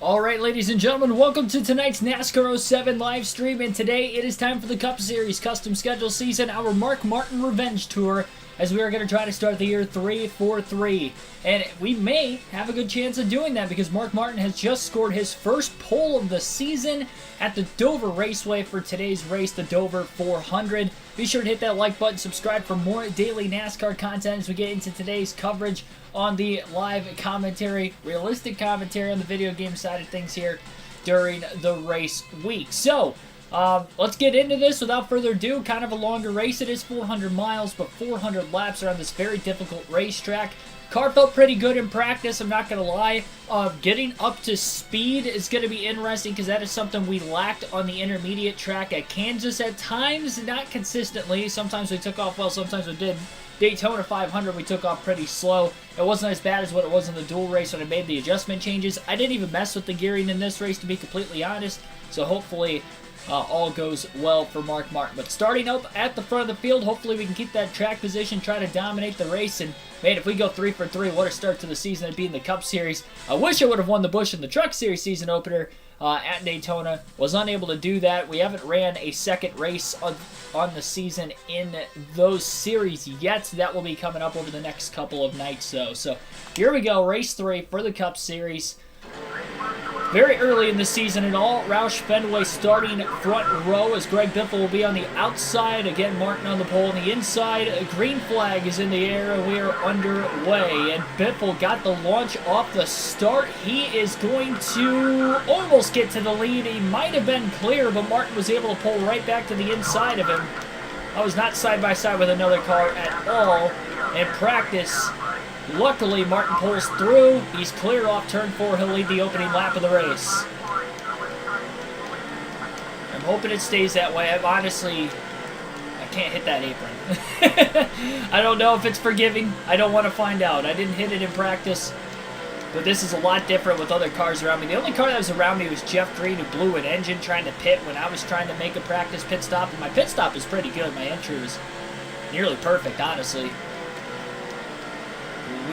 Alright, ladies and gentlemen, welcome to tonight's NASCAR 07 live stream, and today it is time for the Cup Series Custom Schedule Season, our Mark Martin Revenge Tour, as we are going to try to start the year 3-4-3. And we may have a good chance of doing that because Mark Martin has just scored his first pole of the season at the Dover Raceway for today's race, the Dover 400. Be sure to hit that like button, subscribe for more daily NASCAR content as we get into today's coverage on the live commentary, realistic commentary on the video game side of things here during the race week. So, let's get into this without further ado. Kind of a longer race. It is 400 miles, but 400 laps around this very difficult racetrack. Car felt pretty good in practice, I'm not going to lie. Getting up to speed is going to be interesting because that is something we lacked on the intermediate track at Kansas at times, not consistently. Sometimes we took off well, sometimes we didn't. Daytona 500 we took off pretty slow. It wasn't as bad as what it was in the Duel race when I made the adjustment changes. I didn't even mess with the gearing in this race, to be completely honest, so hopefully all goes well for Mark Martin. But starting up at the front of the field, hopefully we can keep that track position, try to dominate the race, and man, if we go 3-for-3, what a start to the season it'd be in the Cup Series. I wish I would have won the Busch in the Truck Series season opener at Daytona. Was unable to do that. We haven't ran a second race on the season in those series yet. That will be coming up over the next couple of nights, though. So here we go, race 3 for the Cup Series. Very early in the season and all, Roush Fenway starting front row as Greg Biffle will be on the outside. Again, Martin on the pole on the inside. A green flag is in the air and we are underway. And Biffle got the launch off the start. He is going to almost get to the lead. He might have been clear, but Martin was able to pull right back to the inside of him. I was not side by side with another car at all in practice. Luckily, Martin pulls through. He's clear off turn 4. He'll lead the opening lap of the race. I'm hoping it stays that way. I can't hit that apron. I don't know if it's forgiving. I don't want to find out. I didn't hit it in practice, but this is a lot different with other cars around me. The only car that was around me was Jeff Green, who blew an engine trying to pit when I was trying to make a practice pit stop. And my pit stop is pretty good. My entry was nearly perfect, honestly.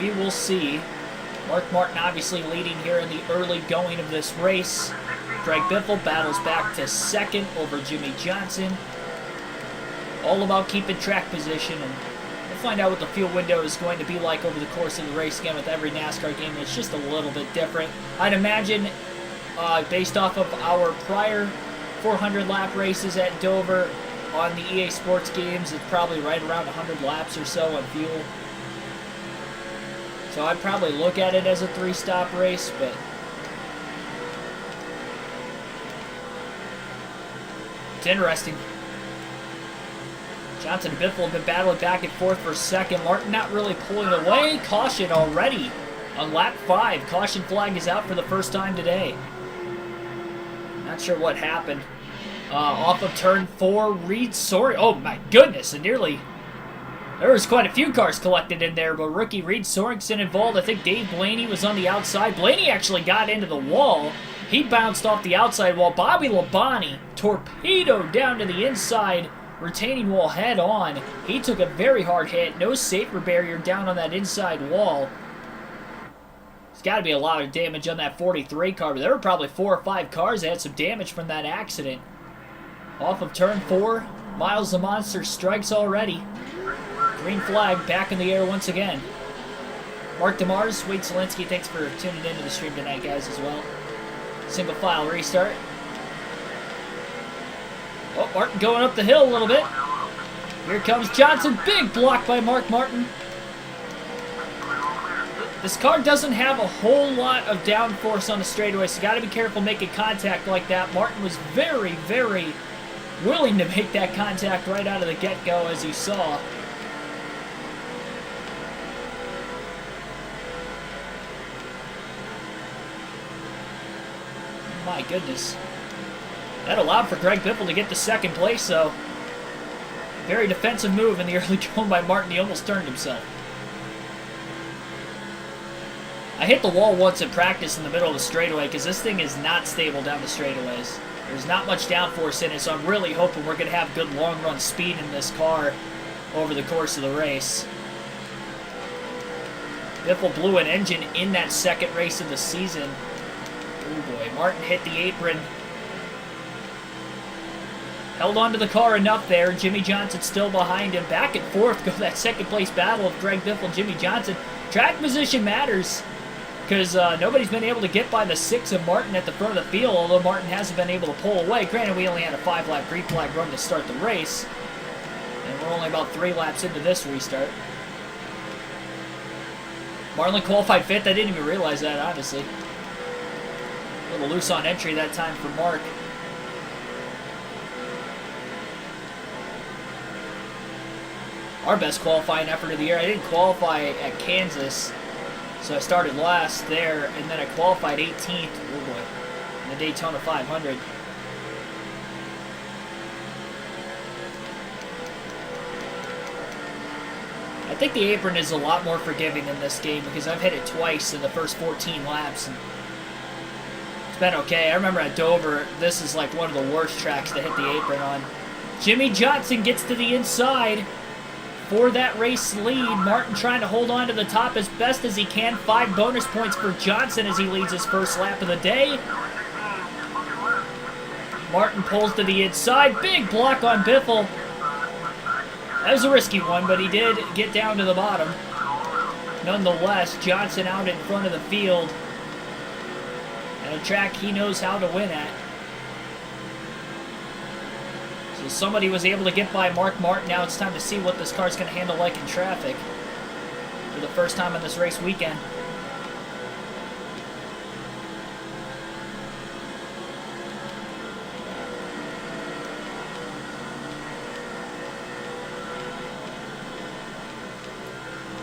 We will see. Mark Martin obviously leading here in the early going of this race. Greg Biffle battles back to second over Jimmy Johnson. All about keeping track position, and we'll find out what the fuel window is going to be like over the course of the race. Again, with every NASCAR game, it's just a little bit different. I'd imagine, based off of our prior 400 lap races at Dover on the EA Sports games, it's probably right around 100 laps or so on fuel. So I'd probably look at it as a 3-stop race, but it's interesting. Johnson and Biffle have been battling back and forth for second. Martin not really pulling away. Caution already on lap 5. Caution flag is out for the first time today. Not sure what happened. Off of turn 4, Reed Sorensen. Oh my goodness, and nearly... There was quite a few cars collected in there, but rookie Reed Sorensen involved. I think Dave Blaney was on the outside. Blaney actually got into the wall. He bounced off the outside wall. Bobby Labonte torpedoed down to the inside retaining wall head on. He took a very hard hit. No safety barrier down on that inside wall. There's got to be a lot of damage on that 43 car, but there were probably 4 or 5 cars that had some damage from that accident. Off of turn 4, Miles the Monster strikes already. Green flag back in the air once again. Mark DeMars, Wade Zielinski, thanks for tuning into the stream tonight, guys, as well. Single file restart. Oh, Martin going up the hill a little bit. Here comes Johnson. Big block by Mark Martin. This car doesn't have a whole lot of downforce on the straightaway, so you got to be careful making contact like that. Martin was very, very willing to make that contact right out of the get-go, as you saw. My goodness. That allowed for Greg Biffle to get to second place, though. Very defensive move in the early going by Martin. He almost turned himself. I hit the wall once in practice in the middle of the straightaway because this thing is not stable down the straightaways. There's not much downforce in it, so I'm really hoping we're going to have good long-run speed in this car over the course of the race. Biffle blew an engine in that second race of the season. Oh boy, Martin hit the apron. Held onto the car enough there. Jimmy Johnson still behind him. Back and forth go that second place battle of Greg Biffle and Jimmy Johnson. Track position matters because nobody's been able to get by the 6 of Martin at the front of the field, although Martin hasn't been able to pull away. Granted, we only had a 5-lap green flag run to start the race, and we're only about 3 laps into this restart. Marlin qualified 5th. I didn't even realize that, honestly. A little loose on entry that time for Mark. Our best qualifying effort of the year. I didn't qualify at Kansas, so I started last there, and then I qualified 18th, oh boy, in the Daytona 500. I think the apron is a lot more forgiving in this game because I've hit it twice in the first 14 laps. And it's been okay. I remember at Dover, this is like one of the worst tracks to hit the apron on. Jimmy Johnson gets to the inside for that race lead. Martin trying to hold on to the top as best as he can. 5 bonus points for Johnson as he leads his first lap of the day. Martin pulls to the inside. Big block on Biffle. That was a risky one, but he did get down to the bottom. Nonetheless, Johnson out in front of the field. And a track he knows how to win at. So somebody was able to get by Mark Martin. Now it's time to see what this car's going to handle like in traffic for the first time on this race weekend.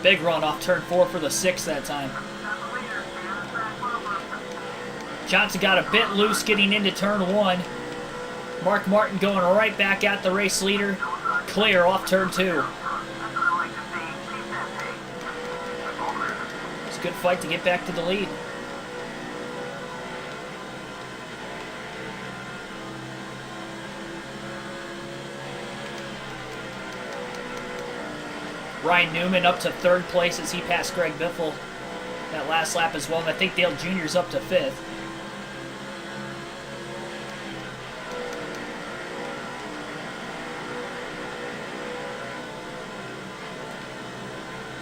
Big run off turn 4 for the 6 that time. Johnson got a bit loose getting into turn 1. Mark Martin going right back at the race leader. Clear off turn 2. It's a good fight to get back to the lead. Ryan Newman up to 3rd place as he passed Greg Biffle that last lap as well. And I think Dale Jr.'s up to 5th.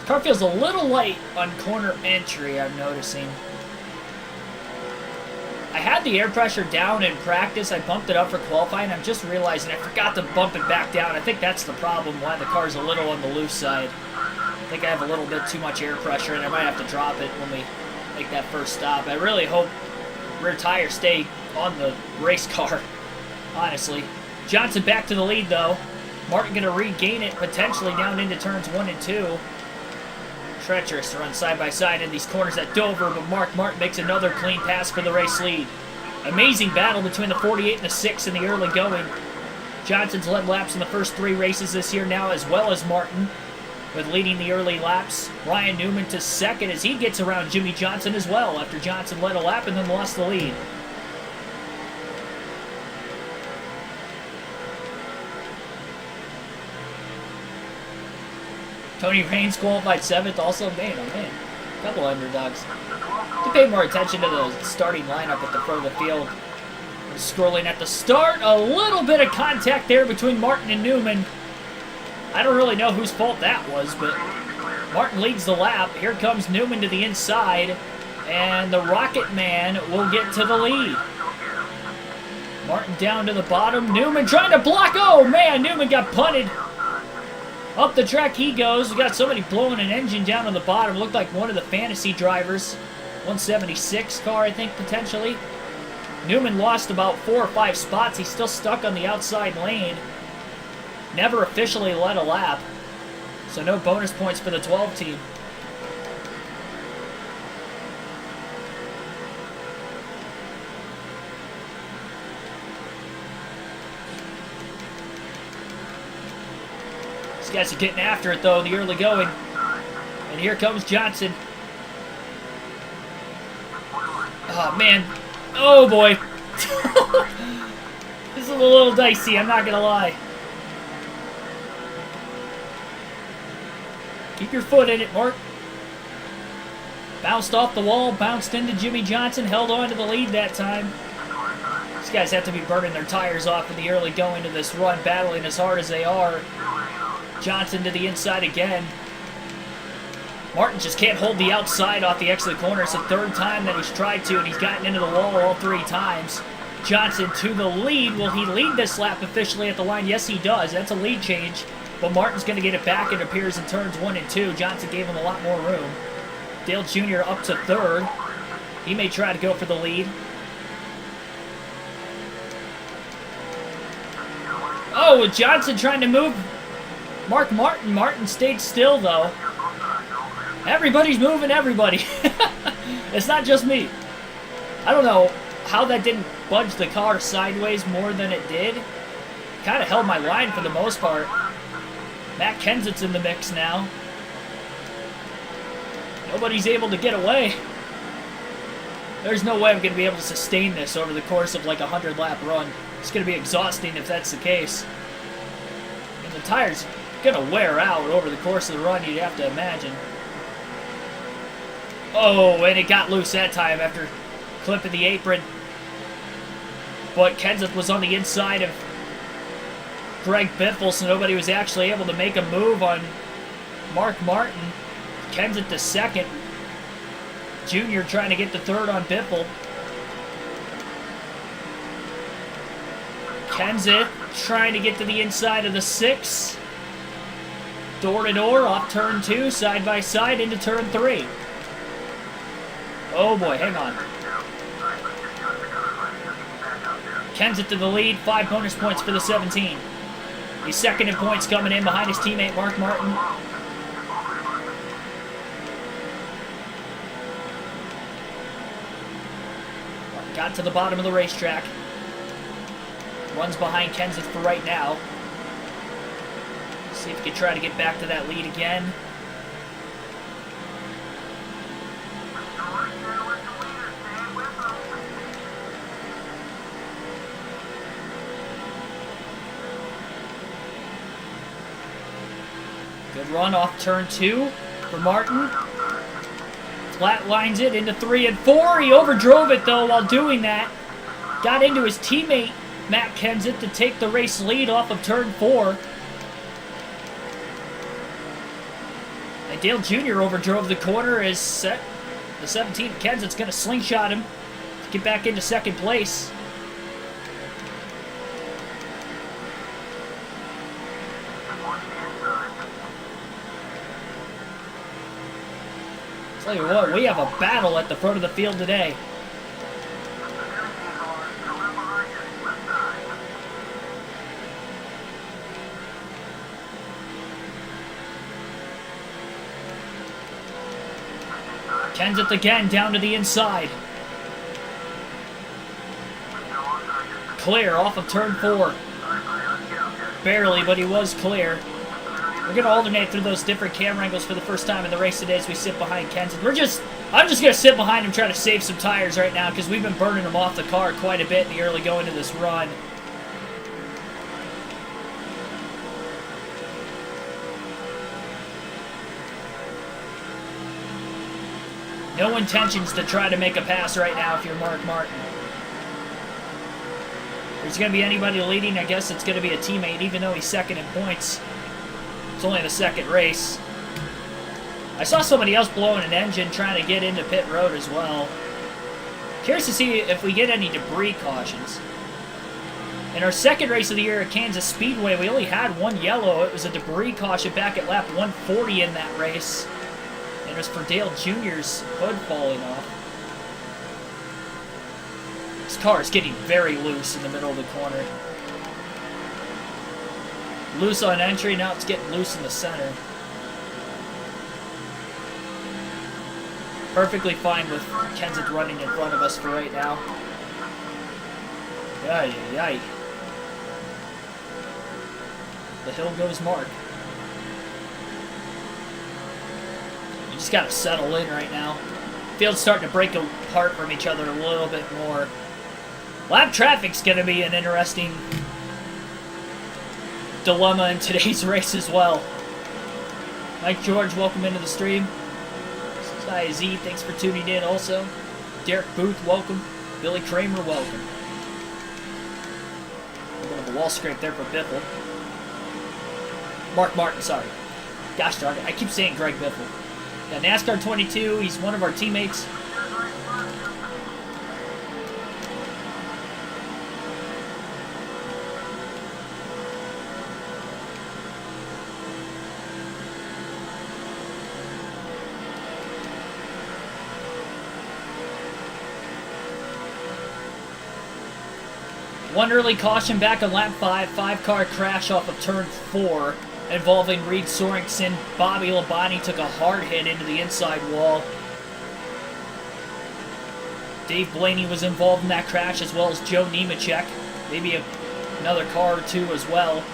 Car feels a little light on corner entry, I'm noticing. I had the air pressure down in practice. I bumped it up for qualifying. I'm just realizing I forgot to bump it back down. I think that's the problem, why the car's a little on the loose side. I think I have a little bit too much air pressure, and I might have to drop it when we make that first stop. I really hope rear tires stay on the race car, honestly. Johnson back to the lead, though. Martin going to regain it, potentially down into turns 1 and 2. Treacherous to run side by side in these corners at Dover, but Mark Martin makes another clean pass for the race lead. Amazing battle between the 48 and the 6 in the early going. Johnson's led laps in the first 3 races this year now, as well as Martin, with leading the early laps. Ryan Newman to 2nd as he gets around Jimmy Johnson as well, after Johnson led a lap and then lost the lead. Tony Raines qualified 7th, also, man, oh man, a couple underdogs. To pay more attention to the starting lineup at the front of the field. Scrolling at the start, a little bit of contact there between Martin and Newman. I don't really know whose fault that was, but Martin leads the lap. Here comes Newman to the inside, and the Rocket Man will get to the lead. Martin down to the bottom. Newman trying to block. Oh, man, Newman got punted. Up the track he goes. We got somebody blowing an engine down on the bottom. Looked like one of the fantasy drivers. 176 car, I think, potentially. Newman lost about 4 or 5 spots. He's still stuck on the outside lane. Never officially led a lap. So no bonus points for the 12 team. These guys are getting after it, though, in the early going. And here comes Johnson. Oh, man. Oh, boy. This is a little dicey, I'm not going to lie. Keep your foot in it, Mark. Bounced off the wall, bounced into Jimmy Johnson, held on to the lead that time. These guys have to be burning their tires off in the early going to this run, battling as hard as they are. Johnson to the inside again. Martin just can't hold the outside off the exit of the corner. It's the third time that he's tried to, and he's gotten into the wall all 3 times. Johnson to the lead. Will he lead this lap officially at the line? Yes, he does. That's a lead change, but Martin's going to get it back, it appears, in turns 1 and 2. Johnson gave him a lot more room. Dale Jr. up to third. He may try to go for the lead. Oh, Johnson trying to move Mark Martin. Martin stayed still, though. Everybody's moving everybody. It's not just me. I don't know how that didn't budge the car sideways more than it did. Kind of held my line for the most part. Matt Kenseth's in the mix now. Nobody's able to get away. There's no way I'm going to be able to sustain this over the course of like a 100-lap run. It's going to be exhausting if that's the case. And the tire's going to wear out over the course of the run, you'd have to imagine. Oh, and it got loose that time after clipping the apron. But Kenseth was on the inside of Greg Biffle, so nobody was actually able to make a move on Mark Martin. Kenseth to second. Junior trying to get to third on Biffle. Kenseth trying to get to the inside of the 6. Door to door, off turn 2, side by side into turn 3. Oh boy, hang on. Kenseth to the lead, 5 bonus points for the 17. He's second in points coming in behind his teammate Mark Martin. Got to the bottom of the racetrack. Runs behind Kenseth for right now. See if he can try to get back to that lead again. Good run off turn 2 for Martin. Flatlines it into 3 and 4. He overdrove it, though, while doing that. Got into his teammate, Matt Kenseth, to take the race lead off of turn 4. And Dale Jr. overdrove the corner as the 17. Kenseth's going to slingshot him to get back into second place. Tell you what, we have a battle at the front of the field today. Kenseth again down to the inside. Clear off of turn 4. Barely, but he was clear. We're going to alternate through those different camera angles for the first time in the race today as we sit behind Kenseth. I'm just going to sit behind him trying to save some tires right now because we've been burning him off the car quite a bit in the early going of this run. No intentions to try to make a pass right now if you're Mark Martin. If there's going to be anybody leading, I guess it's going to be a teammate, even though he's second in points. It's only the second race. I saw somebody else blowing an engine trying to get into pit road as well. Curious to see if we get any debris cautions. In our second race of the year at Kansas Speedway, we only had one yellow. It was a debris caution back at lap 140 in that race. And it was for Dale Jr.'s hood falling off. This car is getting very loose in the middle of the corner. Loose on entry, now it's getting loose in the center. Perfectly fine with Kenseth running in front of us for right now. Yay, yay. The hill goes Mark. You just gotta settle in right now. Field's starting to break apart from each other a little bit more. Lap traffic's gonna be an interesting dilemma in today's race as well. Mike George, welcome into the stream. Saya Z, thanks for tuning in also. Derek Booth, welcome. Billy Kramer, welcome. A bit of a wall scrape there for Biffle. Mark Martin, sorry. Gosh darn it, I keep saying Greg Biffle. Yeah, NASCAR 22, he's one of our teammates. One early caution back on lap 5, 5-car crash off of turn 4 involving Reed Sorensen. Bobby Labonte took a hard hit into the inside wall. Dave Blaney was involved in that crash, as well as Joe Nemechek. Maybe another car or two as well,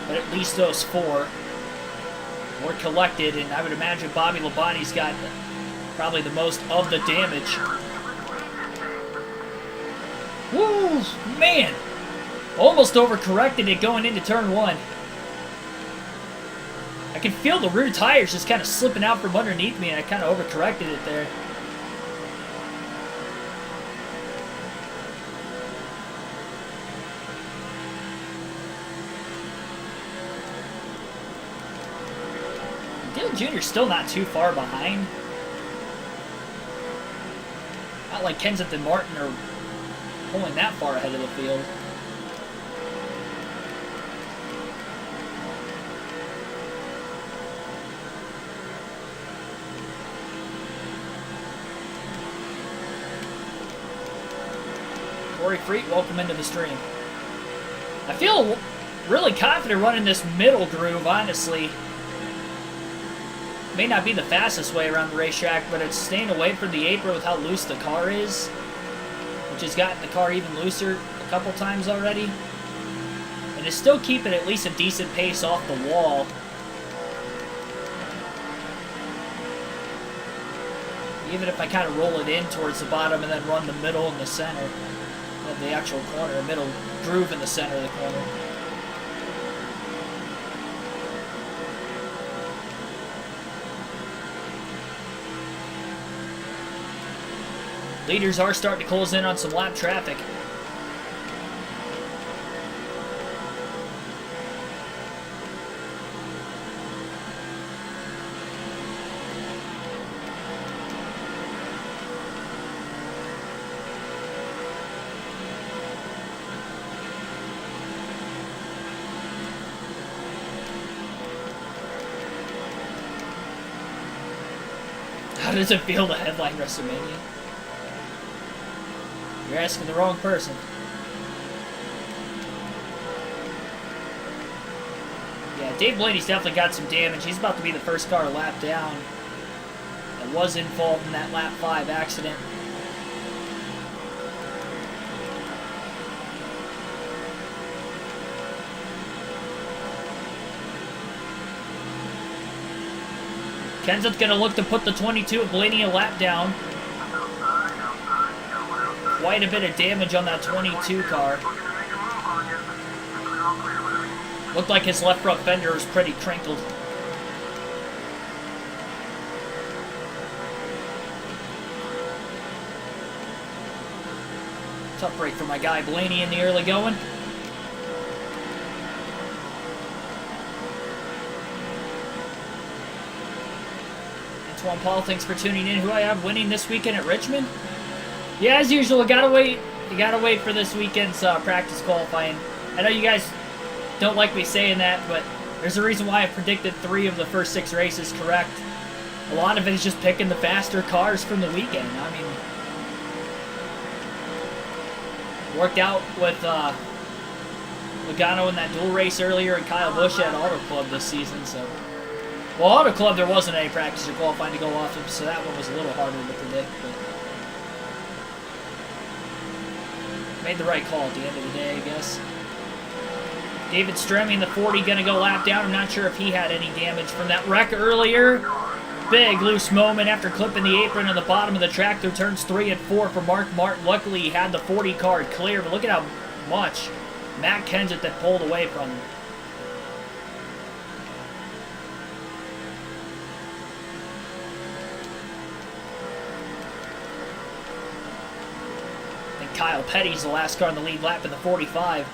but at least those 4 were collected, and I would imagine Bobby Labonte's got probably the most of the damage. Woo, man! Almost overcorrected it going into turn 1. I can feel the rear tires just kind of slipping out from underneath me, and I kind of overcorrected it there. Dale Jr.'s still not too far behind. Not like Kenseth and Martin are pulling that far ahead of the field. Corey Freet, welcome into the stream. I feel really confident running this middle groove, honestly. May not be the fastest way around the racetrack, but it's staying away from the apron with how loose the car is, which has gotten the car even looser a couple times already. And is still keeping at least a decent pace off the wall. Even if I kind of roll it in towards the bottom and then run the middle and the center of the actual corner, middle groove in the center of the corner. Leaders are starting to close in on some lap traffic. How does it feel to headline WrestleMania? You're asking the wrong person. Yeah, Dave Blaney's definitely got some damage. He's about to be the first car lap down that was involved in that lap 5 accident. Kenseth's going to look to put the 22 of Blaney a lap down. Quite a bit of damage on that 22 car. Looked like his left front fender was pretty crinkled. Tough break for my guy Blaney in the early going. Antoine Paul, thanks for tuning in. Who I have winning this weekend at Richmond? Yeah, as usual, gotta wait. You gotta wait for this weekend's practice qualifying. I know you guys don't like me saying that, but there's a reason why I predicted 3 of the first 6 races correct. A lot of it is just picking the faster cars from the weekend. I mean, worked out with Logano in that dual race earlier and Kyle Busch at Auto Club this season. So, well, Auto Club there wasn't any practice or qualifying to go off of, so that one was a little harder to predict. But made the right call at the end of the day, I guess. David Stremme in the 40 going to go lap down. I'm not sure if he had any damage from that wreck earlier. Big loose moment after clipping the apron on the bottom of the track through turns 3 and 4 for Mark Martin. Luckily, he had the 40 card clear, but look at how much Matt Kenseth that pulled away from him. Kyle Petty's the last car in the lead lap in the 45.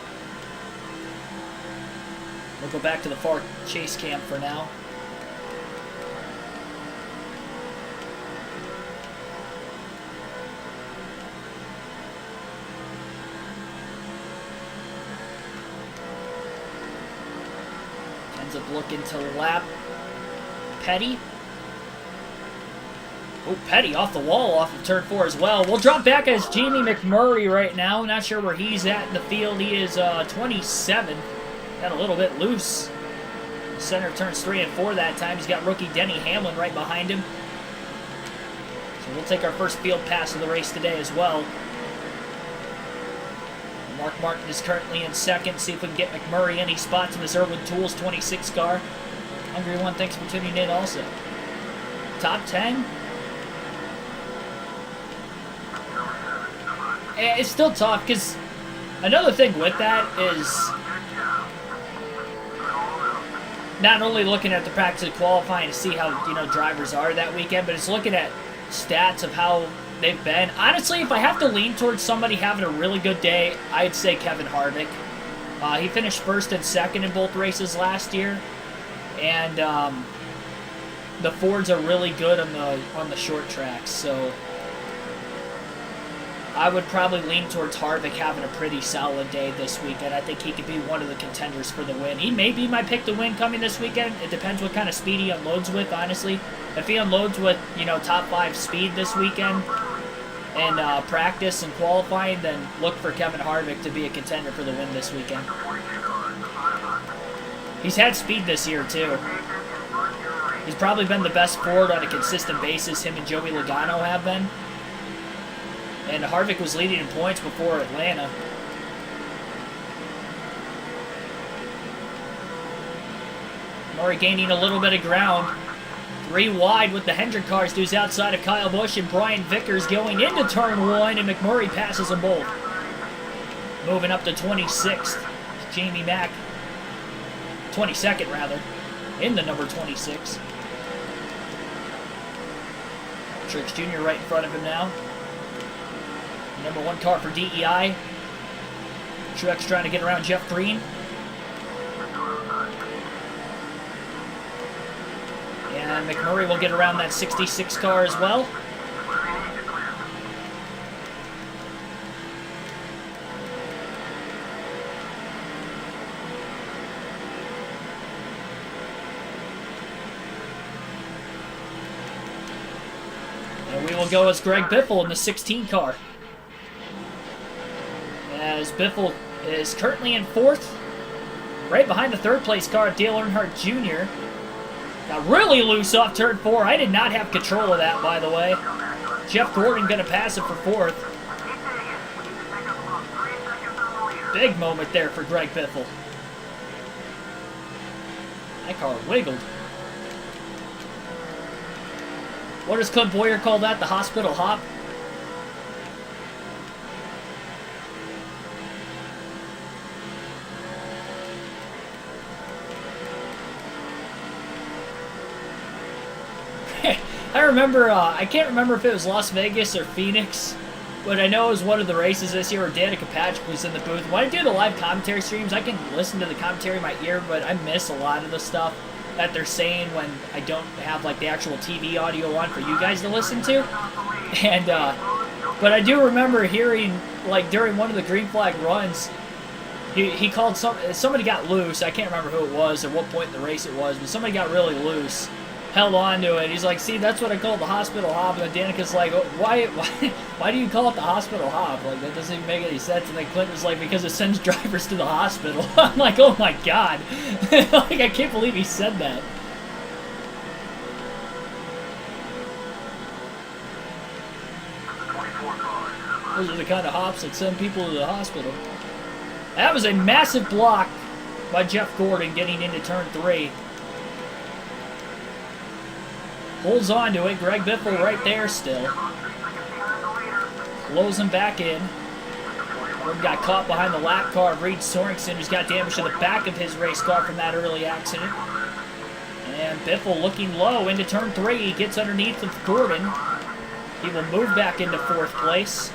We'll go back to the far chase cam for now. Ends up looking to lap Petty. Oh, Petty off the wall off of turn 4 as well. We'll drop back as Jamie McMurray right now. Not sure where he's at in the field. He is 27. Got a little bit loose. Center of turns 3 and 4 that time. He's got rookie Denny Hamlin right behind him. So we'll take our first field pass of the race today as well. Mark Martin is currently in second. See if we can get McMurray any spots in this Irwin Tools 26 car. Hungry One, thanks for tuning in also. Top 10. It's still tough because another thing with that is not only looking at the practice and qualifying to see how drivers are that weekend, but it's looking at stats of how they've been. Honestly, if I have to lean towards somebody having a really good day, I'd say Kevin Harvick. He finished first and second in both races last year, and the Fords are really good on the short tracks, so I would probably lean towards Harvick having a pretty solid day this weekend. I think he could be one of the contenders for the win. He may be my pick to win coming this weekend. It depends what kind of speed he unloads with, honestly. If he unloads with, top 5 speed this weekend in practice and qualifying, then look for Kevin Harvick to be a contender for the win this weekend. He's had speed this year, too. He's probably been the best Ford on a consistent basis. Him and Joey Logano have been. And Harvick was leading in points before Atlanta. Murray gaining a little bit of ground. 3 wide with the Hendrick cars. Dudes outside of Kyle Busch and Brian Vickers going into turn 1, and McMurray passes them both. Moving up to 26th. Jamie Mack. 22nd, rather. In the number 26. Truex Jr. right in front of him now. Number 1 car for DEI. Truex trying to get around Jeff Green. And McMurray will get around that 66 car as well. And we will go as Greg Biffle in the 16 car. As Biffle is currently in 4th, right behind the 3rd place car, Dale Earnhardt Jr. Got really loose off turn 4. I did not have control of that, by the way. Jeff Gordon going to pass it for 4th. Big moment there for Greg Biffle. That car wiggled. What does Clint Boyer call that? The hospital hop? I remember, I can't remember if it was Las Vegas or Phoenix, but I know it was one of the races this year where Danica Patrick was in the booth. When I do the live commentary streams, I can listen to the commentary in my ear, but I miss a lot of the stuff that they're saying when I don't have like the actual TV audio on for you guys to listen to. And, but I do remember hearing, like during one of the green flag runs, he called somebody got loose. I can't remember who it was or what point in the race it was, but somebody got really loose. Held on to it. He's like, see, that's what I call the hospital hop. And then Danica's like, oh, why do you call it the hospital hop? Like, that doesn't even make any sense. And then Clinton was like, because it sends drivers to the hospital. I'm like, oh my god. Like, I can't believe he said that. Those are the kind of hops that send people to the hospital. That was a massive block by Jeff Gordon getting into turn 3. Holds on to it. Greg Biffle right there still. Closing back in. Gordon got caught behind the lap car of Reed Sorensen, who's got damage to the back of his race car from that early accident. And Biffle looking low into turn 3. He gets underneath of Gordon. He will move back into 4th place.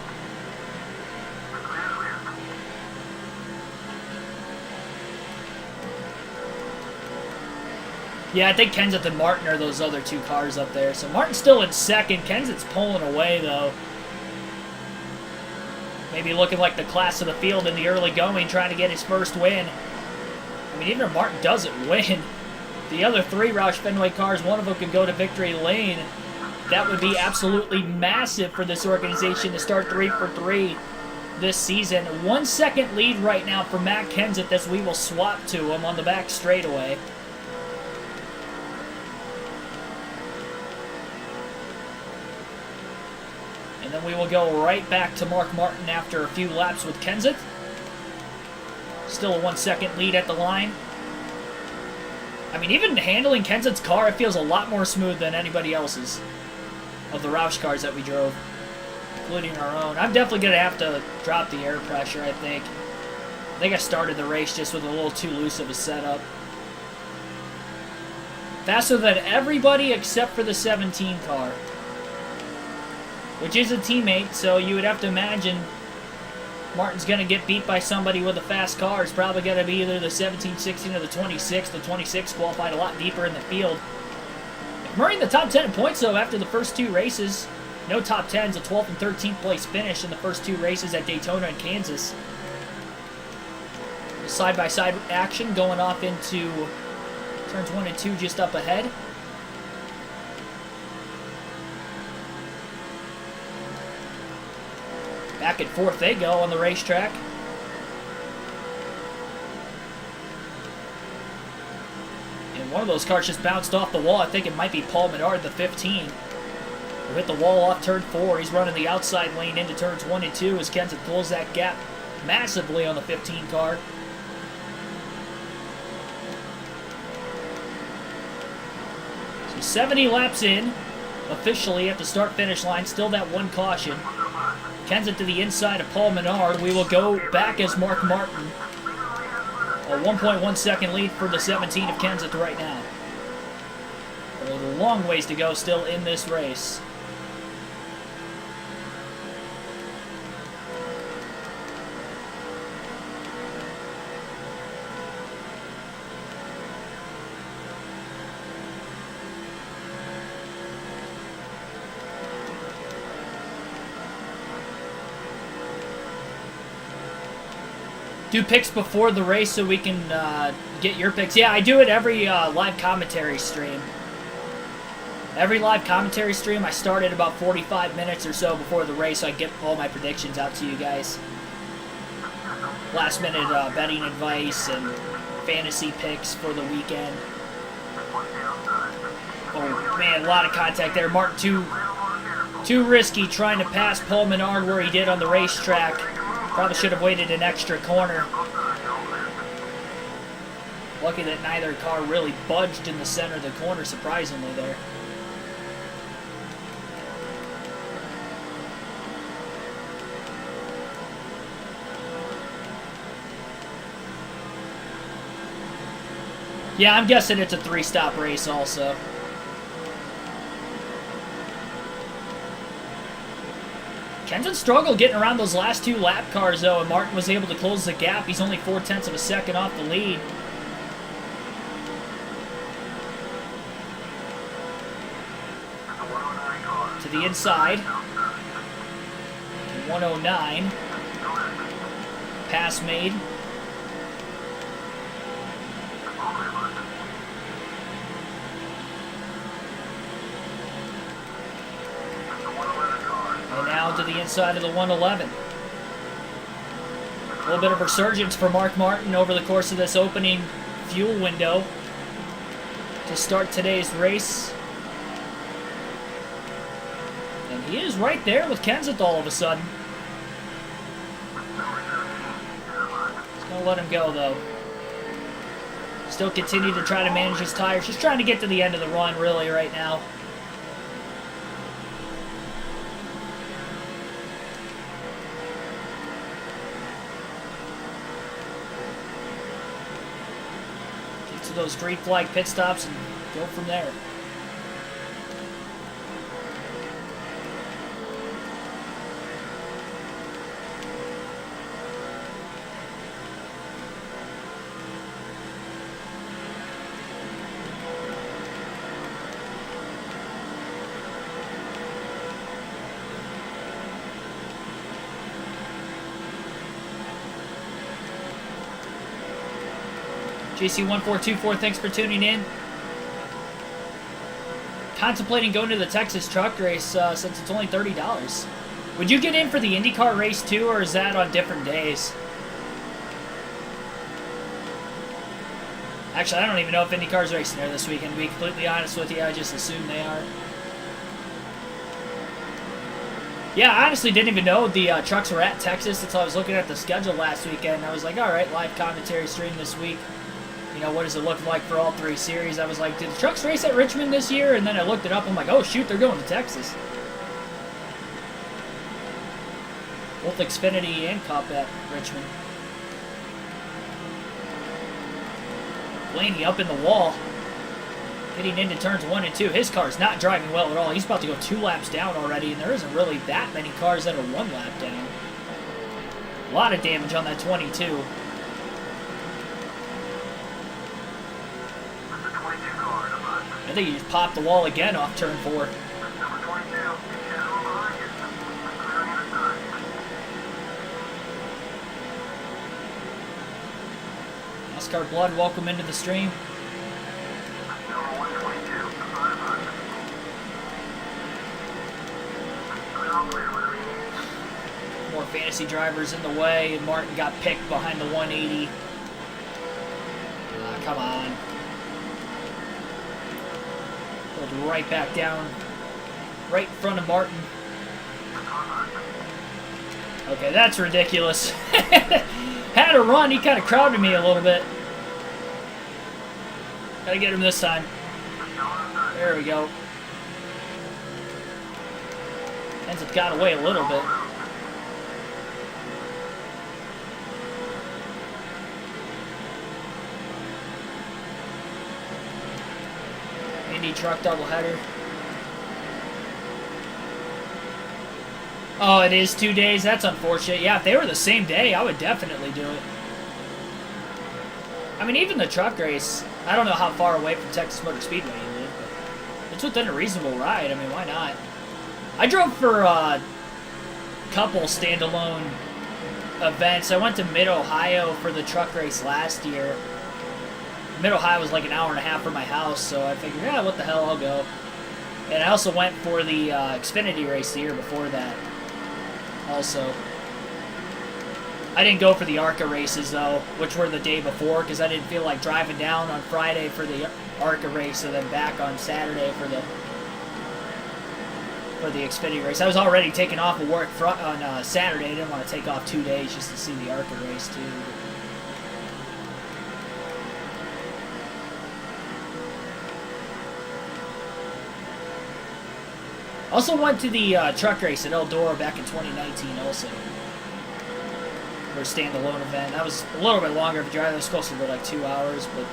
Yeah, I think Kenseth and Martin are those other two cars up there. So Martin's still in second. Kenseth's pulling away, though. Maybe looking like the class of the field in the early going, trying to get his first win. I mean, even if Martin doesn't win, the other three Roush Fenway cars, one of them could go to victory lane. That would be absolutely massive for this organization to start 3 for 3 this season. 1 second lead right now for Matt Kenseth as we will swap to him on the back straightaway. And then we will go right back to Mark Martin after a few laps with Kenseth. Still a 1 second lead at the line. I mean, even handling Kenseth's car, it feels a lot more smooth than anybody else's of the Roush cars that we drove, including our own. I'm definitely going to have to drop the air pressure, I think. I think I started the race just with a little too loose of a setup. Faster than everybody except for the 17 car, which is a teammate, so you would have to imagine Martin's going to get beat by somebody with a fast car. It's probably going to be either the 17, 16, or the 26. The 26 qualified a lot deeper in the field. Murray in the top 10 in points, though, after the first two races. No top 10s, a 12th and 13th place finish in the first two races at Daytona and Kansas. Side-by-side action going off into turns 1 and 2 just up ahead. Back and forth they go on the racetrack. And one of those cars just bounced off the wall. I think it might be Paul Menard, the 15. Who hit the wall off turn 4. He's running the outside lane into turns 1 and 2 as Kenseth pulls that gap massively on the 15 car. So 70 laps in, officially at the start-finish line. Still that one caution. Kenseth to the inside of Paul Menard. We will go back as Mark Martin. A 1.1 second lead for the 17 of Kenseth right now. A long ways to go still in this race. Do picks before the race so we can get your picks. Yeah, I do it every live commentary stream. Every live commentary stream, I start at about 45 minutes or so before the race, so I get all my predictions out to you guys. Last minute betting advice and fantasy picks for the weekend. Oh man, a lot of contact there. Martin too risky trying to pass Paul Menard where he did on the racetrack. Probably should have waited an extra corner. Lucky that neither car really budged in the center of the corner, surprisingly, there. Yeah, I'm guessing it's a 3-stop race also. Kenseth struggled getting around those last 2 lap cars, though, and Martin was able to close the gap. He's only 0.4 of a second off the lead. To the inside. 109. Pass made. And now to the inside of the 111. A little bit of resurgence for Mark Martin over the course of this opening fuel window to start today's race. And he is right there with Kenseth all of a sudden. Just going to let him go, though. Still continue to try to manage his tires. Just trying to get to the end of the run, really, right now. To those green flag pit stops and go from there. JC1424, thanks for tuning in. Contemplating going to the Texas truck race since it's only $30. Would you get in for the IndyCar race too, or is that on different days? Actually, I don't even know if IndyCar's racing there this weekend, to be completely honest with you. I just assume they are. Yeah, I honestly didn't even know the trucks were at Texas until I was looking at the schedule last weekend. I was like, all right, live commentary stream this week. You know, what does it look like for all three series? I was like, did the trucks race at Richmond this year? And then I looked it up. I'm like, oh, shoot, they're going to Texas. Both Xfinity and Cup at Richmond. Blaney up in the wall. Getting into turns 1 and 2. His car's not driving well at all. He's about to go 2 laps down already, and there isn't really that many cars that are 1 lap down. A lot of damage on that 22. I think he just popped the wall again off turn 4. NASCAR Blood, welcome into the stream. More fantasy drivers in the way, and Martin got picked behind the 180. Come on. Pulled right back down. Right in front of Martin. Okay, that's ridiculous. Had a run, he kind of crowded me a little bit. Gotta get him this time. There we go. Ends up got away a little bit. Indy truck doubleheader. Oh, it is 2 days? That's unfortunate. Yeah, if they were the same day, I would definitely do it. I mean, even the truck race, I don't know how far away from Texas Motor Speedway you live, but it's within a reasonable ride. I mean, why not? I drove for a couple standalone events. I went to Mid-Ohio for the truck race last year. Mid-Ohio was like an hour and a half from my house, so I figured, yeah, what the hell, I'll go. And I also went for the Xfinity race the year before that. Also, I didn't go for the ARCA races though, which were the day before, because I didn't feel like driving down on Friday for the ARCA race and then back on Saturday for the Xfinity race. I was already taking off of work on Saturday. I didn't want to take off 2 days just to see the ARCA race too. Also went to the truck race at Eldora back in 2019 also. For a standalone event. That was a little bit longer of a drive. That was closer to like 2 hours, but...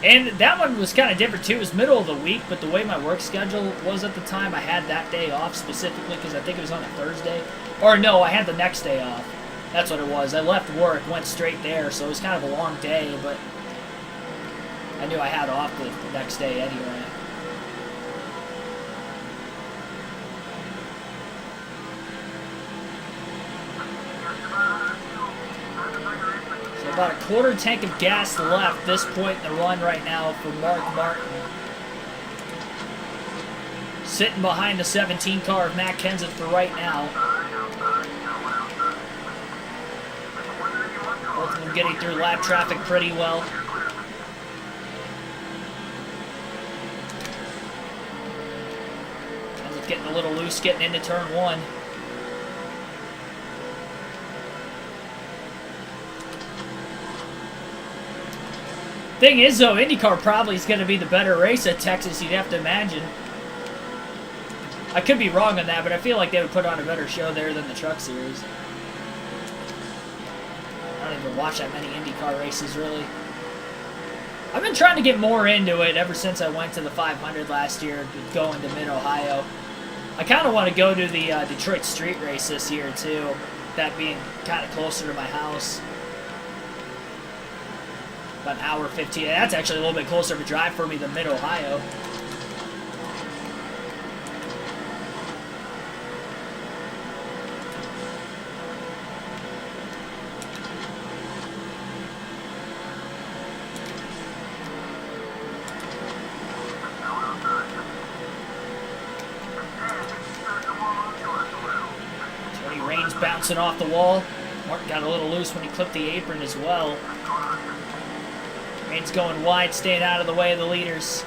And that one was kind of different too. It was middle of the week, but the way my work schedule was at the time, I had that day off specifically because I think it was on a Thursday. Or no, I had the next day off. That's what it was. I left work, went straight there, so it was kind of a long day, but I knew I had off the next day anyway. About a quarter tank of gas left this point in the run right now for Mark Martin. Sitting behind the 17 car of Matt Kenseth for right now. Both of them getting through lap traffic pretty well. Kenseth getting a little loose, getting into turn 1. Thing is, though, IndyCar probably is going to be the better race at Texas, you'd have to imagine. I could be wrong on that, but I feel like they would put on a better show there than the Truck Series. I don't even watch that many IndyCar races, really. I've been trying to get more into it ever since I went to the 500 last year, going to Mid-Ohio. I kind of want to go to the Detroit Street Race this year, too, that being kind of closer to my house. About an hour 15. That's actually a little bit closer of a drive for me than Mid-Ohio. bouncing off the wall. Martin got a little loose when he clipped the apron as well. Rain's going wide, staying out of the way of the leaders.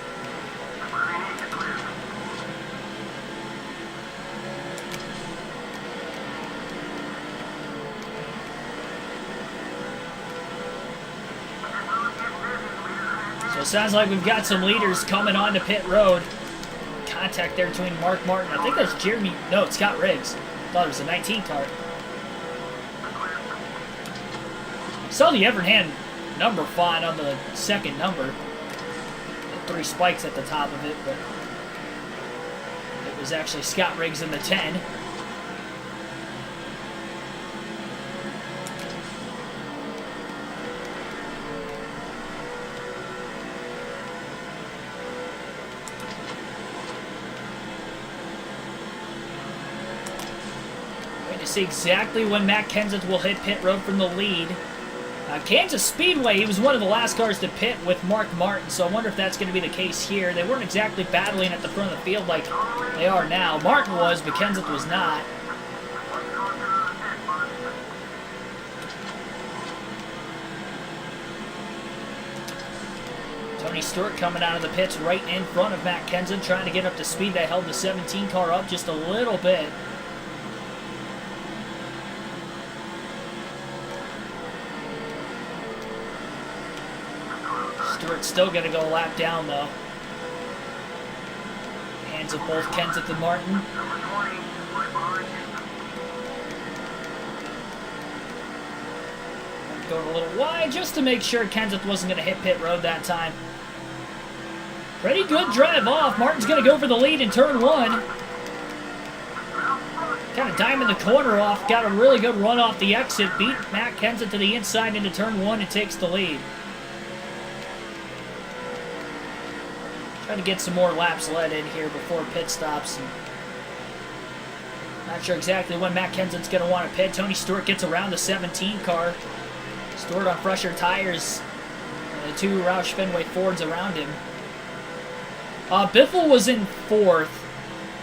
So it sounds like we've got some leaders coming onto pit road. Contact there between Mark Martin. I think that's Jeremy. No, it's Scott Riggs. I thought it was a 19 car. Saw the Evernhand number fine on the second number. The 3 spikes at the top of it, but it was actually Scott Riggs in the 10. To see exactly when Matt Kenseth will hit pit road from the lead. Kansas Speedway, he was one of the last cars to pit with Mark Martin, so I wonder if that's going to be the case here. They weren't exactly battling at the front of the field like they are now. Martin was, but Kenseth was not. Tony Stewart coming out of the pits right in front of Matt Kenseth, trying to get up to speed. They held the 17 car up just a little bit. Stewart's still going to go a lap down, though. Hands of both Kenseth and Martin. Going a little wide just to make sure Kenseth wasn't going to hit pit road that time. Pretty good drive off. Martin's going to go for the lead in turn 1. Kind of diming the corner off. Got a really good run off the exit. Beat Matt Kenseth to the inside into turn 1 and takes the lead. Trying to get some more laps led in here before pit stops. And not sure exactly when Matt Kenseth's going to want to pit. Tony Stewart gets around the 17 car. Stewart on fresher tires. And the 2 Roush Fenway Fords around him. Biffle was in 4th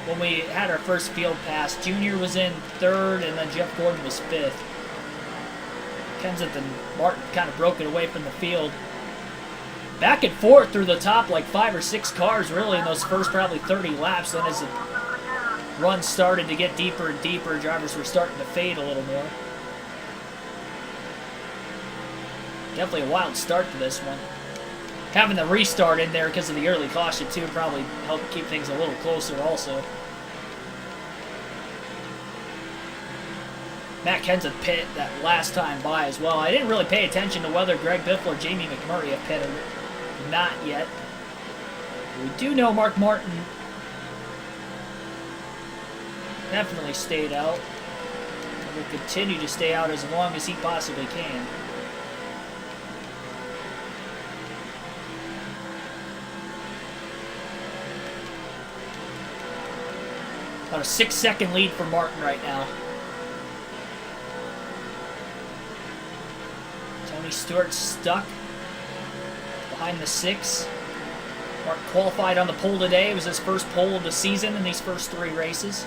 when we had our first field pass. Junior was in 3rd, and then Jeff Gordon was 5th. Kenseth and Martin kind of broke it away from the field. Back and forth through the top like 5 or 6 cars really in those first probably 30 laps. Then as the run started to get deeper and deeper, drivers were starting to fade a little more. Definitely a wild start to this one. Having the restart in there because of the early caution too probably helped keep things a little closer also. Matt Kenseth pit that last time by as well. I didn't really pay attention to whether Greg Biffle or Jamie McMurray have pitted. Not yet. We do know Mark Martin definitely stayed out. And will continue to stay out as long as he possibly can. About a 6-second lead for Martin right now. Tony Stewart stuck behind the 6. Martin qualified on the pole today. It was his first pole of the season in these first 3 races.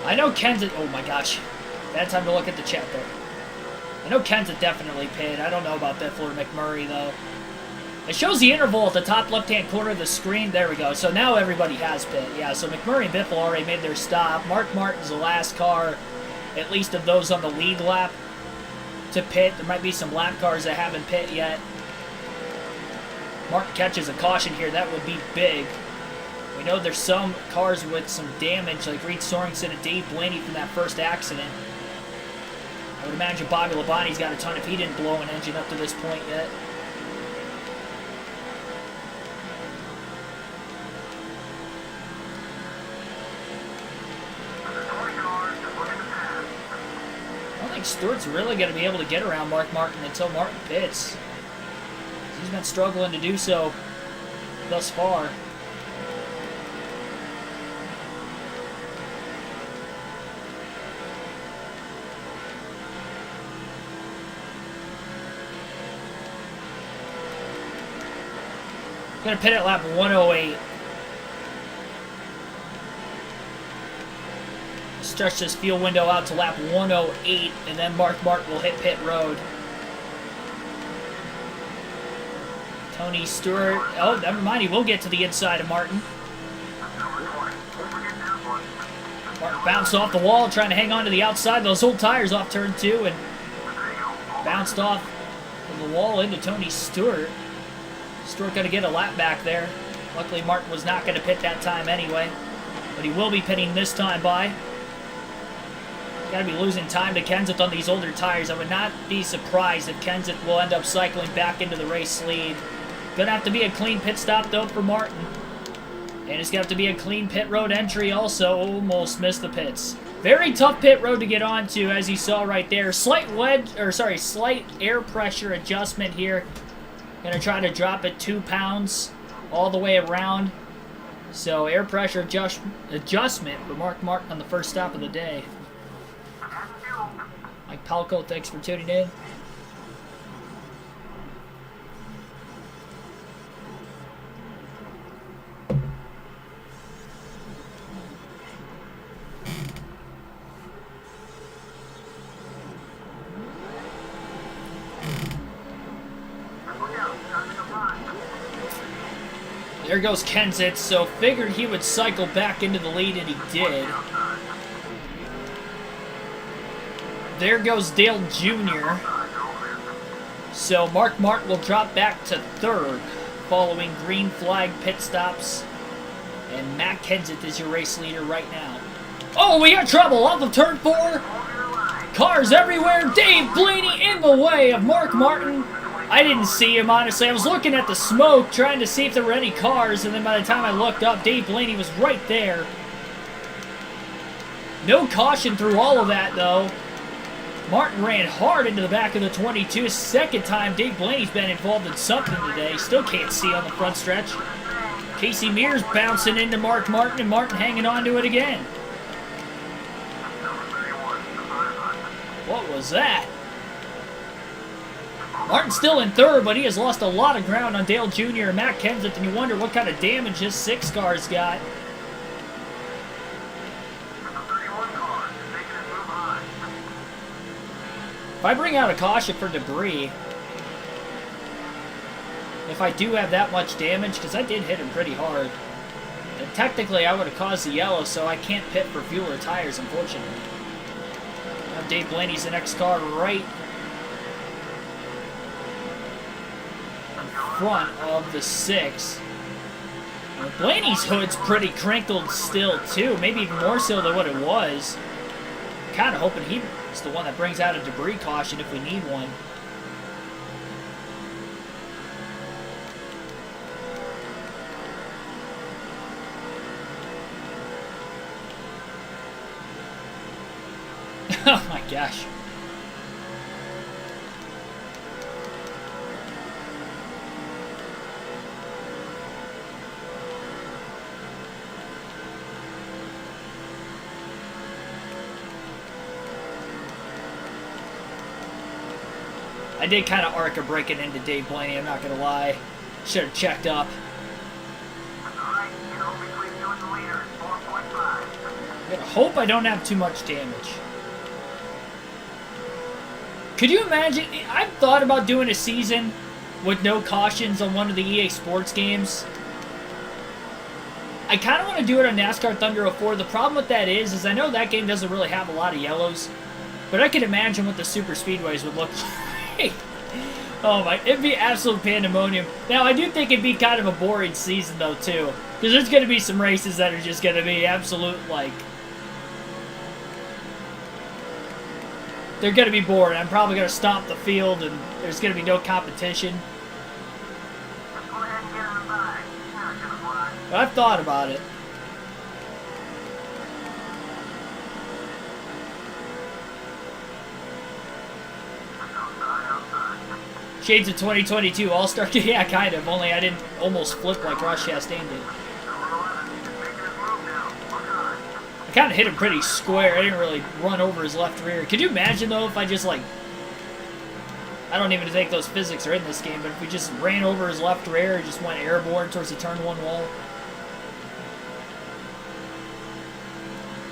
I know Kenseth... Oh my gosh. Bad time to look at the chat there. I know Kenseth definitely pitted. I don't know about Biffle or McMurray, though. It shows the interval at the top left-hand corner of the screen. There we go. So now everybody has pit. Yeah, so McMurray and Biffle already made their stop. Mark Martin's the last car, at least of those on the lead lap, to pit. There might be some lap cars that haven't pit yet. Martin catches a caution here. That would be big. We know there's some cars with some damage, like Reed Sorensen and Dave Blaney from that first accident. I would imagine Bobby Labonte's got a ton if he didn't blow an engine up to this point yet. I don't think Stewart's really going to be able to get around Mark Martin until Martin pits. He's been struggling to do so thus far. Gonna pit at lap 108. Stretch this fuel window out to lap 108, and then Mark Martin will hit pit road. Tony Stewart. Oh, never mind. He will get to the inside of Martin. Martin bounced off the wall, trying to hang on to the outside. Those old tires off turn 2, and bounced off the wall into Tony Stewart. Stewart going to get a lap back there. Luckily, Martin was not going to pit that time anyway, but he will be pitting this time by. Got to be losing time to Kenseth on these older tires. I would not be surprised if Kenseth will end up cycling back into the race lead. Gonna have to be a clean pit stop though for Martin. And it's gonna have to be a clean pit road entry also. Almost missed the pits. Very tough pit road to get onto, as you saw right there. Slight air pressure adjustment here. Gonna try to drop it 2 pounds all the way around. So air pressure adjustment for Mark Martin on the first stop of the day. Mike Palco, thanks for tuning in. There goes Kenseth, so figured he would cycle back into the lead, and he did. There goes Dale Jr. So Mark Martin will drop back to 3rd, following green flag pit stops. And Matt Kenseth is your race leader right now. Oh, we got trouble off of turn 4. Cars everywhere. Dave Blaney in the way of Mark Martin. I didn't see him, honestly. I was looking at the smoke, trying to see if there were any cars, and then by the time I looked up, Dave Blaney was right there. No caution through all of that, though. Martin ran hard into the back of the 22. Second time Dave Blaney's been involved in something today. Still can't see on the front stretch. Casey Mears bouncing into Mark Martin, and Martin hanging on to it again. What was that? Martin's still in 3rd, but he has lost a lot of ground on Dale Jr. and Matt Kenseth, and you wonder what kind of damage this 6 car's got. If I bring out a caution for debris, if I do have that much damage, because I did hit him pretty hard, then technically I would have caused the yellow, so I can't pit for fuel or tires, unfortunately. Now Dave Blaney's the next car right front of the 6. Blaney's hood's pretty crinkled still too, maybe even more so than what it was. Kind of hoping he's the one that brings out a debris caution if we need one. Oh my gosh. I did kind of arc a breaking into Dave Blaney, I'm not going to lie. Should have checked up. I hope I don't have too much damage. Could you imagine? I've thought about doing a season with no cautions on one of the EA Sports games. I kind of want to do it on NASCAR Thunder 04. The problem with that is I know that game doesn't really have a lot of yellows, but I can imagine what the super speedways would look like. Oh my, it'd be absolute pandemonium. Now, I do think it'd be kind of a boring season, though, too. Because there's going to be some races that are just going to be absolute, like... They're going to be boring. I'm probably going to stomp the field, and there's going to be no competition. But I've thought about it. Shades of 2022 All-Star. Yeah, kind of. Only I didn't almost flip like Ross Chastain did. I kind of hit him pretty square. I didn't really run over his left rear. Could you imagine, though, if I just, like... I don't even think those physics are in this game, but if we just ran over his left rear, just went airborne towards the turn 1 wall.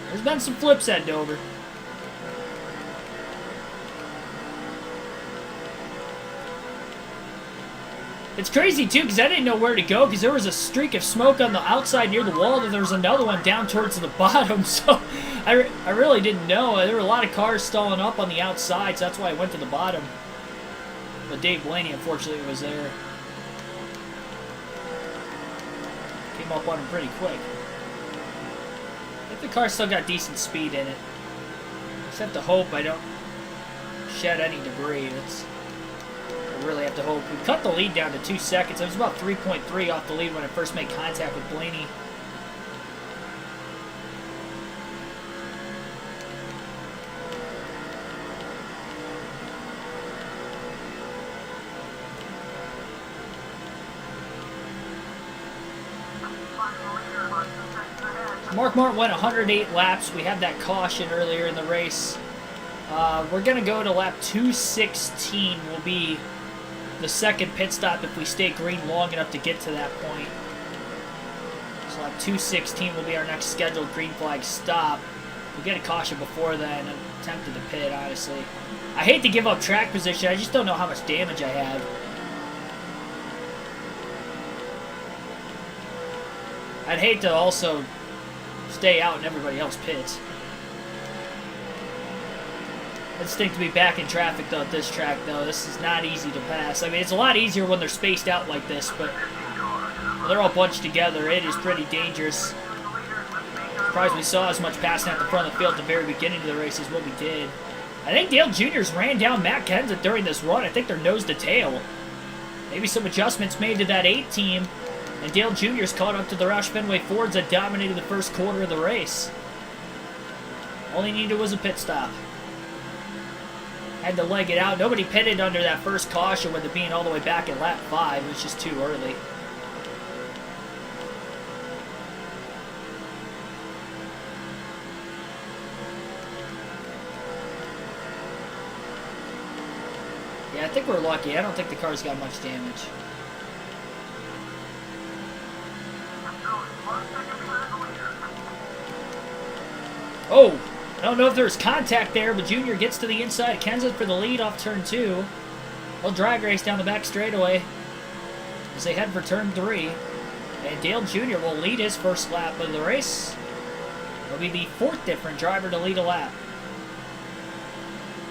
There's been some flips at Dover. It's crazy, too, because I didn't know where to go, because there was a streak of smoke on the outside near the wall, and there was another one down towards the bottom, so I really didn't know. There were a lot of cars stalling up on the outside, so that's why I went to the bottom. But Dave Blaney, unfortunately, was there. Came up on him pretty quick. I think the car still got decent speed in it. Just have to hope I don't shed any debris. I really have to hope. We cut the lead down to 2 seconds. It was about 3.3 off the lead when I first made contact with Blaney. Mark Martin went 108 laps. We had that caution earlier in the race. We're going to go to lap 216 will be the second pit stop if we stay green long enough to get to that point. So lap 216 will be our next scheduled green flag stop. If we get a caution before then, I'm tempted to pit, honestly. I hate to give up track position. I just don't know how much damage I have. I'd hate to also stay out and everybody else pits. It's stink to be back in traffic though at this track though. This is not easy to pass. I mean, it's a lot easier when they're spaced out like this, but when they're all bunched together, it is pretty dangerous. Surprised we saw as much passing at the front of the field at the very beginning of the race as what we did. I think Dale Jr.'s ran down Matt Kenseth during this run. I think they're nose to tail. Maybe some adjustments made to that 8 team. And Dale Jr.'s caught up to the Roush Fenway Fords that dominated the first quarter of the race. All he needed was a pit stop. Had to leg it out. Nobody pitted under that first caution with it being all the way back at lap 5. It was just too early. Yeah, I think we're lucky. I don't think the car's got much damage. Oh, I don't know if there's contact there, but Junior gets to the inside. Kenseth for the lead off turn 2. They'll drag race down the back straightaway as they head for turn 3. And Dale Jr. will lead his first lap of the race. He'll be the 4th different driver to lead a lap.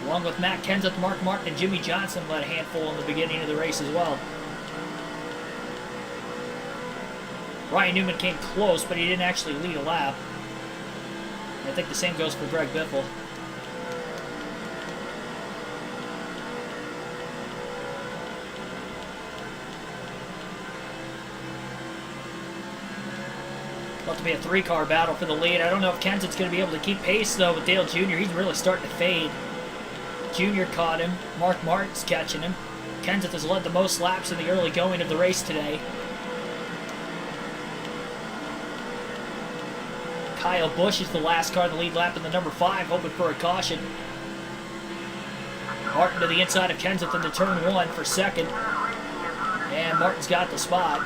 Along with Matt Kenseth, Mark Martin, and Jimmy Johnson led a handful in the beginning of the race as well. Ryan Newman came close, but he didn't actually lead a lap. I think the same goes for Greg Biffle. About to be a 3-car battle for the lead. I don't know if Kenseth's going to be able to keep pace, though, with Dale Jr. He's really starting to fade. Jr. caught him. Mark Martin's catching him. Kenseth has led the most laps in the early going of the race today. Kyle Busch is the last car in the lead lap in the number 5, hoping for a caution. Martin to the inside of Kenseth into turn 1 for second. And Martin's got the spot.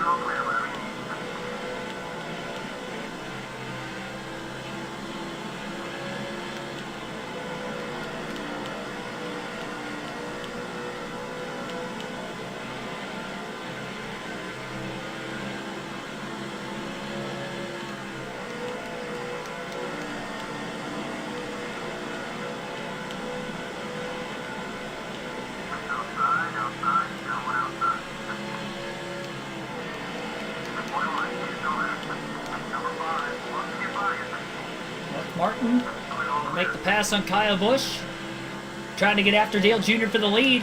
Martin will make the pass on Kyle Busch. Trying to get after Dale Jr. for the lead.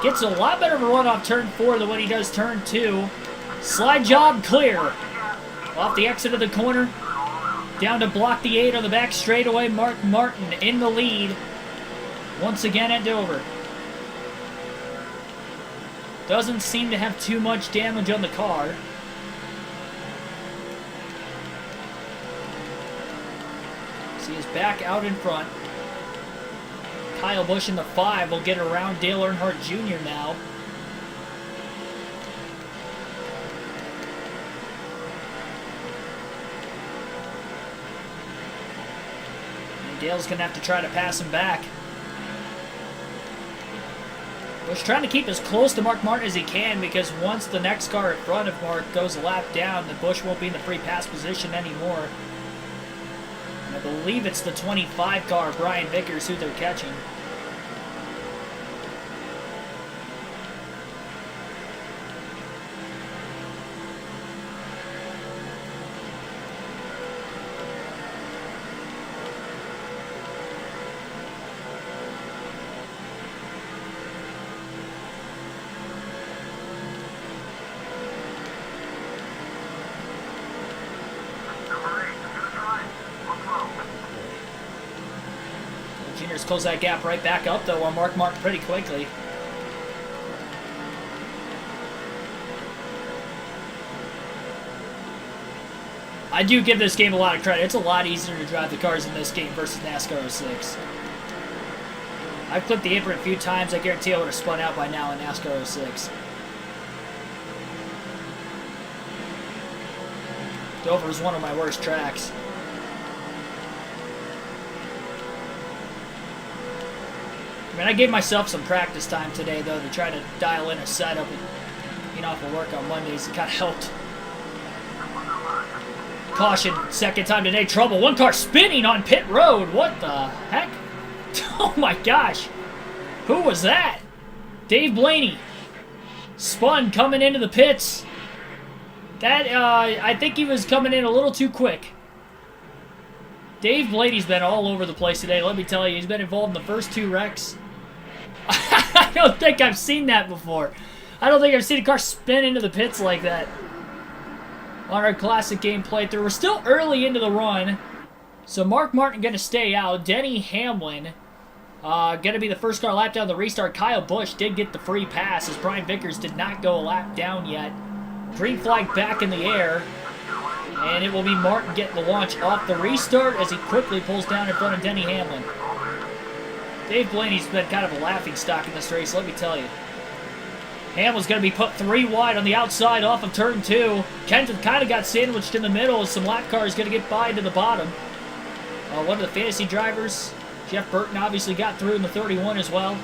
Gets a lot better of a run off turn 4 than what he does turn 2. Slide job clear. Off the exit of the corner. Down to block the 8 on the back straightaway. Mark Martin in the lead. Once again at Dover. Doesn't seem to have too much damage on the car. He is back out in front. Kyle Busch in the 5 will get around Dale Earnhardt Jr. now. And Dale's going to have to try to pass him back. Busch trying to keep as close to Mark Martin as he can, because once the next car in front of Mark goes a lap down, then Busch won't be in the free pass position anymore. And I believe it's the 25 car, Brian Vickers, who they're catching. Junior's closed that gap right back up, though, on Mark Martin pretty quickly. I do give this game a lot of credit. It's a lot easier to drive the cars in this game versus NASCAR 06. I've clipped the apron a few times. I guarantee I would have spun out by now in NASCAR 06. Dover is one of my worst tracks. I mean, I gave myself some practice time today, though, to try to dial in a setup and, you know, for work on Mondays. It kind of helped. Caution, second time today, trouble. One car spinning on pit road. What the heck? Oh my gosh. Who was that? Dave Blaney. Spun coming into the pits. That, I think he was coming in a little too quick. Dave Blaney's been all over the place today, let me tell you. He's been involved in the first 2 wrecks. I don't think I've seen that before. I don't think I've seen a car spin into the pits like that on our classic game playthrough. We're still early into the run, so Mark Martin going to stay out. Denny Hamlin going to be the first car lap down the restart. Kyle Busch did get the free pass, as Brian Vickers did not go a lap down yet. Green flag back in the air, and it will be Martin getting the launch off the restart as he quickly pulls down in front of Denny Hamlin. Dave Blaney's been kind of a laughing stock in this race, let me tell you. Hamlin's going to be put 3 wide on the outside off of turn 2. Kenton kind of got sandwiched in the middle as some lap cars going to get by to the bottom. One of the fantasy drivers, Jeff Burton, obviously got through in the 31 as well.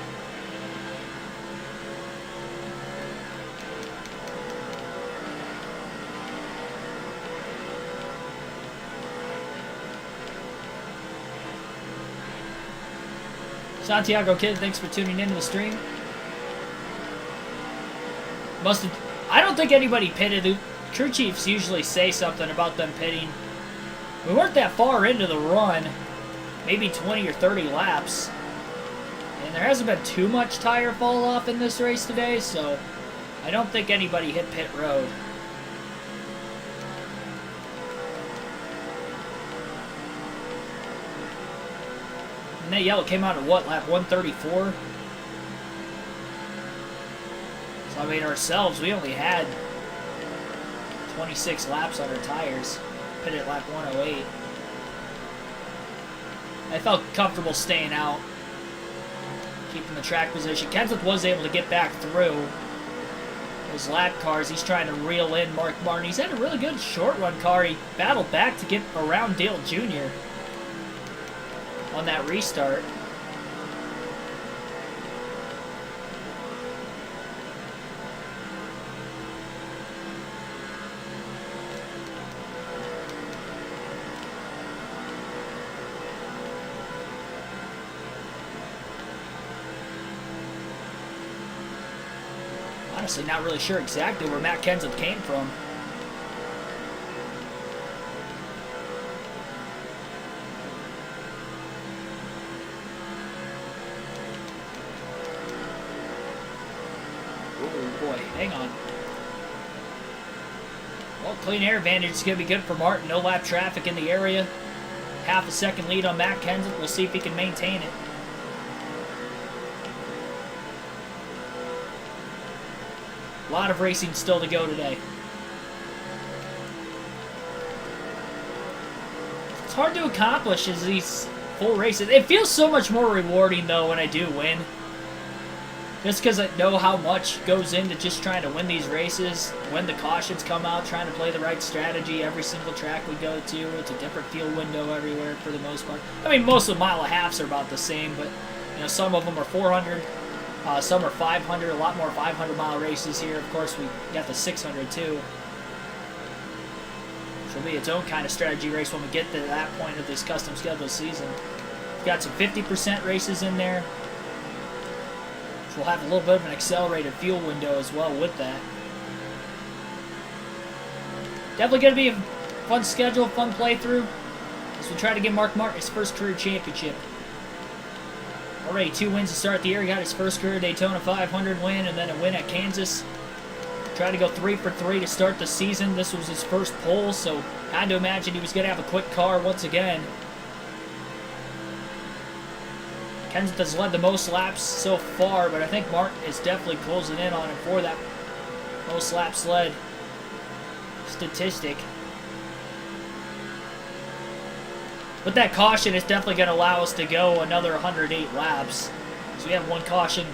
Santiago Kid, thanks for tuning into the stream. I don't think anybody pitted. The crew chiefs usually say something about them pitting. We weren't that far into the run, maybe 20 or 30 laps. And there hasn't been too much tire fall off in this race today, so I don't think anybody hit pit road. And that yellow came out at what, lap 134? So, I mean, ourselves, we only had 26 laps on our tires. Pitted at lap 108. I felt comfortable staying out, keeping the track position. Kenseth was able to get back through those lap cars. He's trying to reel in Mark Martin. He's had a really good short run car. He battled back to get around Dale Jr. on that restart. Honestly, not really sure exactly where Matt Kenseth came from. Oh boy, hang on. Well, clean air advantage is going to be good for Martin. No lap traffic in the area. Half a second lead on Matt Kenseth. We'll see if he can maintain it. A lot of racing still to go today. It's hard to accomplish as these full races. It feels so much more rewarding, though, when I do win. Just because I know how much goes into just trying to win these races. When the cautions come out, trying to play the right strategy every single track we go to. It's a different field window everywhere for the most part. I mean, most of the mile and a halves are about the same, but you know, some of them are 400, some are 500, a lot more 500-mile races here. Of course, we got the 600 too. Which will be its own kind of strategy race when we get to that point of this custom schedule season. We've got some 50% races in there. We'll have a little bit of an accelerated fuel window as well with that. Definitely going to be a fun schedule, fun playthrough as we try to get Mark Martin his first career championship. Already 2 wins to start the year. He got his first career Daytona 500 win and then a win at Kansas. Tried to go 3 for 3 to start the season. This was his first pole, so had to imagine he was going to have a quick car once again. Kenseth has led the most laps so far, but I think Martin is definitely closing in on him for that most laps led statistic. With that caution, it's definitely going to allow us to go another 108 laps. So we had 1 caution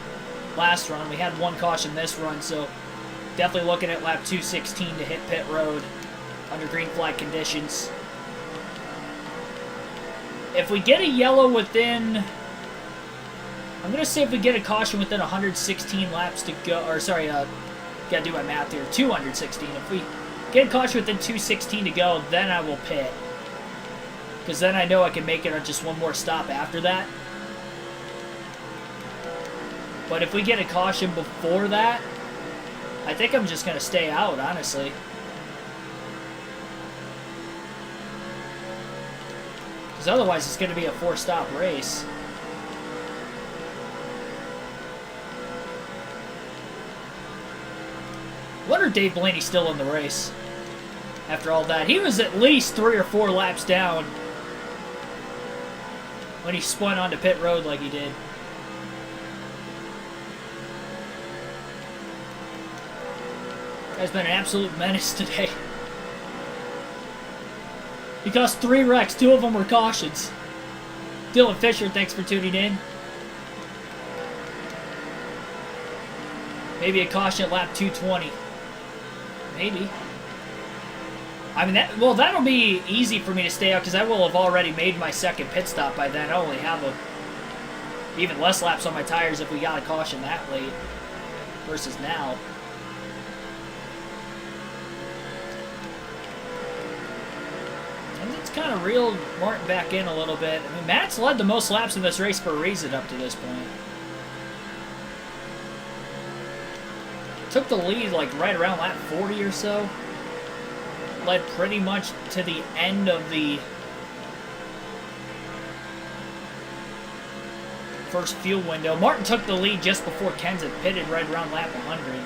last run. We had 1 caution this run, so definitely looking at lap 216 to hit pit road under green flag conditions. If we get a yellow within... I'm going to say if we get a caution within 116 laps to go, or sorry, gotta do my math here, 216. If we get a caution within 216 to go, then I will pit. Because then I know I can make it on just 1 more stop after that. But if we get a caution before that, I think I'm just going to stay out, honestly. Because otherwise it's going to be a 4-stop race. I wonder if Dave Blaney's still in the race after all that. He was at least 3 or 4 laps down when he spun onto pit road like he did. Guy's been an absolute menace today. He caused 3 wrecks. 2 of them were cautions. Dylan Fisher, thanks for tuning in. Maybe a caution at lap 220. Maybe. I mean, that'll be easy for me to stay out because I will have already made my second pit stop by then. I only have even less laps on my tires if we got a caution that late versus now. And it's kind of reeled Martin back in a little bit. I mean, Matt's led the most laps in this race for a reason up to this point. Took the lead like right around lap 40 or so. Led pretty much to the end of the first fuel window. Martin took the lead just before Kenseth pitted right around lap 100.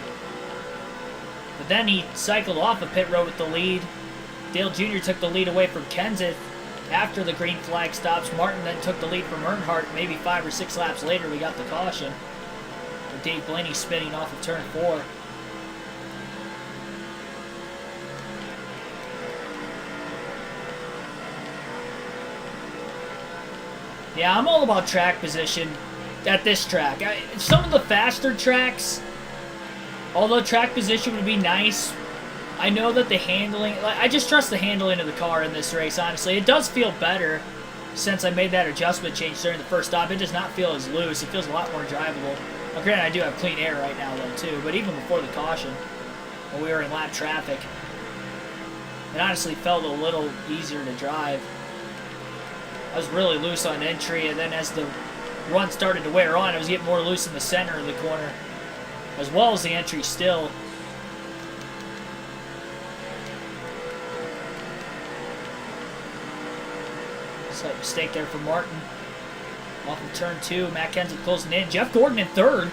But then he cycled off of pit road with the lead. Dale Jr. took the lead away from Kenseth after the green flag stops. Martin then took the lead from Earnhardt. Maybe 5 or 6 laps later we got the caution. Dave Blaney spinning off of turn 4. Yeah, I'm all about track position at this track. Some of the faster tracks, although track position would be nice, I know that the handling... I just trust the handling of the car in this race, honestly. It does feel better since I made that adjustment change during the first stop. It does not feel as loose. It feels a lot more drivable. Well, granted, I do have clean air right now, though, too. But even before the caution, when we were in lap traffic, it honestly felt a little easier to drive. I was really loose on entry, and then as the run started to wear on, I was getting more loose in the center of the corner, as well as the entry still. Slight mistake there for Martin. Off of turn 2, Matt Kenseth closing in. Jeff Gordon in 3rd.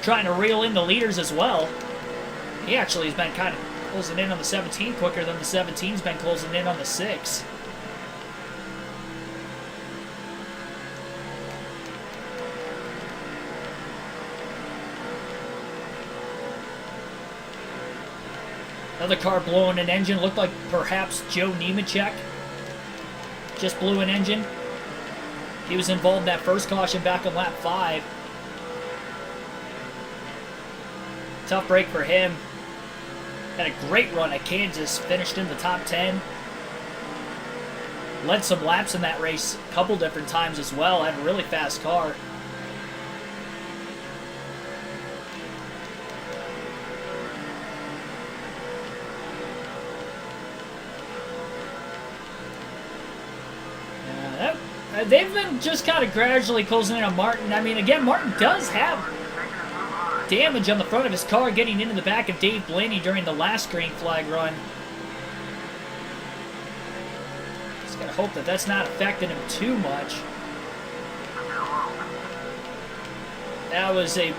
Trying to reel in the leaders as well. He actually has been kind of closing in on the 17 quicker than the 17's been closing in on the 6. Another car blowing an engine. Looked like perhaps Joe Nemechek just blew an engine. He was involved in that first caution back on lap 5. Tough break for him. Had a great run at Kansas, finished in the top 10. Led some laps in that race a couple different times as well. Had a really fast car. They've been just kind of gradually closing in on Martin. I mean, again, Martin does have damage on the front of his car getting into the back of Dave Blaney during the last green flag run. Just gotta hope that that's not affecting him too much. That was a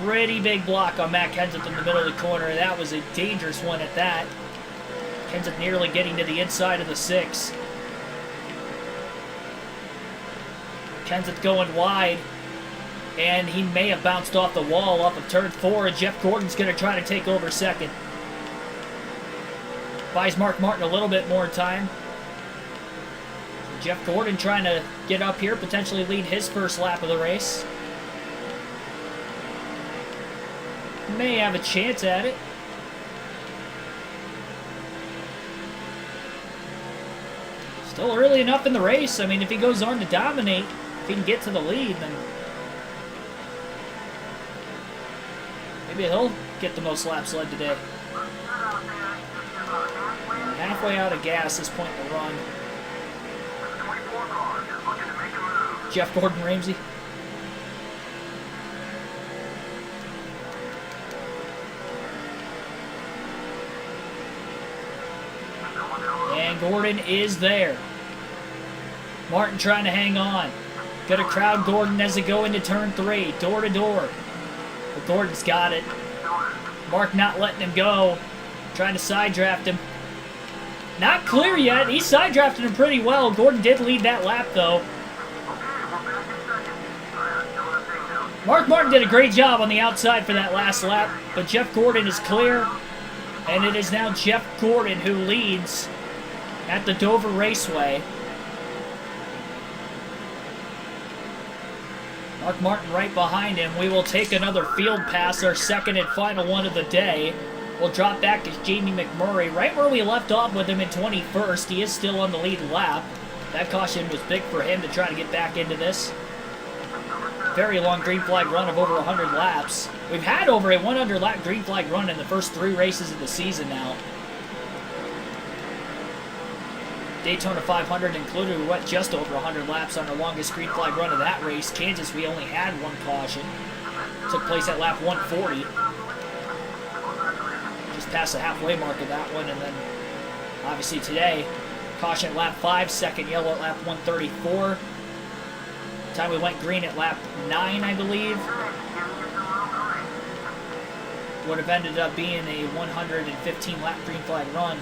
pretty big block on Matt Kenseth in the middle of the corner. That was a dangerous one at that. Kenseth nearly getting to the inside of the 6. Kenseth going wide, and he may have bounced off the wall off of turn 4, and Jeff Gordon's going to try to take over second. Buys Mark Martin a little bit more time. Jeff Gordon trying to get up here, potentially lead his first lap of the race. May have a chance at it. Still early enough in the race. I mean, if he goes on to dominate, if he can get to the lead, then maybe he'll get the most laps led today. Halfway out of gas this point in the run. Jeff Gordon Ramsey. And Gordon is there. Martin trying to hang on. Gonna crowd Gordon as they go into turn 3, door to door. But Gordon's got it. Mark not letting him go. Trying to side draft him. Not clear yet. He side drafted him pretty well. Gordon did lead that lap though. Mark Martin did a great job on the outside for that last lap, but Jeff Gordon is clear. And it is now Jeff Gordon who leads at the Dover Raceway. Mark Martin right behind him. We will take another field pass, our second and final one of the day. We'll drop back to Jamie McMurray, right where we left off with him in 21st. He is still on the lead lap. That caution was big for him to try to get back into this. Very long green flag run of over 100 laps. We've had over a 100 lap green flag run in the first 3 races of the season now. Daytona 500 included, we went just over 100 laps on our longest green flag run of that race. Kansas, we only had 1 caution. Took place at lap 140. Just past the halfway mark of that one, and then obviously today, caution at lap 5, second yellow at lap 134. Time we went green at lap 9, I believe. Would have ended up being a 115 lap green flag run.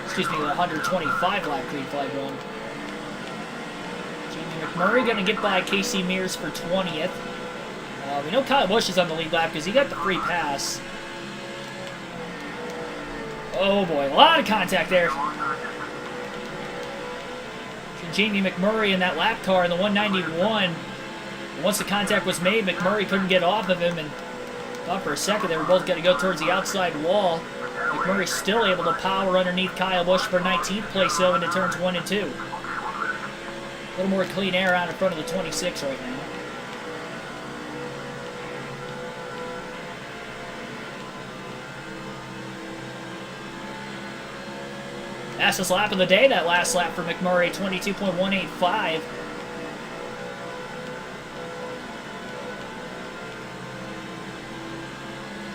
Excuse me, 125 lap green flag run. Jamie McMurray going to get by Casey Mears for 20th. We know Kyle Busch is on the lead lap because he got the free pass. Oh boy, a lot of contact there. Jamie McMurray in that lap car in the 191. Once the contact was made, McMurray couldn't get off of him, and thought for a second they were both going to go towards the outside wall. McMurray still able to power underneath Kyle Busch for 19th place though into turns 1 and 2. A little more clean air out in front of the 26 right now. Fastest lap of the day, that last lap for McMurray, 22.185.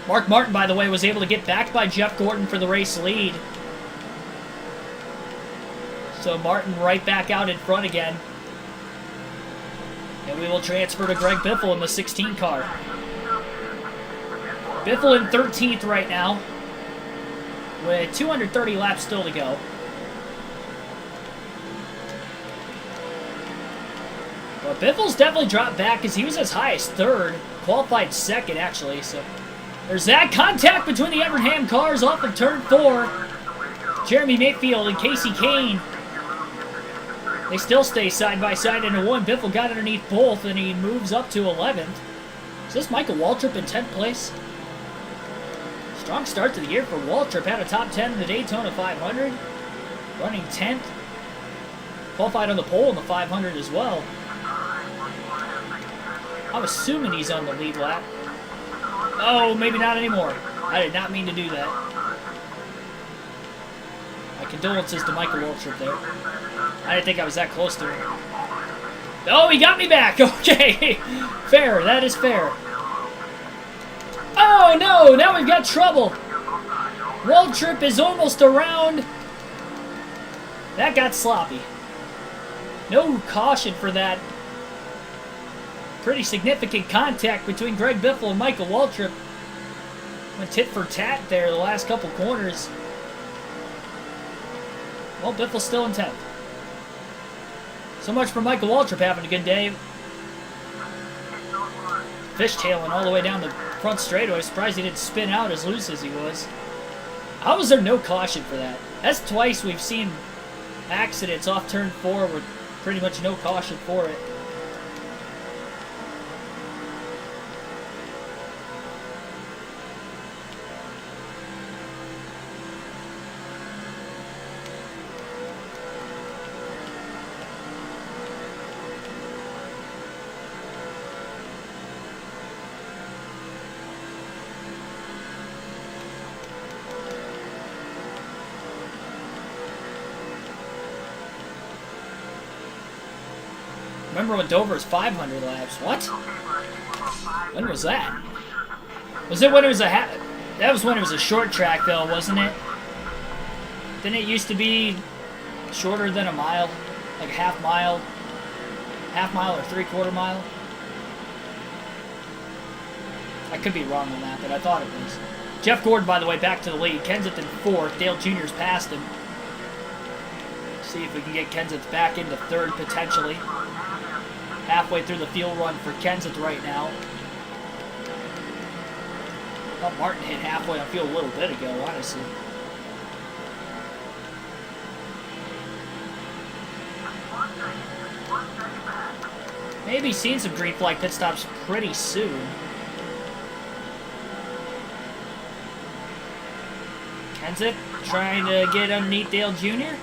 Mark Martin, by the way, was able to get back by Jeff Gordon for the race lead. So Martin right back out in front again. And we will transfer to Greg Biffle in the 16 car. Biffle in 13th right now, with 230 laps still to go. Well, Biffle's definitely dropped back because he was as high as 3rd. Qualified 2nd, actually, so... There's that contact between the Evernham cars off of turn 4. Jeremy Mayfield and Casey Kane They still stay side by side into one. Biffle got underneath both, and he moves up to 11th. Is this Michael Waltrip in 10th place? Strong start to the year for Waltrip. Had a top 10 in the Daytona 500. Running 10th. Qualified on the pole in the 500 as well. I'm assuming he's on the lead lap. Oh, maybe not anymore. I did not mean to do that. My condolences to Michael Waltrip there. I didn't think I was that close to him. Oh, he got me back! Okay! Fair, that is fair. Oh, no! Now we've got trouble! Waltrip is almost around. That got sloppy. No caution for that. Pretty significant contact between Greg Biffle and Michael Waltrip. Went tit for tat there the last couple corners. Well, Biffle's still in 10th. So much for Michael Waltrip having a good day. Fishtailing all the way down the front straightaway. Surprised he didn't spin out as loose as he was. How was there no caution for that? That's twice we've seen accidents off turn 4 with pretty much no caution for it. Remember when Dover was 500 laps? What? When was that? Was it when it was that was when it was a short track though, wasn't it? Didn't it used to be shorter than a mile? Like a half mile or 3/4 mile? I could be wrong on that, but I thought it was. Jeff Gordon, by the way, back to the lead. Kenseth in 4th. Dale Jr.'s passed him. See if we can get Kenseth back into 3rd potentially. Halfway through the field run for Kenseth right now. Well, Martin hit halfway on field a little bit ago, honestly. Maybe seeing some green flag pit stops pretty soon. Kenseth trying to get underneath Dale Jr.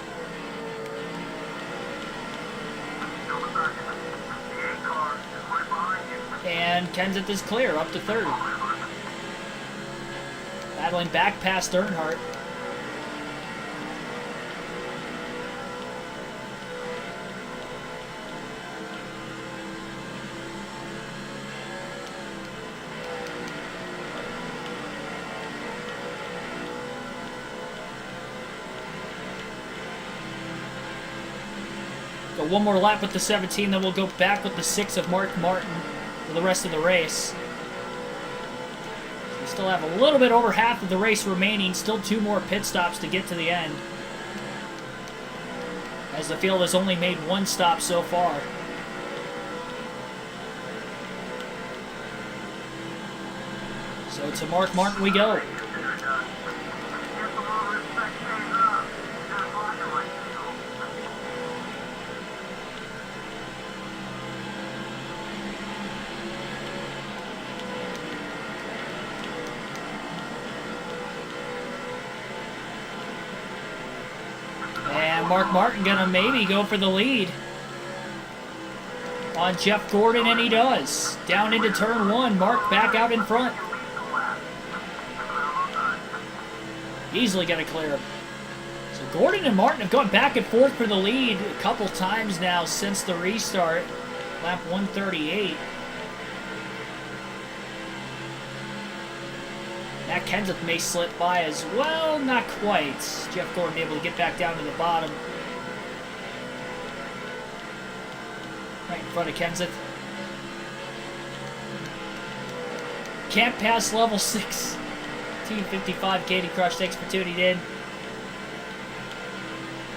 And Kenseth is clear, up to 3rd. Battling back past Earnhardt. Go one more lap with the 17, then we'll go back with the 6 of Mark Martin for the rest of the race. We still have a little bit over half of the race remaining. Still 2 more pit stops to get to the end, as the field has only made 1 stop so far. So to Mark Martin we go. Mark Martin gonna maybe go for the lead on Jeff Gordon, and he does. Down into turn 1, Mark back out in front. Easily gonna clear him. So Gordon and Martin have gone back and forth for the lead a couple times now since the restart. Lap 138. Matt Kenseth may slip by as well. Not quite. Jeff Gordon able to get back down to the bottom. Right in front of Kenseth. Can't pass level 6. Team 55, Katie Crush, thanks for tuning in.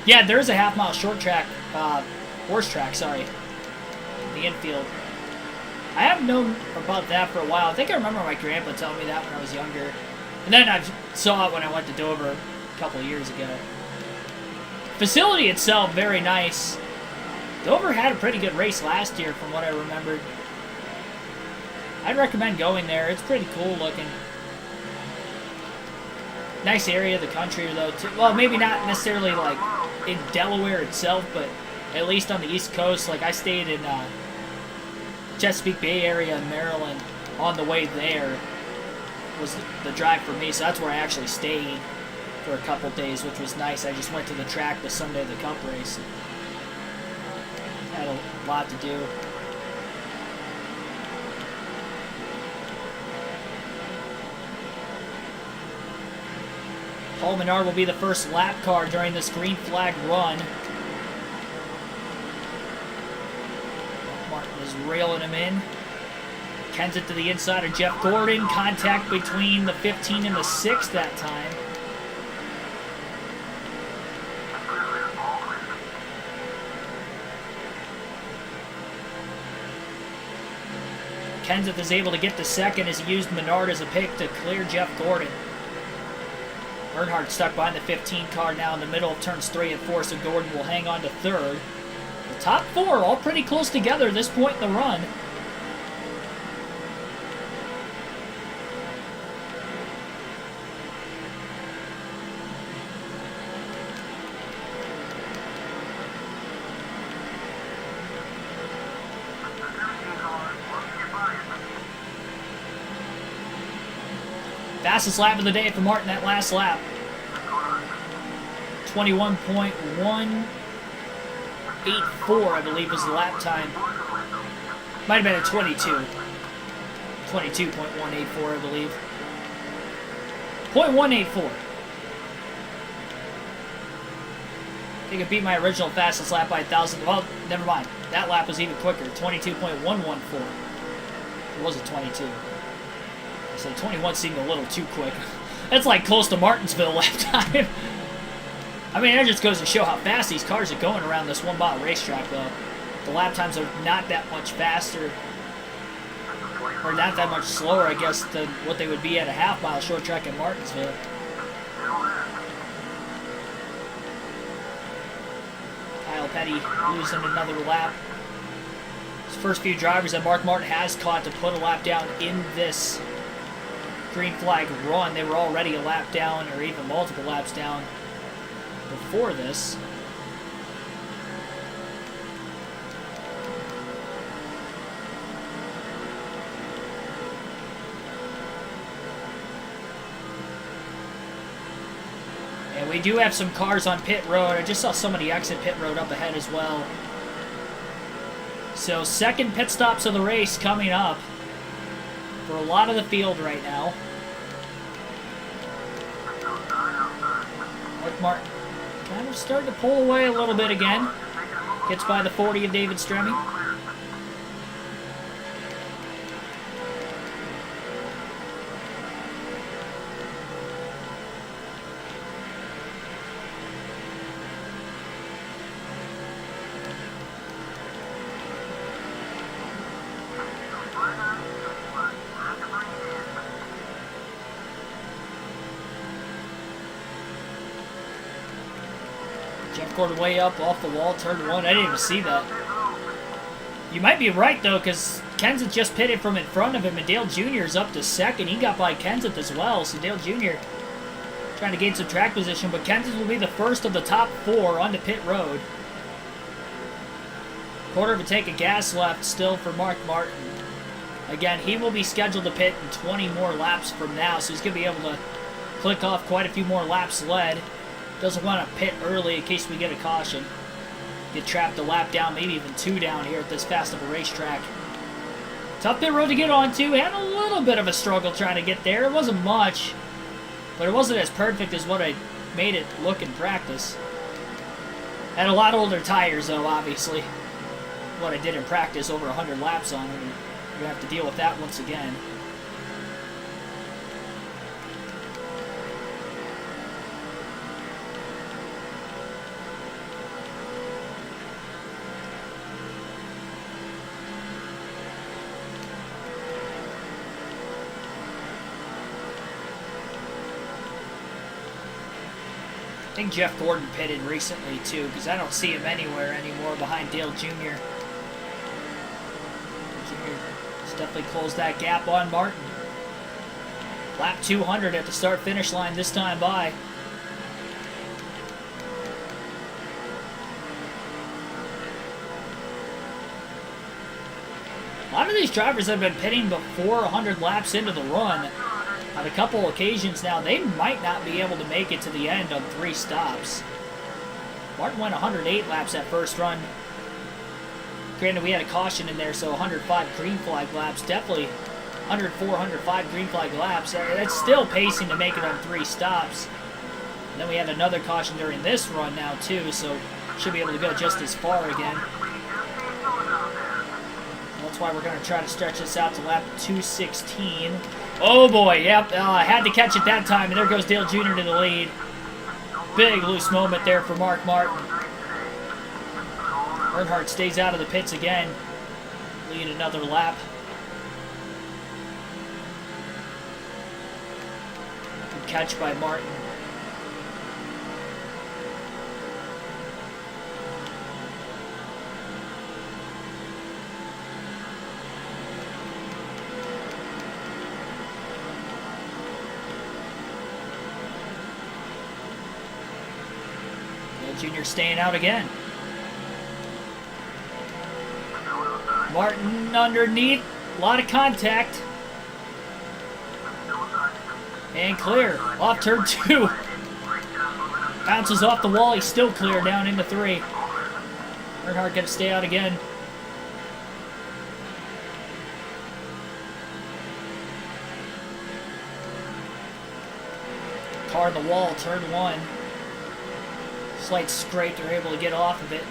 Yeah, there is a half-mile short track, horse track, sorry, in the infield. I haven't known about that for a while. I think I remember my grandpa telling me that when I was younger. And then I saw it when I went to Dover a couple of years ago. Facility itself, very nice. Dover had a pretty good race last year from what I remembered. I'd recommend going there. It's pretty cool looking. Nice area of the country, though, too. Well, maybe not necessarily, like, in Delaware itself, but at least on the East Coast. Like, I stayed in Chesapeake Bay area in Maryland. On the way there was the drive for me, so that's where I actually stayed for a couple days, which was nice. I just went to the track the Sunday of the Cup race. Had a lot to do. Paul Menard will be the first lap car during this green flag run. Martin is railing him in. Kenseth to the inside of Jeff Gordon. Contact between the 15 and the 6 that time. Kenseth is able to get the second as he used Menard as a pick to clear Jeff Gordon. Earnhardt stuck behind the 15 car now in the middle of turns 3 and 4, so Gordon will hang on to third. The top 4 all pretty close together at this point in the run. Fastest lap of the day for Martin that last lap. 21.184, I believe, was the lap time. Might have been a 22. 22.184, I believe. .184. I think it beat my original fastest lap by 1,000. Well, never mind. That lap was even quicker. 22.114. It was a 22. So 21 seemed a little too quick. That's like close to Martinsville lap time. I mean, that just goes to show how fast these cars are going around this one-mile racetrack, though. The lap times are not that much faster, or not that much slower, I guess, than what they would be at a half-mile short track in Martinsville. Kyle Petty losing another lap. His first few drivers that Mark Martin has caught to put a lap down in this green flag run. They were already a lap down, or even multiple laps down before this. And we do have some cars on pit road. I just saw somebody exit pit road up ahead as well. So second pit stops of the race coming up for a lot of the field right now. Mark Martin kind of starting to pull away a little bit again. Gets by the 40 of David Stremme. Jeff Gordon way up off the wall, turn 1. I didn't even see that. You might be right, though, because Kenseth just pitted from in front of him, and Dale Jr. is up to second. He got by Kenseth as well, so Dale Jr. trying to gain some track position, but Kenseth will be the first of the top 4 onto pit road. Quarter of a tank of gas left still for Mark Martin. Again, he will be scheduled to pit in 20 more laps from now, so he's going to be able to click off quite a few more laps led. Doesn't want to pit early in case we get a caution. Get trapped a lap down, maybe even 2 down here at this fast of a racetrack. Tough pit road to get onto. Had a little bit of a struggle trying to get there. It wasn't much, but it wasn't as perfect as what I made it look in practice. Had a lot older tires, though, obviously. What I did in practice, over 100 laps on it. We're going to have to deal with that once again. I think Jeff Gordon pitted recently too, because I don't see him anywhere anymore behind Dale Jr. Jr. has definitely closed that gap on Martin. Lap 200 at the start-finish line this time by. A lot of these drivers have been pitting before 100 laps into the run. On a couple occasions now, they might not be able to make it to the end on 3 stops. Martin went 108 laps that first run. Granted, we had a caution in there, so 105 green flag laps. Definitely 104, 105 green flag laps. That's still pacing to make it on 3 stops. And then we had another caution during this run now, too, so should be able to go just as far again. That's why we're going to try to stretch this out to lap 216. Oh boy, yep, I had to catch it that time, and there goes Dale Jr. to the lead. Big loose moment there for Mark Martin. Earnhardt stays out of the pits again. Lead another lap. Good catch by Martin. Jr. staying out again. Martin underneath. A lot of contact. And clear. Off turn 2. Bounces off the wall. He's still clear down into 3. Earnhardt going to stay out again. Car on the wall, turn 1. Slight scrape, they're able to get off of it.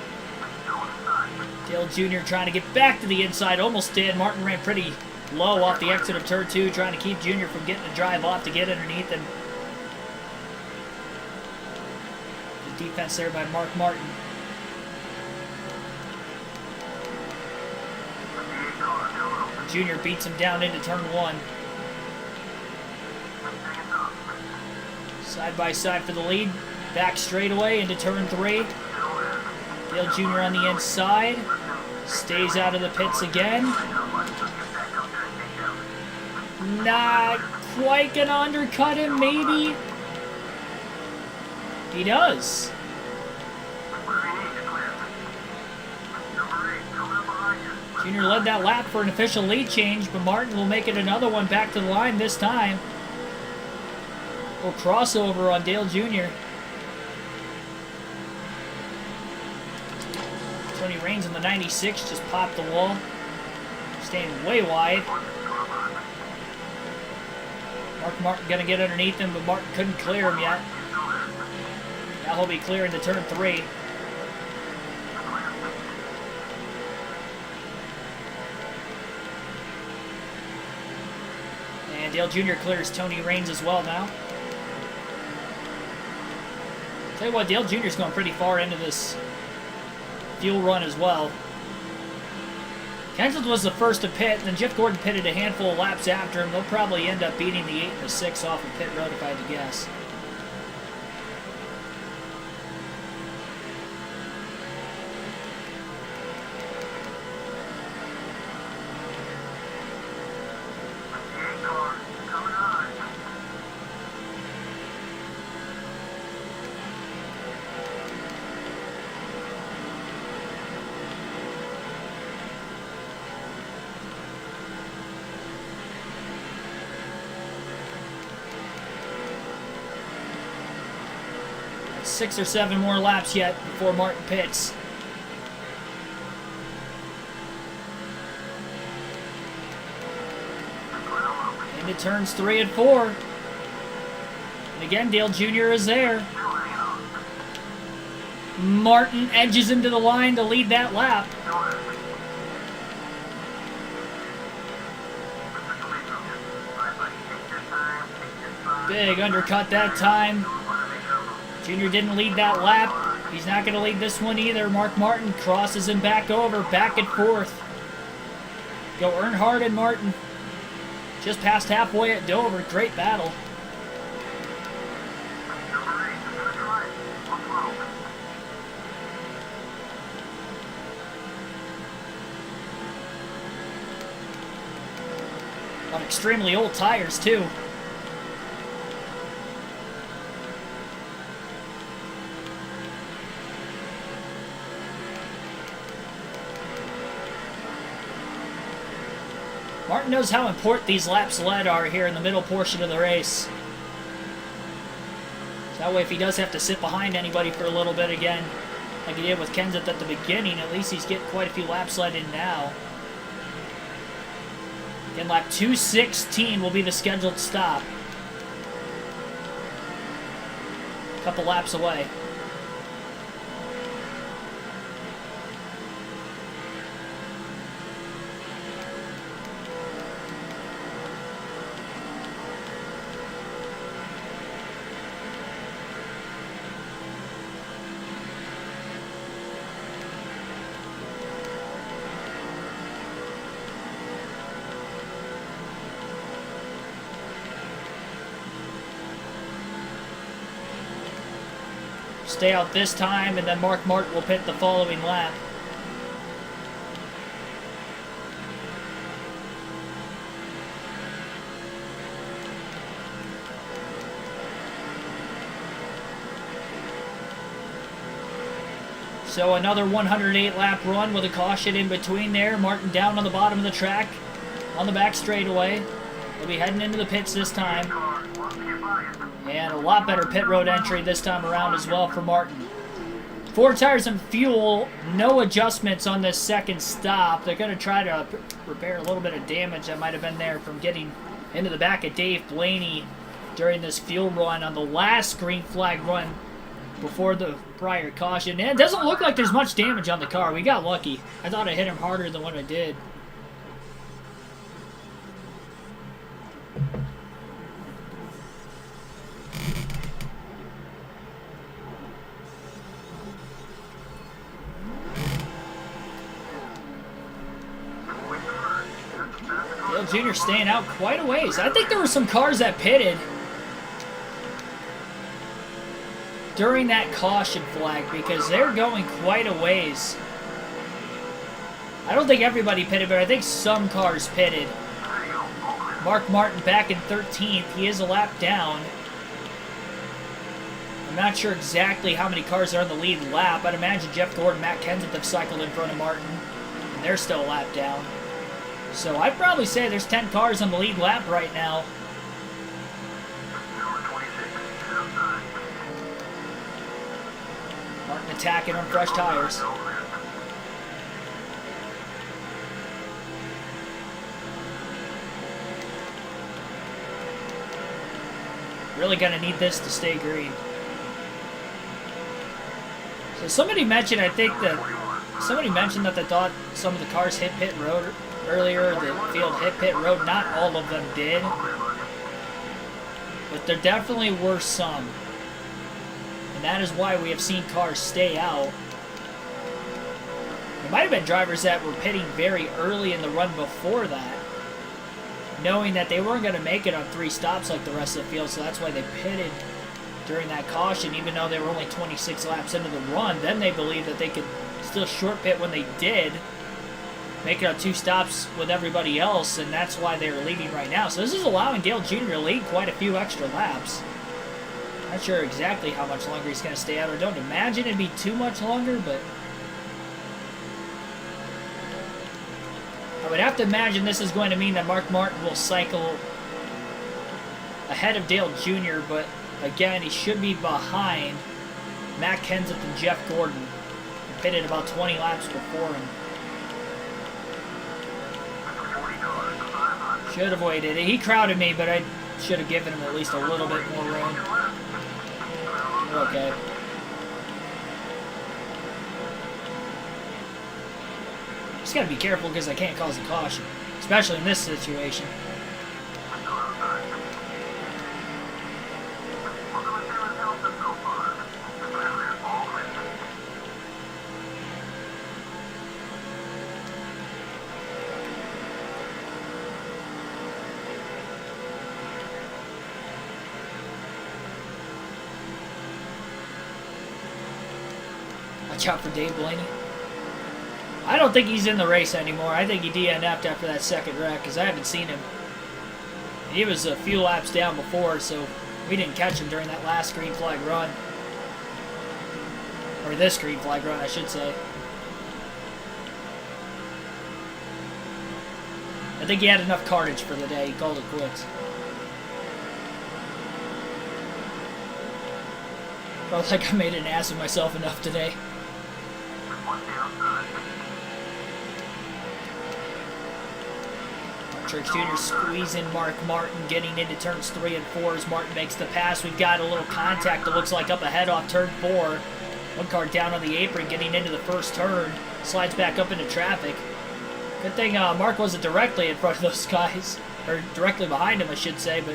Dale Jr. trying to get back to the inside, almost did. Martin ran pretty low off the exit of turn 2, trying to keep Jr. from getting a drive off to get underneath him. The defense there by Mark Martin. Jr. beats him down into turn 1. Side by side for the lead. Back straightaway into turn 3. Dale Jr. on the inside. Stays out of the pits again. Not quite gonna undercut him, maybe. He does. Jr. led that lap for an official lead change, but Martin will make it another one back to the line this time. Little crossover on Dale Jr. Tony Raines in the 96 just popped the wall. Staying way wide. Mark Martin gonna get underneath him, but Martin couldn't clear him yet. Now he'll be clear into turn 3. And Dale Jr. clears Tony Raines as well now. Tell you what, Dale Jr.'s going pretty far into this fuel run as well. Kenseth was the first to pit, and then Jeff Gordon pitted a handful of laps after him. They'll probably end up beating the 8 and the 6 off of pit road if I had to guess. Six or 7 more laps yet before Martin pits. Into turns 3 and 4. And again, Dale Jr. is there. Martin edges into the line to lead that lap. Big undercut that time. Jr. didn't lead that lap. He's not going to lead this one either. Mark Martin crosses him back over, back and forth. Go Earnhardt and Martin. Just past halfway at Dover. Great battle. On extremely old tires, too. Martin knows how important these laps led are here in the middle portion of the race. So that way, if he does have to sit behind anybody for a little bit again, like he did with Kenseth at the beginning, at least he's getting quite a few laps led in now. Again, lap 216 will be the scheduled stop. A couple laps away. Stay out this time, and then Mark Martin will pit the following lap. So another 108 lap run with a caution in between there. Martin down on the bottom of the track on the back straightaway. He'll be heading into the pits this time. And a lot better pit road entry this time around as well for Martin. 4 tires and fuel, no adjustments on this second stop. They're going to try to repair a little bit of damage that might have been there from getting into the back of Dave Blaney during this fuel run on the last green flag run before the prior caution. And it doesn't look like there's much damage on the car. We got lucky. I thought I hit him harder than what I did. Jr. staying out quite a ways. I think there were some cars that pitted during that caution flag because they're going quite a ways. I don't think everybody pitted, but I think some cars pitted. Mark Martin back in 13th. He is a lap down. I'm not sure exactly how many cars are on the lead lap. I'd imagine Jeff Gordon, Matt Kenseth have cycled in front of Martin, and they're still a lap down. So I'd probably say there's 10 cars on the lead lap right now. Martin attacking on fresh tires. Really going to need this to stay green. So somebody mentioned, I think that somebody mentioned that they thought some of the cars hit pit road earlier. The field hit pit road. Not all of them did, but there definitely were some, and that is why we have seen cars stay out. There might have been drivers that were pitting very early in the run before that, knowing that they weren't going to make it on 3 stops like the rest of the field, so that's why they pitted during that caution, even though they were only 26 laps into the run. Then they believed that they could still short pit when they did, make it on 2 stops with everybody else, and that's why they're leading right now. So this is allowing Dale Jr. to lead quite a few extra laps. Not sure exactly how much longer he's going to stay out. I don't imagine it'd be too much longer, but I would have to imagine this is going to mean that Mark Martin will cycle ahead of Dale Jr., but again, he should be behind Matt Kenseth and Jeff Gordon, who pitted about 20 laps before him. Should have waited. He crowded me, but I should have given him at least a little bit more room. Okay. Just gotta be careful because I can't cause a caution, especially in this situation. Watch out for Dave Blaney. I don't think he's in the race anymore. I think he DNF'd after that second wreck because I haven't seen him He was a few laps down before, so we didn't catch him during that last green flag run. Or this green flag run, I should say. I think he had enough carnage for the day. He called it quits. Felt like I made an ass of myself enough today. Church Jr. squeezing Mark Martin, getting into turns 3 and 4 as Martin makes the pass. We've got a little contact that looks like up ahead off turn 4. One car down on the apron, getting into the first turn. Slides back up into traffic. Good thing Mark wasn't directly in front of those guys. Or directly behind him, I should say. But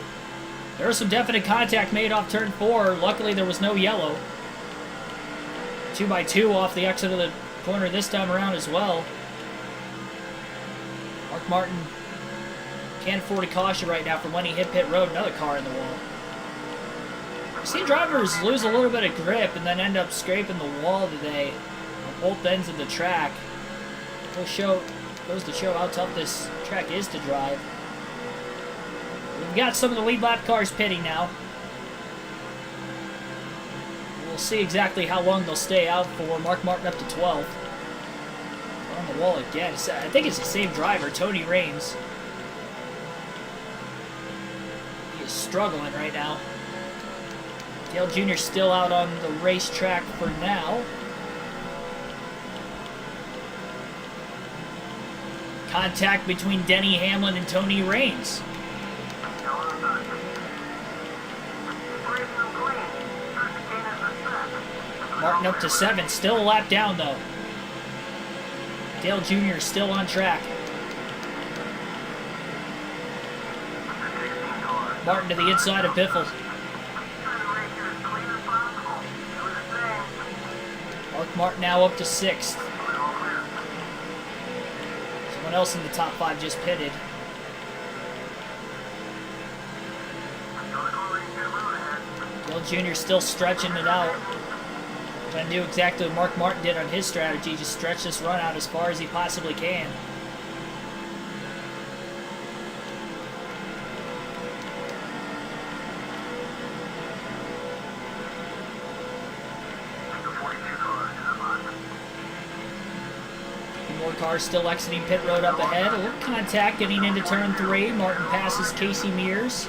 there was some definite contact made off turn 4. Luckily, there was no yellow. 2x2 off the exit of the corner this time around as well. Mark Martin can't afford a caution right now from when he hit pit road. Another car in the wall. I've seen drivers lose a little bit of grip and then end up scraping the wall today on both ends of the track. Goes to show how tough this track is to drive. We've got some of the lead lap cars pitting now. We'll see exactly how long they'll stay out for. Mark Martin up to 12th. On the wall again. I think it's the same driver, Tony Raines. He is struggling right now. Dale Jr. still out on the racetrack for now. Contact between Denny Hamlin and Tony Raines. Martin up to 7, still a lap down though. Dale Jr. still on track. Martin to the inside of Biffle. Mark Martin now up to 6th. Someone else in the top 5 just pitted. Dale Jr. still stretching it out. Trying to do exactly what Mark Martin did on his strategy, just stretch this run out as far as he possibly can. More cars still exiting pit road up ahead. A little contact getting into turn 3. Martin passes Casey Mears.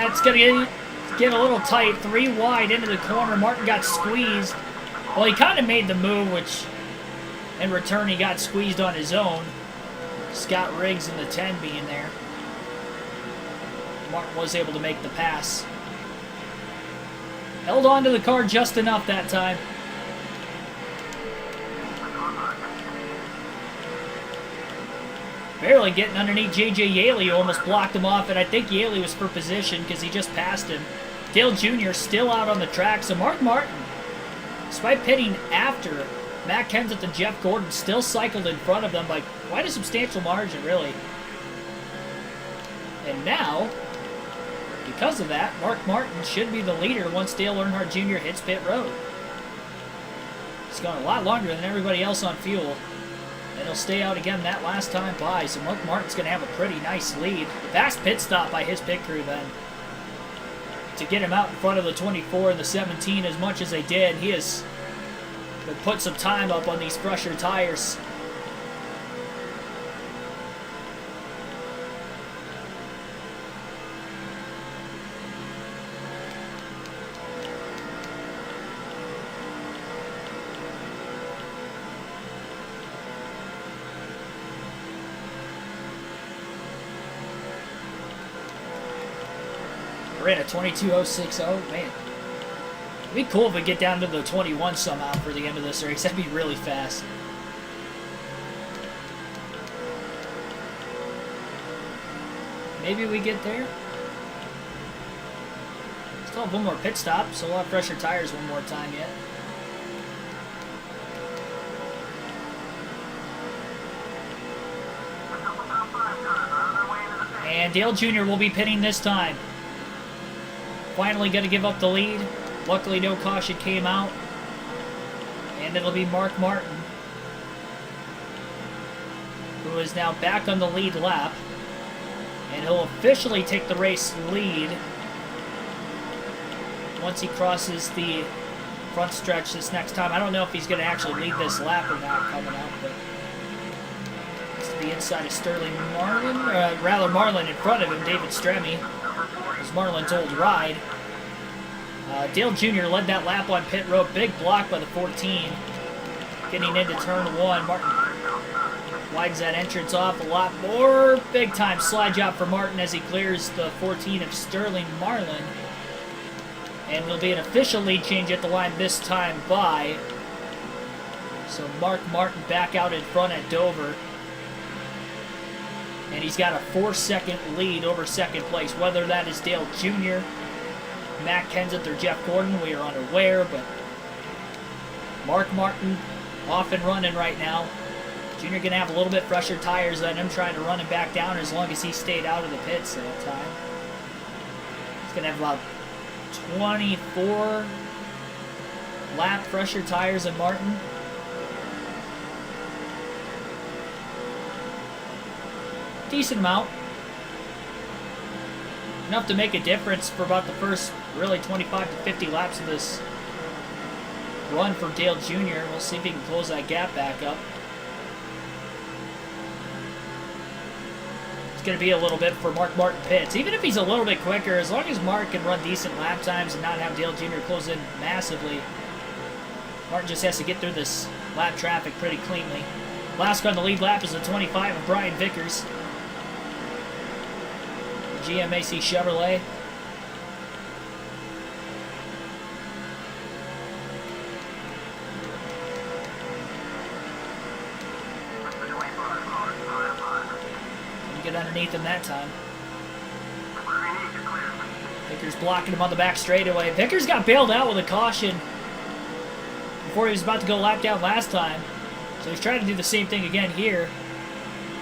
It's going to get a little tight. 3 wide into the corner. Martin got squeezed. Well, he kind of made the move, which in return he got squeezed on his own. Scott Riggs in the 10 being there. Martin was able to make the pass. Held on to the car just enough that time. Barely getting underneath J.J. Yaley, who almost blocked him off, and I think Yaley was for position because he just passed him. Dale Jr. still out on the track, so Mark Martin, despite pitting after Matt Kenseth and Jeff Gordon, still cycled in front of them by quite a substantial margin, really. And now, because of that, Mark Martin should be the leader once Dale Earnhardt Jr. hits pit road. He's gone a lot longer than everybody else on fuel. And he'll stay out again that last time by, so Mark Martin's going to have a pretty nice lead. Fast pit stop by his pit crew then. To get him out in front of the 24 and the 17 as much as they did, he has put some time up on these fresher tires. Ran a 22.060, man. It'd be cool if we get down to the 21 somehow for the end of this race. That'd be really fast. Maybe we get there. Still have one more pit stop, so we'll have fresher tires one more time yet. And Dale Jr. will be pitting this time. Finally going to give up the lead. Luckily, no caution came out. And it'll be Mark Martin who is now back on the lead lap. And he'll officially take the race lead once he crosses the front stretch this next time. I don't know if he's going to actually lead this lap or not coming up, but it's to the inside of Sterling Marlin, or rather Marlin in front of him, David Stremme. It's Marlin's old ride. Dale Jr. led that lap on pit road. Big block by the 14. Getting into turn 1. Martin widens that entrance off a lot more. Big time slide job for Martin as he clears the 14 of Sterling Marlin. And there'll be an official lead change at the line this time by. So Mark Martin back out in front at Dover. And he's got a 4-second lead over second place. Whether that is Dale Jr., Matt Kenseth, or Jeff Gordon, we are unaware, but Mark Martin off and running right now. Jr. going to have a little bit fresher tires than him, trying to run him back down as long as he stayed out of the pits that time. He's going to have about 24 lap fresher tires than Martin. Decent amount. Enough to make a difference for about the first really 25 to 50 laps of this run for Dale Jr. We'll see if he can close that gap back up. It's going to be a little bit for Mark Martin pits. Even if he's a little bit quicker, as long as Mark can run decent lap times and not have Dale Jr. close in massively, Martin just has to get through this lap traffic pretty cleanly. Last car on the lead lap is the 25 of Brian Vickers. GMAC Chevrolet. Didn't get underneath him that time. Vickers blocking him on the back straightaway. Vickers got bailed out with a caution before he was about to go lap down last time. So he's trying to do the same thing again here.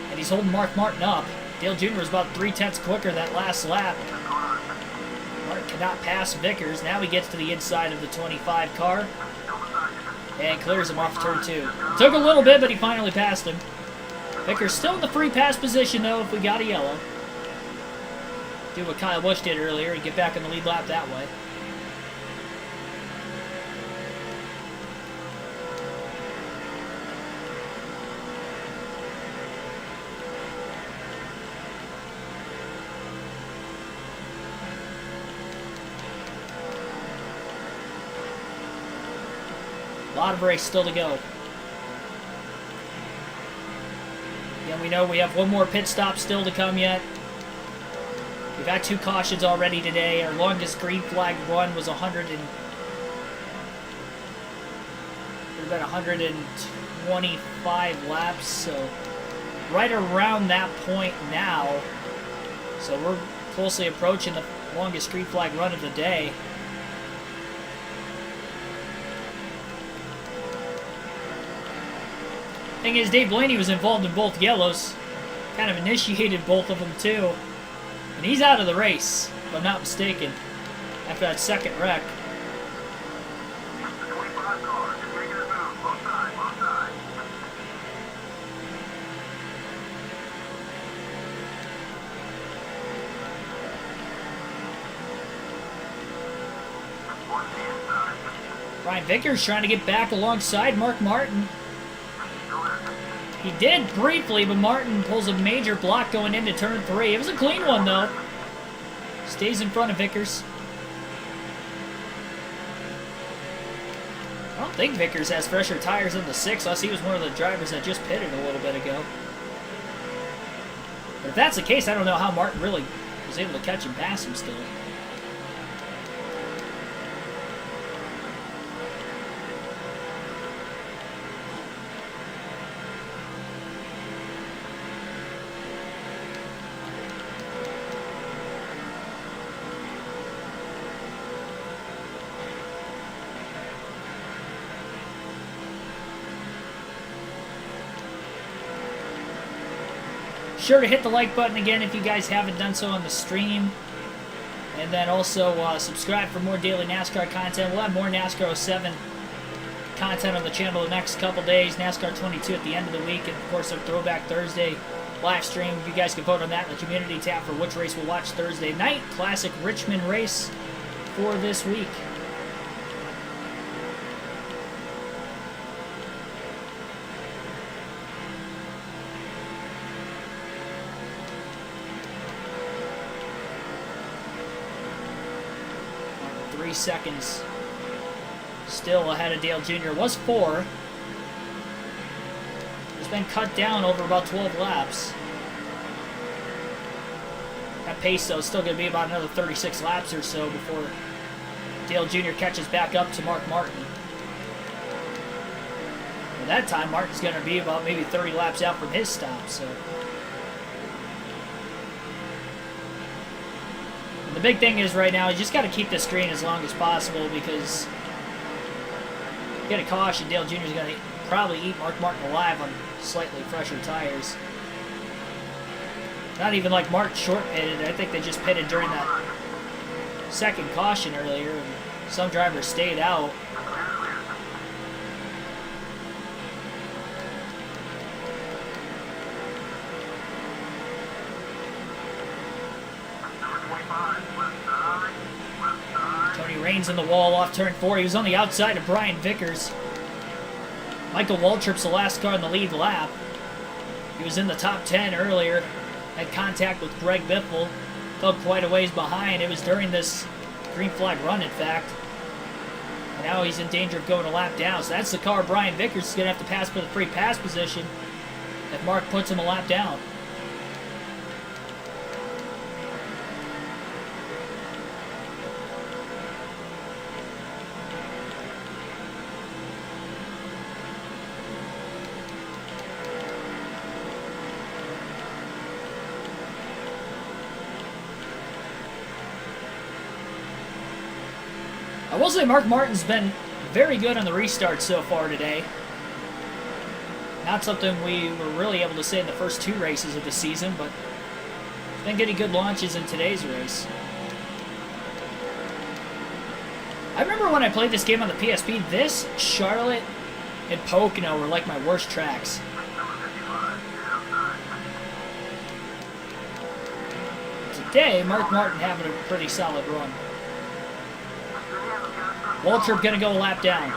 And he's holding Mark Martin up. Dale Jr. was about 3/10 quicker that last lap. Martin cannot pass Vickers. Now he gets to the inside of the 25 car and clears him off turn 2. Took a little bit, but he finally passed him. Vickers still in the free pass position, though, if we got a yellow. Do what Kyle Busch did earlier and get back on the lead lap that way. A lot of race still to go. Again, we know we have one more pit stop still to come yet. We've had 2 cautions already today. Our longest green flag run was 125 laps, so right around that point now. So we're closely approaching the longest green flag run of the day. Thing is, Dave Blaney was involved in both yellows. Kind of initiated both of them, too. And he's out of the race, if I'm not mistaken, after that second wreck. Brian Vickers trying to get back alongside Mark Martin. He did briefly, but Martin pulls a major block going into turn 3. It was a clean one, though. Stays in front of Vickers. I don't think Vickers has fresher tires than the 6, unless he was one of the drivers that just pitted a little bit ago. But if that's the case, I don't know how Martin really was able to catch and pass him still. Sure to hit the like button again if you guys haven't done so on the stream. And then also subscribe for more daily NASCAR content. We'll have more NASCAR 07 content on the channel the next couple days. NASCAR 22 at the end of the week, and of course our Throwback Thursday live stream. You guys can vote on that in the community tab for which race we'll watch Thursday night. Classic Richmond race for this week. Seconds still ahead of Dale Jr. Was 4. It's been cut down over about 12 laps. That pace though is still going to be about another 36 laps or so before Dale Jr. catches back up to Mark Martin. At that time, Martin's going to be about maybe 30 laps out from his stop. So the big thing is right now, you just got to keep this green as long as possible because you get a caution. Dale Jr. is going to probably eat Mark Martin alive on slightly fresher tires. Not even like Mark short pitted. I think they just pitted during that second caution earlier, and some drivers stayed out. Reigns in the wall off turn 4. He was on the outside of Brian Vickers. Michael Waltrip's the last car in the lead lap. He was in the top 10 earlier. Had contact with Greg Biffle. Fell quite a ways behind. It was during this green flag run, in fact. And now he's in danger of going a lap down. So that's the car Brian Vickers is going to have to pass for the free pass position if Mark puts him a lap down. I will say Mark Martin's been very good on the restart so far today. Not something we were really able to say in the first 2 races of the season, but been getting good launches in today's race. I remember when I played this game on the PSP, this, Charlotte, and Pocono were like my worst tracks. Today, Mark Martin having a pretty solid run. Waltrip going to go a lap down.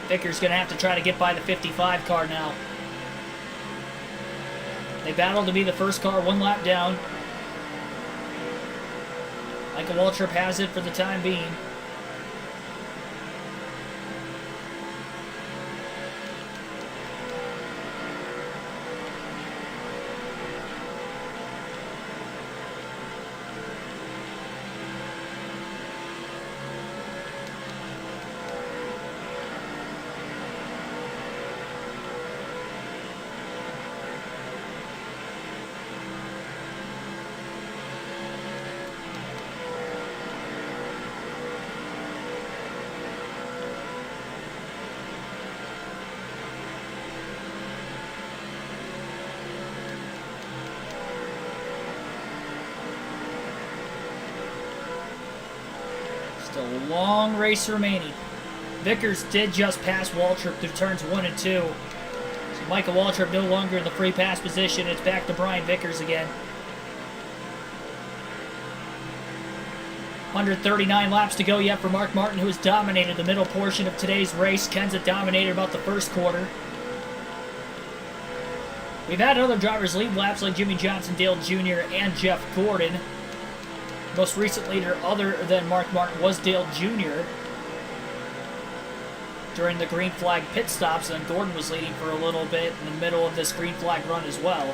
Vickers going to have to try to get by the 55 car now. They battle to be the first car 1 lap down. Michael Waltrip has it for the time being. Still a long race remaining. Vickers did just pass Waltrip through turns 1 and 2. So Michael Waltrip no longer in the free pass position. It's back to Brian Vickers again. 139 laps to go yet for Mark Martin, who has dominated the middle portion of today's race. Kenseth dominated about the first quarter. We've had other drivers lead laps like Jimmy Johnson, Dale Jr., and Jeff Gordon. Most recent leader other than Mark Martin was Dale Jr. during the green flag pit stops, and Gordon was leading for a little bit in the middle of this green flag run as well.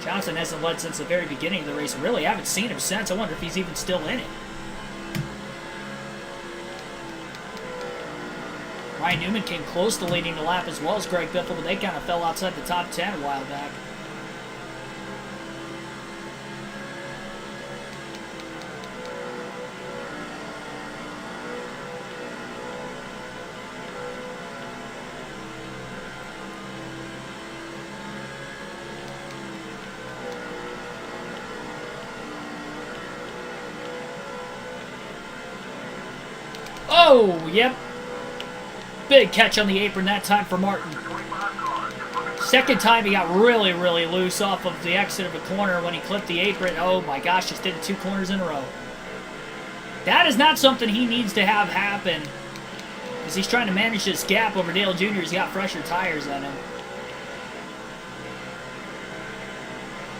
Johnson hasn't led since the very beginning of the race. Really, I haven't seen him since. I wonder if he's even still in it. Ryan Newman came close to leading the lap as well as Greg Biffle, but they kind of fell outside the top 10 a while back. Oh, yep. Big catch on the apron that time for Martin. Second time he got really, really loose off of the exit of a corner when he clipped the apron. Oh my gosh, just did it 2 corners in a row. That is not something he needs to have happen, because he's trying to manage this gap over Dale Jr. He's got fresher tires on him.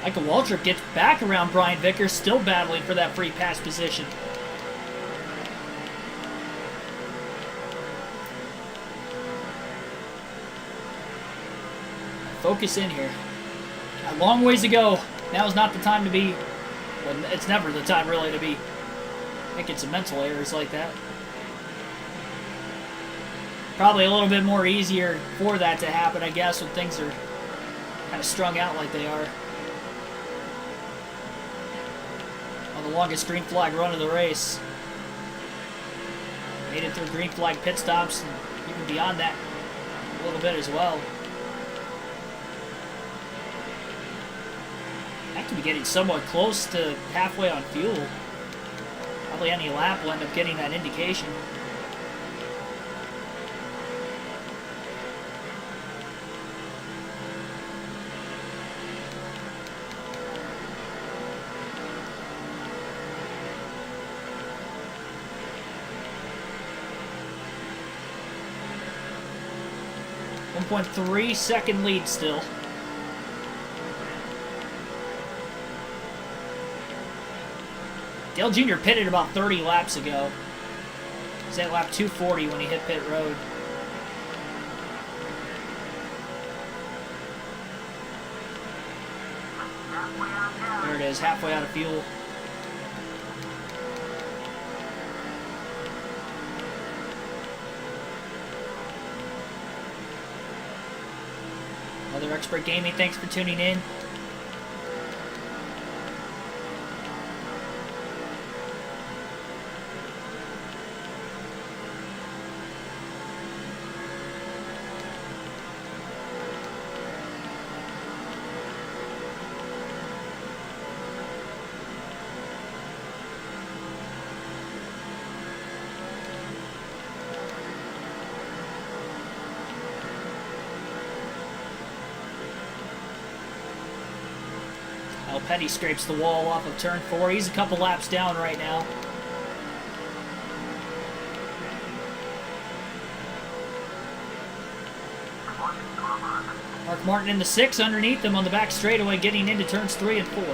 Michael Waltrip gets back around Brian Vickers, still battling for that free pass position. Focus in here. A long ways to go. Now is not the time to be... Well, it's never the time, really, to be making some mental errors like that. Probably a little bit more easier for that to happen, I guess, when things are kind of strung out like they are. On the longest green flag run of the race. Made it through green flag pit stops, and even beyond that a little bit as well. That could be getting somewhat close to halfway on fuel. Probably any lap will end up getting that indication. .3 second lead still. Dale Jr. pitted about 30 laps ago. He's at lap 240 when he hit pit road. There it is, halfway out of fuel. Other Expert Gaming, thanks for tuning in. Petty scrapes the wall off of turn 4. He's a couple laps down right now. Mark Martin in the 6 underneath them on the back straightaway, getting into turns 3 and 4.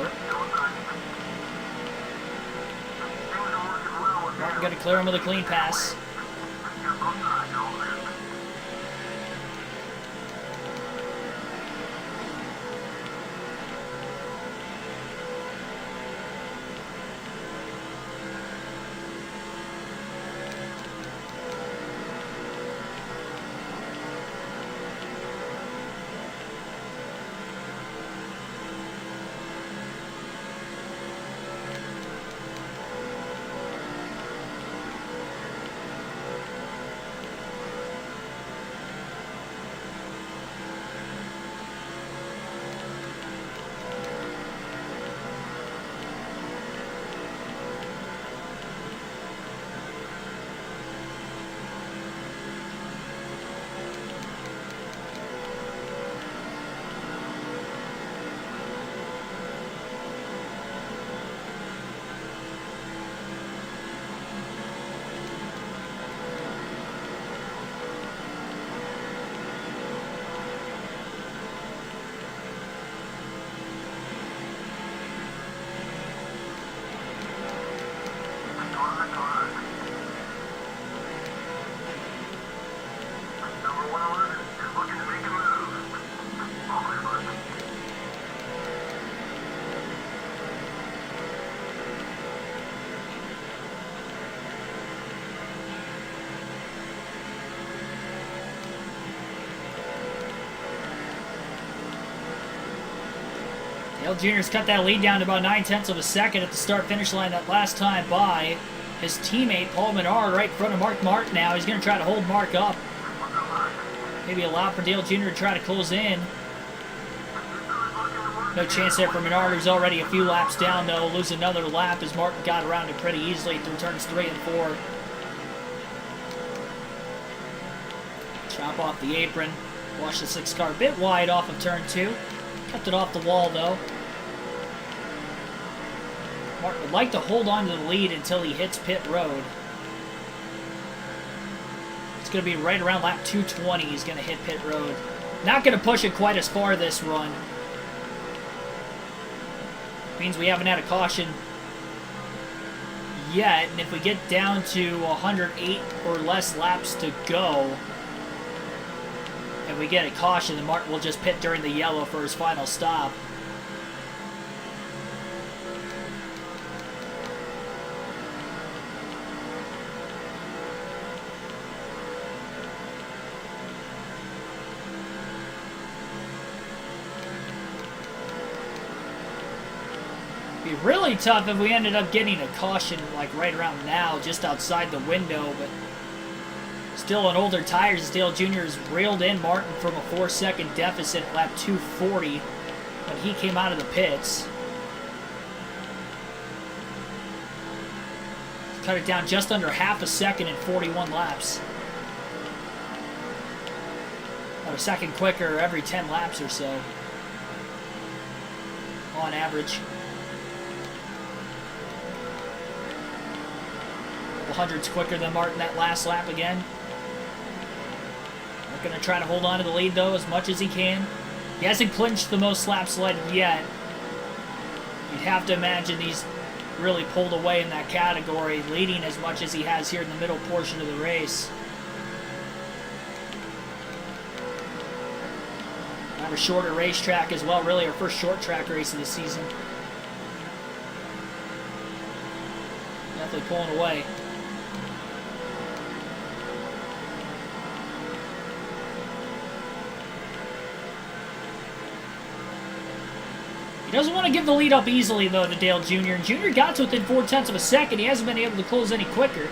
Martin going to clear him with a clean pass. Dale Jr.'s cut that lead down to about 9/10 of a second at the start-finish line that last time by. His teammate, Paul Menard, right in front of Mark Martin now. He's going to try to hold Mark up. Maybe allow for Dale Jr. to try to close in. No chance there for Menard, who's already a few laps down, though. Lose another lap as Martin got around it pretty easily through turns 3 and 4. Drop off the apron. Wash the 6 car a bit wide off of turn 2. Kept it off the wall, though. Martin would like to hold on to the lead until he hits pit road. It's going to be right around lap 220 he's going to hit pit road. Not going to push it quite as far this run. Means we haven't had a caution yet, and if we get down to 108 or less laps to go, and we get a caution, then Martin will just pit during the yellow for his final stop. Be really tough if we ended up getting a caution like right around now, just outside the window, but still on older tires, Dale Jr. has reeled in Martin from a 4-second deficit at lap 240 when he came out of the pits. Cut it down just under half a second in 41 laps. About a second quicker every 10 laps or so, on average. Hundreds quicker than Martin that last lap again. We're going to try to hold on to the lead, though, as much as he can. He hasn't clinched the most laps led yet. You'd have to imagine he's really pulled away in that category, leading as much as he has here in the middle portion of the race. Have a shorter racetrack as well, really our first short track race of the season. Definitely pulling away. He doesn't want to give the lead up easily, though, to Dale Jr. And Jr. got to within 0.4 of a second. He hasn't been able to close any quicker.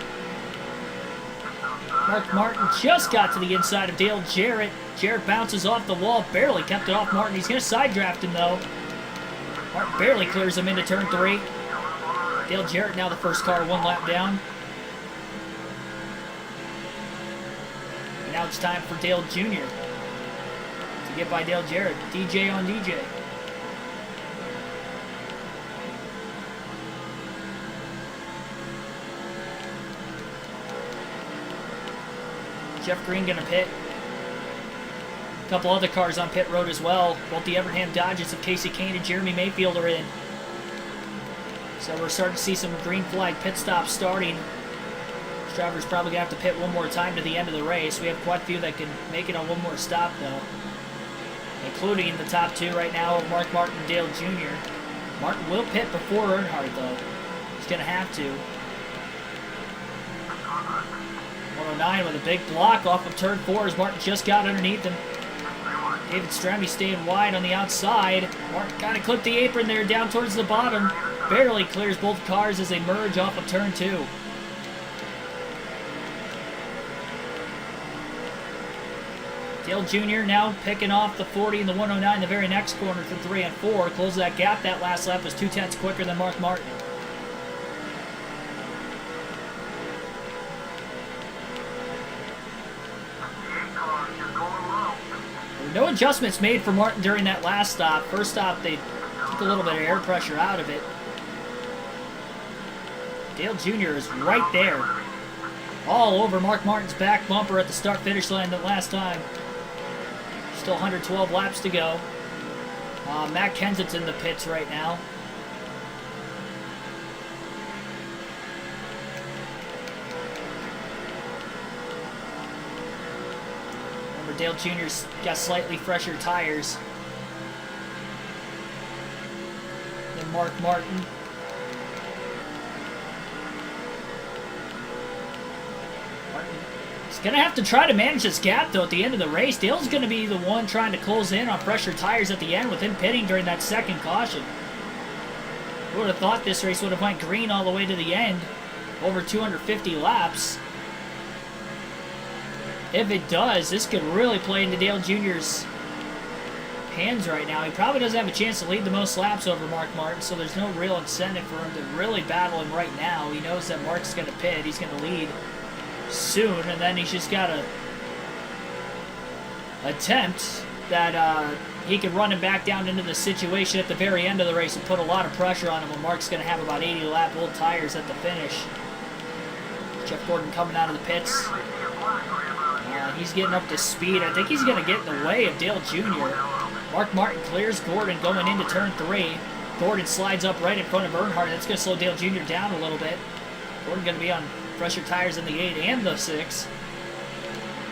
Mark Martin just got to the inside of Dale Jarrett. Jarrett bounces off the wall, barely kept it off Martin. He's going to side draft him, though. Martin barely clears him into turn 3. Dale Jarrett now the first car, 1 lap down. And now it's time for Dale Jr. to get by Dale Jarrett. DJ on DJ. Jeff Green gonna pit. A couple other cars on pit road as well. Both the Evernham Dodges of Casey Kane and Jeremy Mayfield are in. So we're starting to see some green flag pit stops starting. This driver's probably gonna have to pit one more time to the end of the race. We have quite a few that can make it on one more stop, though, including the top 2 right now of Mark Martin and Dale Jr. Martin will pit before Earnhardt, though. He's gonna have to. 109 with a big block off of turn 4 as Martin just got underneath him. David Stremme staying wide on the outside. Martin kind of clipped the apron there down towards the bottom. Barely clears both cars as they merge off of turn 2. Dale Jr. now picking off the 40 and the 109 the very next corner for 3 and 4. Close that gap. That last lap was 0.2 quicker than Mark Martin. No adjustments made for Martin during that last stop. First stop, they took a little bit of air pressure out of it. Dale Jr. is right there. All over Mark Martin's back bumper at the start-finish line that last time. Still 112 laps to go. Matt Kenseth's in the pits right now. Dale Jr.'s got slightly fresher tires than Mark Martin. He's going to have to try to manage this gap, though, at the end of the race. Dale's going to be the one trying to close in on fresher tires at the end with him pitting during that second caution. Who would have thought this race would have went green all the way to the end, over 250 laps. If it does, this could really play into Dale Jr.'s hands right now. He probably doesn't have a chance to lead the most laps over Mark Martin, so there's no real incentive for him to really battle him right now. He knows that Mark's going to pit. He's going to lead soon, and then he's just got to attempt that he could run him back down into the situation at the very end of the race and put a lot of pressure on him. And Mark's going to have about 80 lap old tires at the finish. Jeff Gordon coming out of the pits. He's getting up to speed. I think he's going to get in the way of Dale Jr. Mark Martin clears Gordon going into turn 3. Gordon slides up right in front of Earnhardt. That's going to slow Dale Jr. down a little bit. Gordon going to be on fresher tires in the 8 and the 6.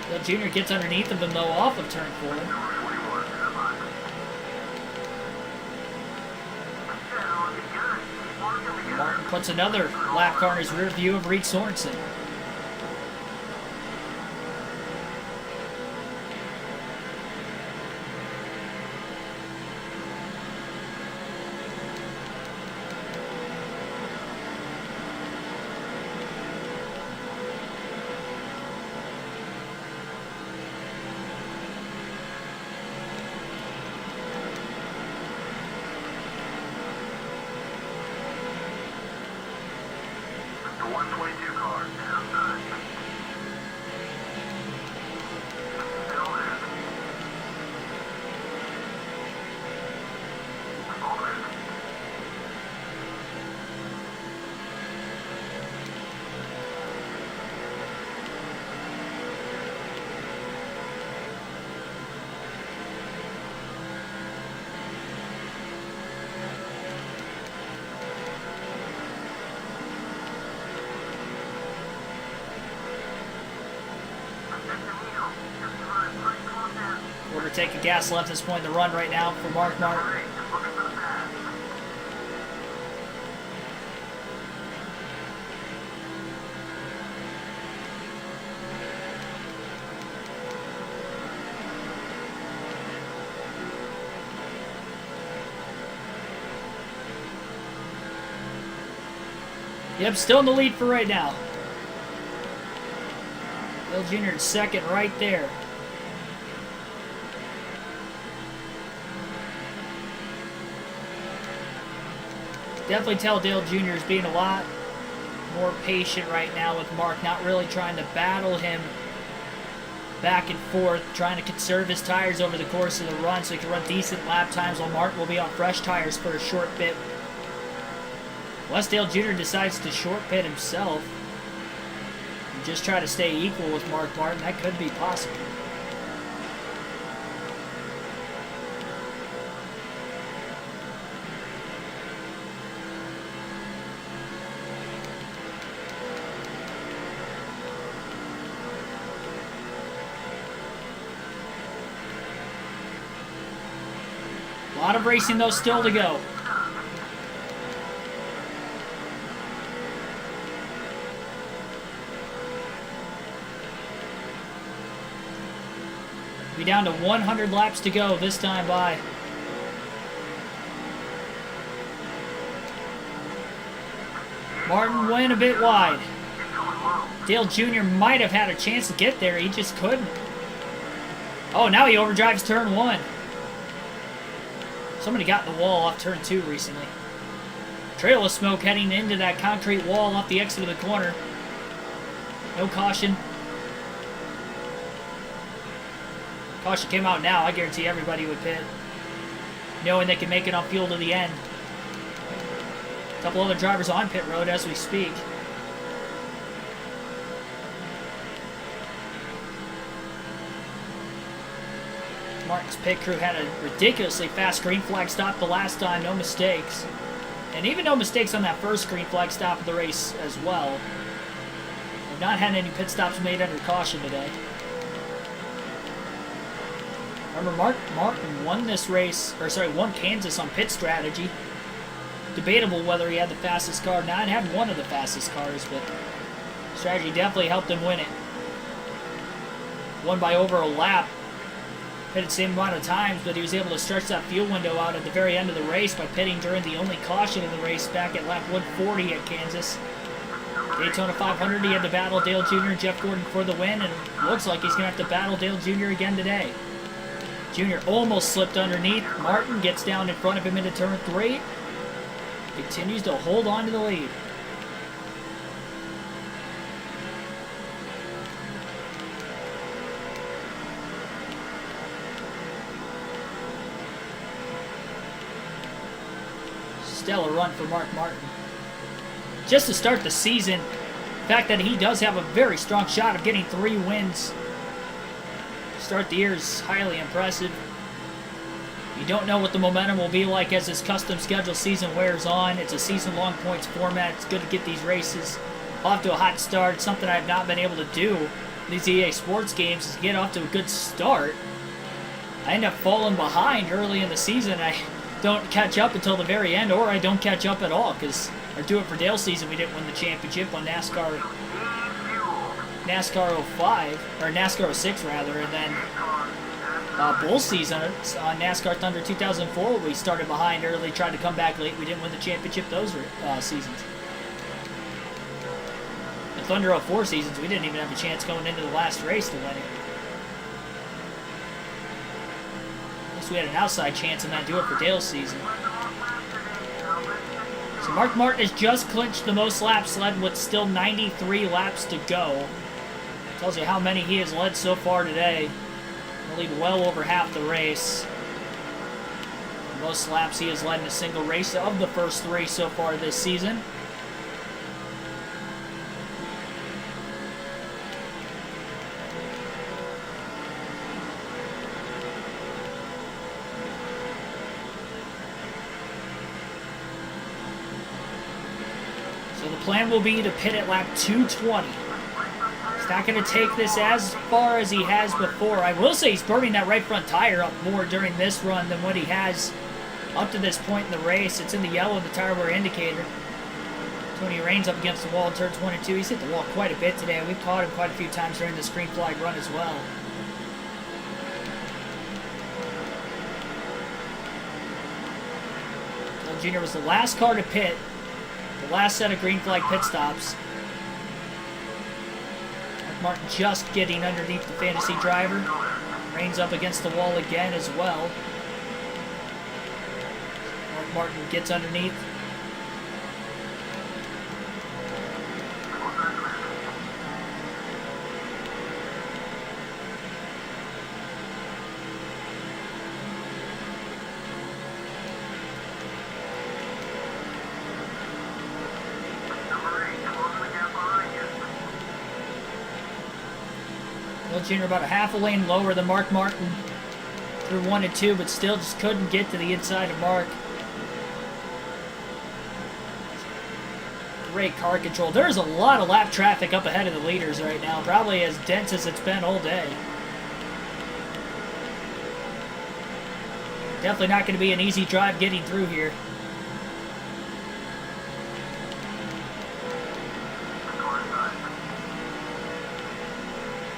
Dale Jr. gets underneath of him, though, off of turn 4. Martin puts another lap car in his rear view of Reed Sorensen. Taking gas left at this point in the run right now for Mark Martin. Yep, still in the lead for right now. Dale Jr. in second right there. Definitely tell Dale Jr. is being a lot more patient right now with Mark, not really trying to battle him back and forth, trying to conserve his tires over the course of the run so he can run decent lap times while Mark will be on fresh tires for a short bit. Unless Dale Jr. decides to short pit himself and just try to stay equal with Mark Martin, that could be possible. A lot of racing, though, still to go. Be down to 100 laps to go this time by. Martin went a bit wide. Dale Jr. might have had a chance to get there. He just couldn't. Oh, now he overdrives turn 1. Somebody got in the wall off turn 2 recently. Trail of smoke heading into that concrete wall off the exit of the corner. No caution. Caution came out now. I guarantee everybody would pit, knowing they can make it on fuel to the end. A couple other drivers on pit road as we speak. Martin's pit crew had a ridiculously fast green flag stop the last time, no mistakes. And even no mistakes on that first green flag stop of the race as well. They've not had any pit stops made under caution today. Remember, Martin won this race, or sorry, won Kansas on pit strategy. Debatable whether he had the fastest car. Now, he had one of the fastest cars, but strategy definitely helped him win it. Won by over a lap. Pitted the same amount of times, but he was able to stretch that fuel window out at the very end of the race by pitting during the only caution of the race back at lap 140 at Kansas. Daytona 500, he had to battle Dale Jr. and Jeff Gordon for the win, and it looks like he's going to have to battle Dale Jr. again today. Jr. almost slipped underneath. Martin gets down in front of him into turn 3. Continues to hold on to the lead. stellar run for Mark Martin. Just to start the season, the fact that he does have a very strong shot of getting 3 wins to start the year is highly impressive. You don't know what the momentum will be like as this custom schedule season wears on. It's a season-long points format. It's good to get these races off to a hot start. Something I've not been able to do in these EA Sports games is get off to a good start. I end up falling behind early in the season. I don't catch up until the very end, or I don't catch up at all, because our Do It For Dale season, we didn't win the championship on NASCAR 05, or NASCAR 06 rather, and then Bull season on NASCAR Thunder 2004, we started behind early, tried to come back late. We didn't win the championship those seasons. The Thunder 04 seasons, we didn't even have a chance going into the last race to win it. At least we had an outside chance in that Do It For Dale season. So Mark Martin has just clinched the most laps led with still 93 laps to go. Tells you how many he has led so far today. He'll lead well over half the race. The most laps he has led in a single race of the first 3 so far this season. So the plan will be to pit at lap 220. He's not going to take this as far as he has before. I will say he's burning that right front tire up more during this run than what he has up to this point in the race. It's in the yellow in the tire wear indicator. When he reins up against the wall in turns 1 and 2, he's hit the wall quite a bit today. We've caught him quite a few times during this green flag run as well. Dale Jr. was the last car to pit. The last set of green flag pit stops. Martin just getting underneath the fantasy driver. Reins up against the wall again as well. Mark Martin gets underneath. Jr. about a half a lane lower than Mark Martin through 1 and 2, but still just couldn't get to the inside of Mark. Great car control. There's a lot of lap traffic up ahead of the leaders right now, probably as dense as it's been all day. Definitely not going to be an easy drive getting through here.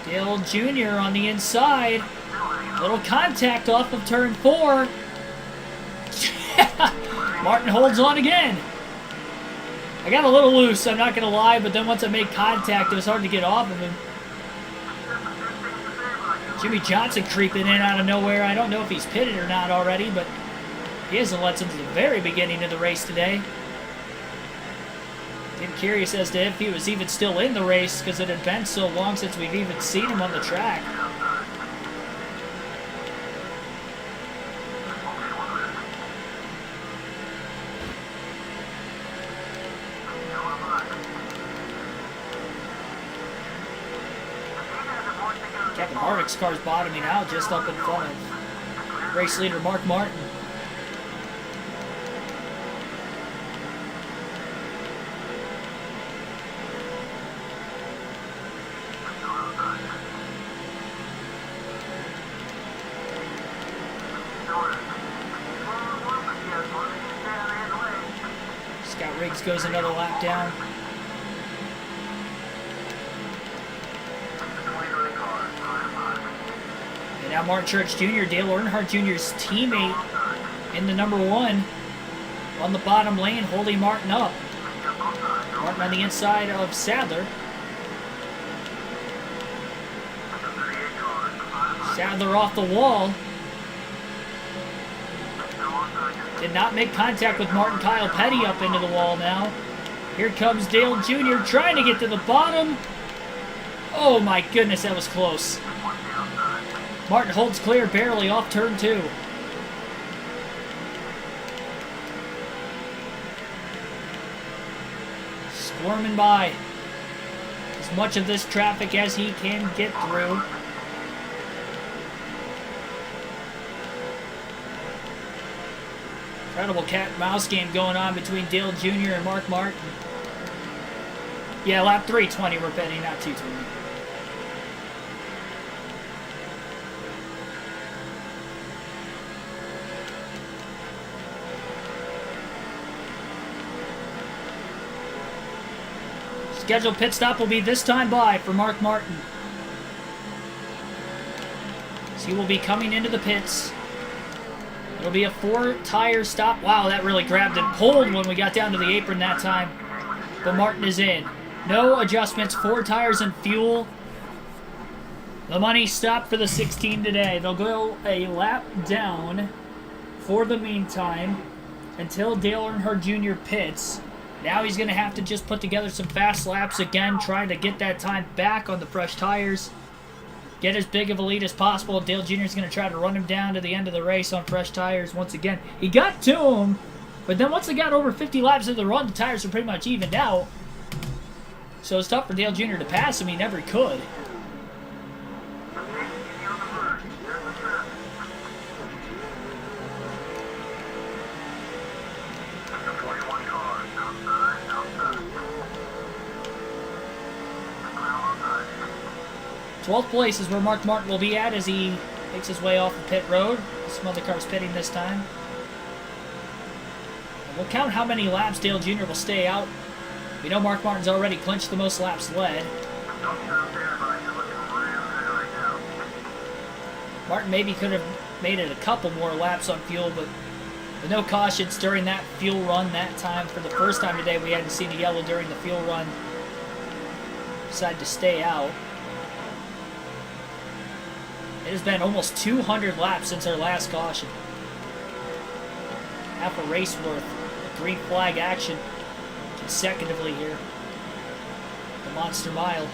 Dale Jr. on the inside. Little contact off of turn 4. Martin holds on again. I got a little loose, I'm not going to lie, but then once I made contact, it was hard to get off of him. Jimmy Johnson creeping in out of nowhere. I don't know if he's pitted or not already, but he hasn't led since the very beginning of the race today. I'm curious as to if he was even still in the race, because it had been so long since we've even seen him on the track. Kevin Harvick's car's bottoming out just up in front of race leader Mark Martin. Riggs goes another lap down. And now Martin Truex Jr., Dale Earnhardt Jr.'s teammate in the number 1 on the bottom lane, holding Martin up. Martin on the inside of Sadler. Sadler off the wall. Did not make contact with Martin. Kyle Petty up into the wall now. Here comes Dale Jr. trying to get to the bottom. Oh my goodness, that was close. Martin holds clear barely off turn 2. swarming by. As much of this traffic as he can get through. Incredible cat and mouse game going on between Dale Jr. and Mark Martin. Yeah, lap 320 we're betting, not 220. Scheduled pit stop will be this time by for Mark Martin. So he will be coming into the pits. It'll be a 4-tire stop. Wow, that really grabbed and pulled when we got down to the apron that time. But Martin is in. No adjustments, 4 tires and fuel. The money stopped for the 16 today. They'll go a lap down for the meantime until Dale Earnhardt Jr. pits. Now he's going to have to just put together some fast laps again, trying to get that time back on the fresh tires. Get as big of a lead as possible. Dale Jr. is going to try to run him down to the end of the race on fresh tires once again. He got to him, but then once they got over 50 laps of the run, the tires were pretty much evened out. So it's tough for Dale Jr. to pass him. He never could. Twelfth place is where Mark Martin will be at as he makes his way off the pit road. Some other cars pitting this time. And we'll count how many laps Dale Jr. will stay out. We know Mark Martin's already clinched the most laps led. Martin maybe could have made it a couple more laps on fuel, but with no cautions during that fuel run that time. For the first time today, we hadn't seen a yellow during the fuel run. Decided to stay out. It has been almost 200 laps since our last caution. Half a race worth of green flag action consecutively here. The Monster Mile.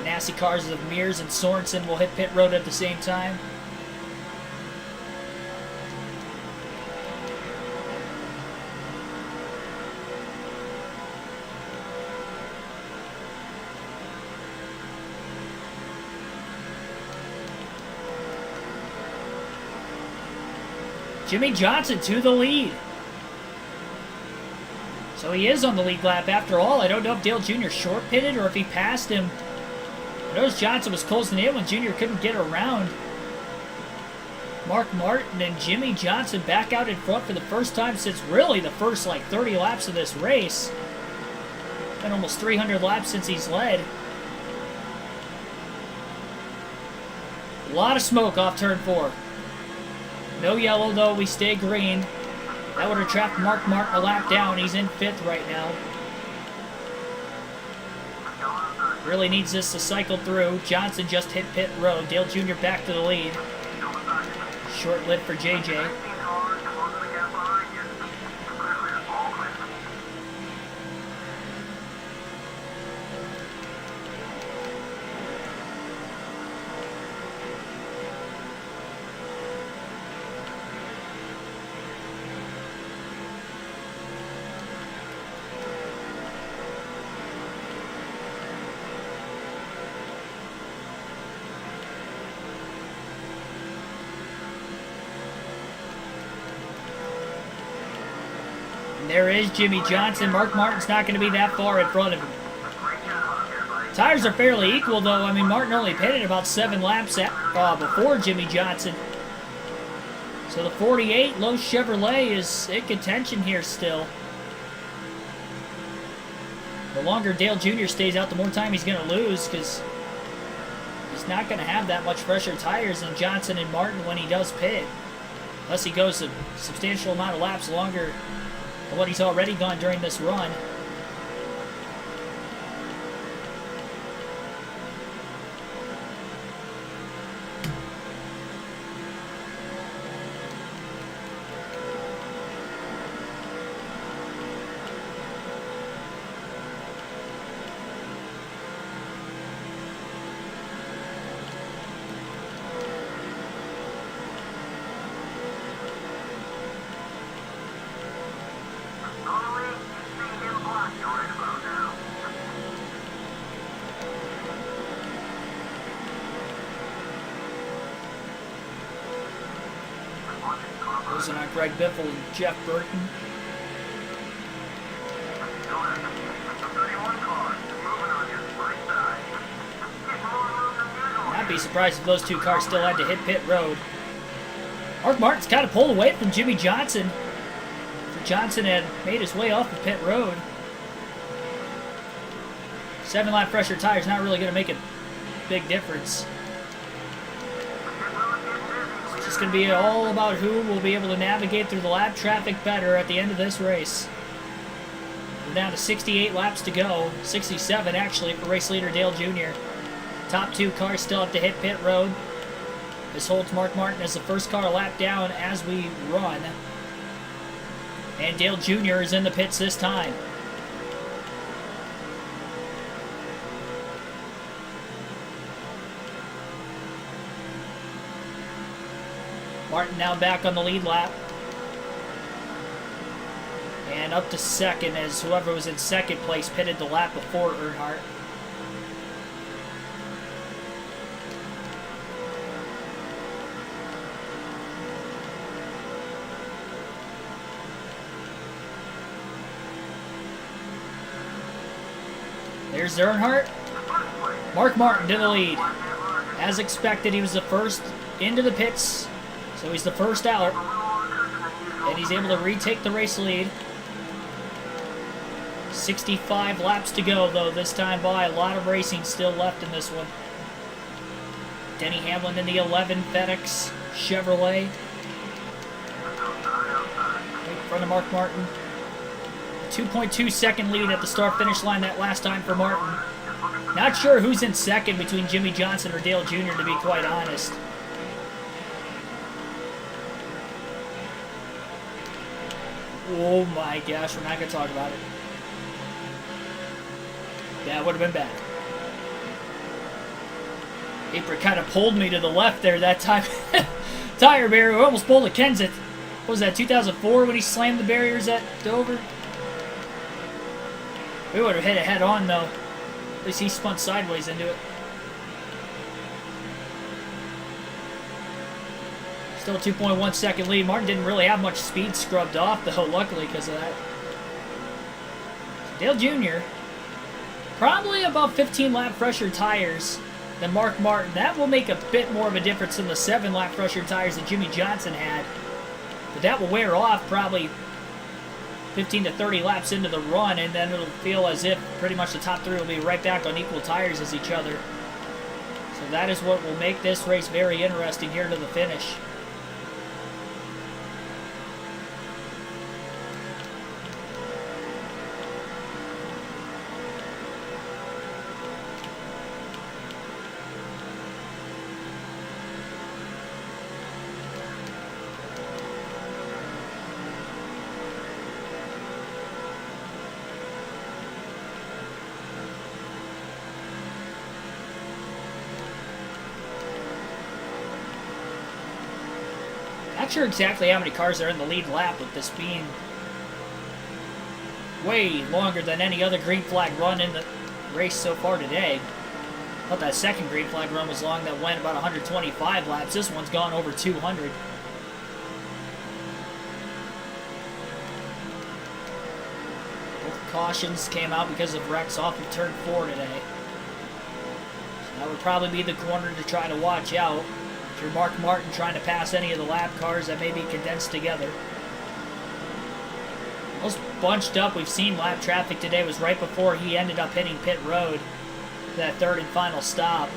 Nasty cars of Mears and Sorensen will hit pit road at the same time. Jimmy Johnson to the lead. So he is on the lead lap after all. I don't know if Dale Jr. short pitted or if he passed him. I noticed Johnson was closing in when Jr. couldn't get around. Mark Martin and Jimmy Johnson back out in front for the first time since really the first like 30 laps of this race. Been almost 300 laps since he's led. A lot of smoke off turn 4. No yellow, though. We stay green. That would have trapped Mark Martin a lap down. He's in 5th right now. Really needs this to cycle through. Johnson just hit pit road. Dale Jr. back to the lead. Short lid for JJ. There is Jimmy Johnson. Mark Martin's not going to be that far in front of him. Tires are fairly equal, though. I mean, Martin only pitted about 7 laps before Jimmy Johnson. So the 48 Lowe's Chevrolet is in contention here still. The longer Dale Jr. stays out, the more time he's going to lose because he's not going to have that much fresher tires than Johnson and Martin when he does pit. Unless he goes a substantial amount of laps longer than what he's already gone during this run. closing on Greg Biffle and Jeff Burton. I'd be surprised if those two cars still had to hit pit road. Mark Martin's kind of pulled away from Jimmy Johnson. Johnson had made his way off the pit road. 7-lap pressure tires not really going to make a big difference. It's just going to be all about who will be able to navigate through the lap traffic better at the end of this race. We're down to 68 laps to go. 67 actually for race leader Dale Jr. Top two cars still have to hit pit road. This holds Mark Martin as the first car lap down as we run. And Dale Jr. is in the pits this time. Martin now back on the lead lap. And up to second as whoever was in second place pitted the lap before Earnhardt. There's Earnhardt. Mark Martin to the lead. As expected, he was the first into the pits, so he's the first out. And he's able to retake the race lead. 65 laps to go, though, this time by. A lot of racing still left in this one. Denny Hamlin in the 11 FedEx Chevrolet. Right in front of Mark Martin. 2.2 second lead at the start-finish line that last time for Martin. Not sure who's in second between Jimmy Johnson or Dale Jr., to be quite honest. Oh my gosh, we're not going to talk about it. That would have been bad. April kind of pulled me to the left there that time. Tire barrier, we almost pulled a Kenseth. What was that, 2004 when he slammed the barriers at Dover? We would have hit it head on, though. At least he spun sideways into it. Still a 2.1 second lead. Martin didn't really have much speed scrubbed off, though, luckily, because of that. Dale Jr. probably about 15 lap pressure tires than Mark Martin. That will make a bit more of a difference than the 7 lap pressure tires that Jimmy Johnson had. But that will wear off probably 15 to 30 laps into the run, and then it'll feel as if pretty much the top three will be right back on equal tires as each other. So that is what will make this race very interesting here to the finish. Not sure exactly how many cars are in the lead lap with this being way longer than any other green flag run in the race so far today. I thought that second green flag run was long, that went about 125 laps. This one's gone over 200. Both cautions came out because of wrecks off of turn 4 today. So that would probably be the corner to try to watch out. If you're Mark Martin trying to pass any of the lap cars that may be condensed together. Most bunched up we've seen lap traffic today was right before he ended up hitting pit road for that third and final stop.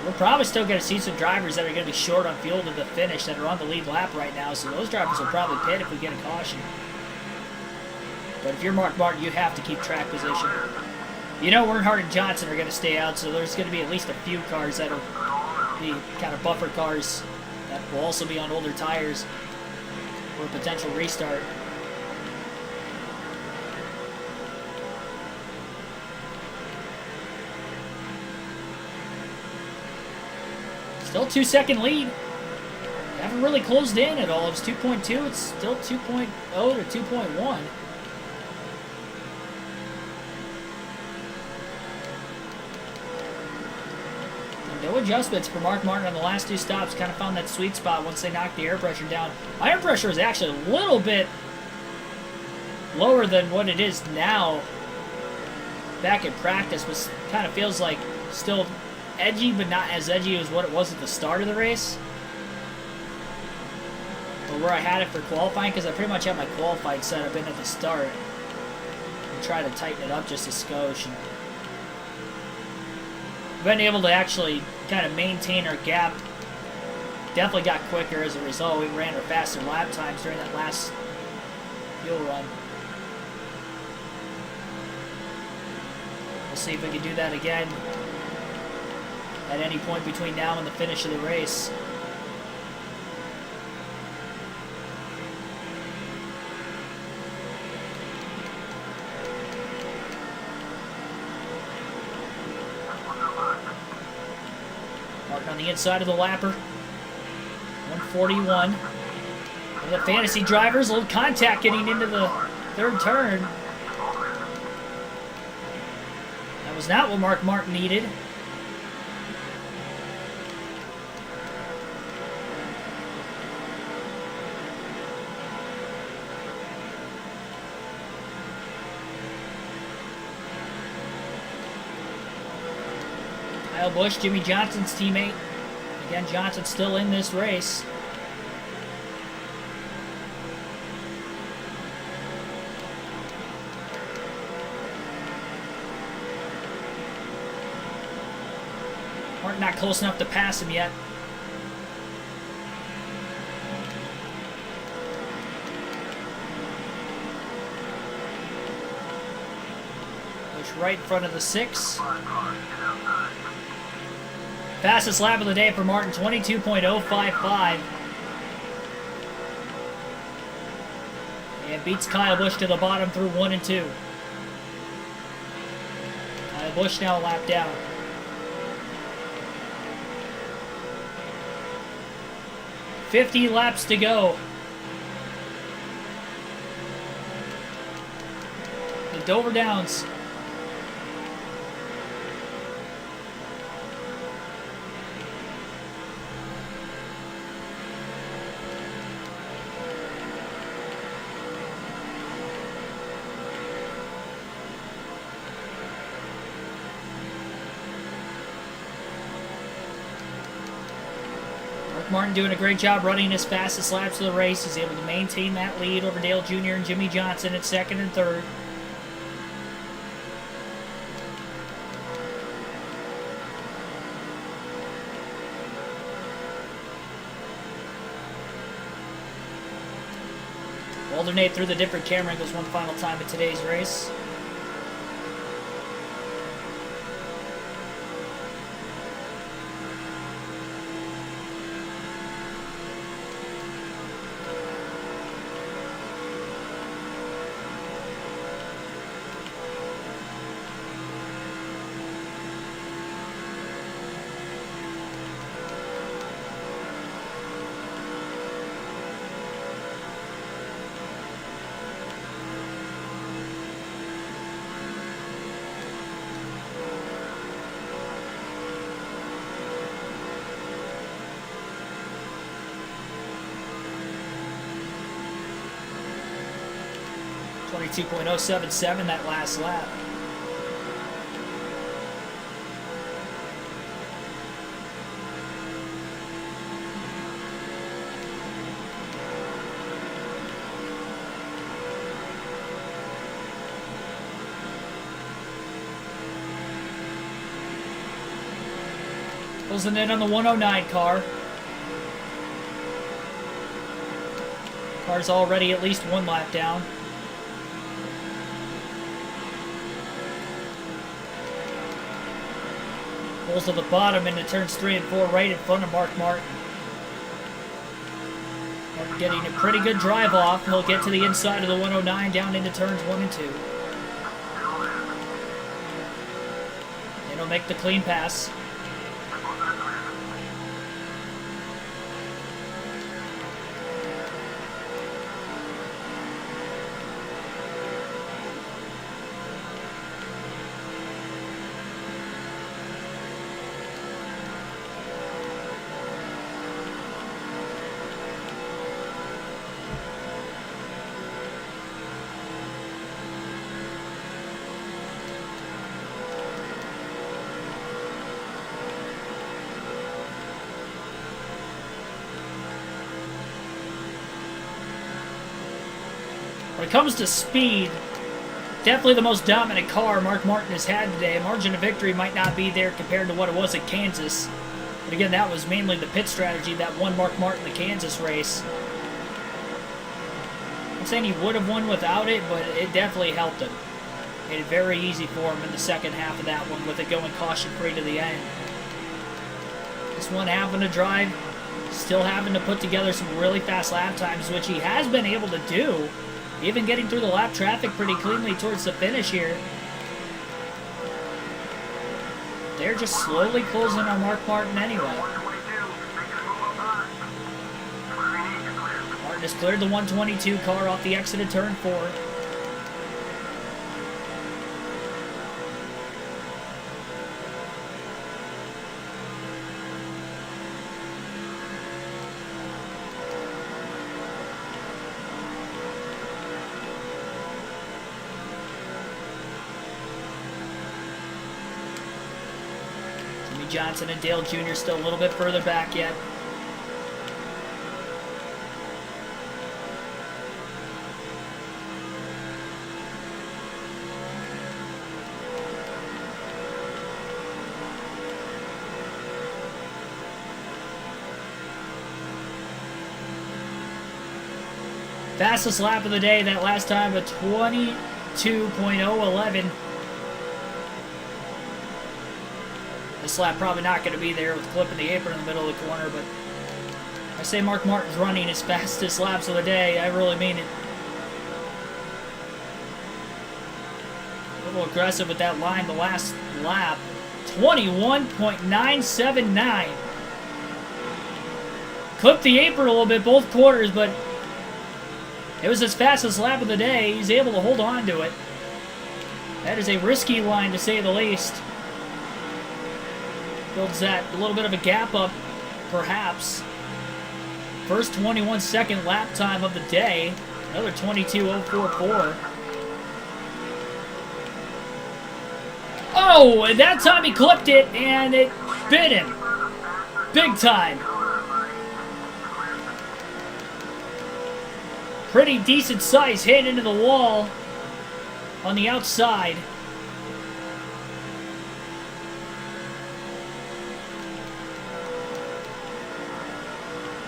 We're probably still going to see some drivers that are going to be short on fuel to the finish that are on the lead lap right now, so those drivers will probably pit if we get a caution. But if you're Mark Martin, you have to keep track position. You know Earnhardt and Johnson are going to stay out, so there's going to be at least a few cars that will be kind of buffer cars that will also be on older tires for a potential restart. Still 2-second lead. They haven't really closed in at all. It was 2.2. It's still 2.0 to 2.1. No adjustments for Mark Martin on the last two stops. Kind of found that sweet spot once they knocked the air pressure down. My air pressure is actually a little bit lower than what it is now. Back in practice, was kind of feels like still edgy, but not as edgy as what it was at the start of the race. Or where I had it for qualifying, because I pretty much had my qualifying setup in at the start. And try to tighten it up just a skosh. And been able to actually kind of maintain our gap. Definitely got quicker as a result. We ran our faster lap times during that last fuel run. We'll see if we can do that again at any point between now and the finish of the race. On the inside of the lapper. 141. And the fantasy drivers, a little contact getting into the third turn. That was not what Mark Martin needed. Kyle Busch, Jimmy Johnson's teammate. Again, Johnson's still in this race. Martin not close enough to pass him yet. Busch right in front of the 6. Fastest lap of the day for Martin, 22.055. And beats Kyle Busch to the bottom through 1 and 2. Kyle Busch now a lap down. "50 laps to go." The Dover Downs. Martin doing a great job running his fastest laps of the race. He's able to maintain that lead over Dale Jr. and Jimmy Johnson at second and third. We'll alternate through the different camera angles one final time in today's race. .077 that last lap. Closing in on the 109 car. Car's already at least one lap down. Pulls to the bottom into turns 3 and 4 right in front of Mark Martin. Martin getting a pretty good drive off. He'll get to the inside of the 109 down into turns 1 and 2. And he'll make the clean pass. When it comes to speed, definitely the most dominant car Mark Martin has had today. Margin of victory might not be there compared to what it was at Kansas. But again, that was mainly the pit strategy that won Mark Martin the Kansas race. I'm saying he would have won without it, but it definitely helped him. Made it very easy for him in the second half of that one with it going caution-free to the end. This one having to drive, still having to put together some really fast lap times, which he has been able to do. Even getting through the lap traffic pretty cleanly towards the finish here. They're just slowly closing on Mark Martin anyway. Martin has cleared the 122 car off the exit of turn 4. Johnson and Dale Jr. still a little bit further back yet. Fastest lap of the day, that last time a 22.011. This lap probably not going to be there with clipping the apron in the middle of the corner, but I say Mark Martin's running his fastest laps of the day. I really mean it. A little aggressive with that line the last lap. 21.979. Clipped the apron a little bit both quarters, but it was his fastest lap of the day. He's able to hold on to it. That is a risky line to say the least. Builds that a little bit of a gap up, perhaps. First 21-second lap time of the day. Another 22.044. Oh, and that time he clipped it, and it bit him. Big time. Pretty decent size hit into the wall on the outside.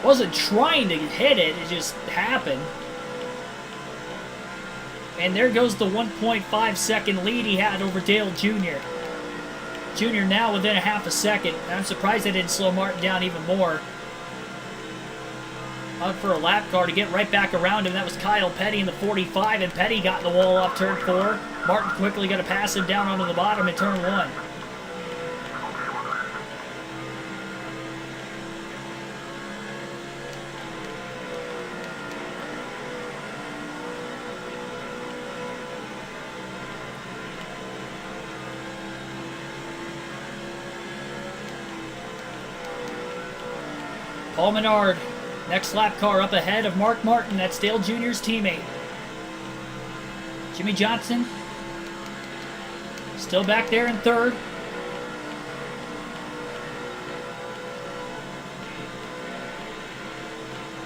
Wasn't trying to hit it, it just happened. And there goes the 1.5 second lead he had over Dale Jr. Jr. now within a half a second. I'm surprised they didn't slow Martin down even more. Out for a lap car to get right back around him. That was Kyle Petty in the 45, and Petty got in the wall off turn 4. Martin quickly got to pass him down onto the bottom in turn 1. Paul Menard, next lap car up ahead of Mark Martin. That's Dale Jr.'s teammate. Jimmy Johnson, still back there in third.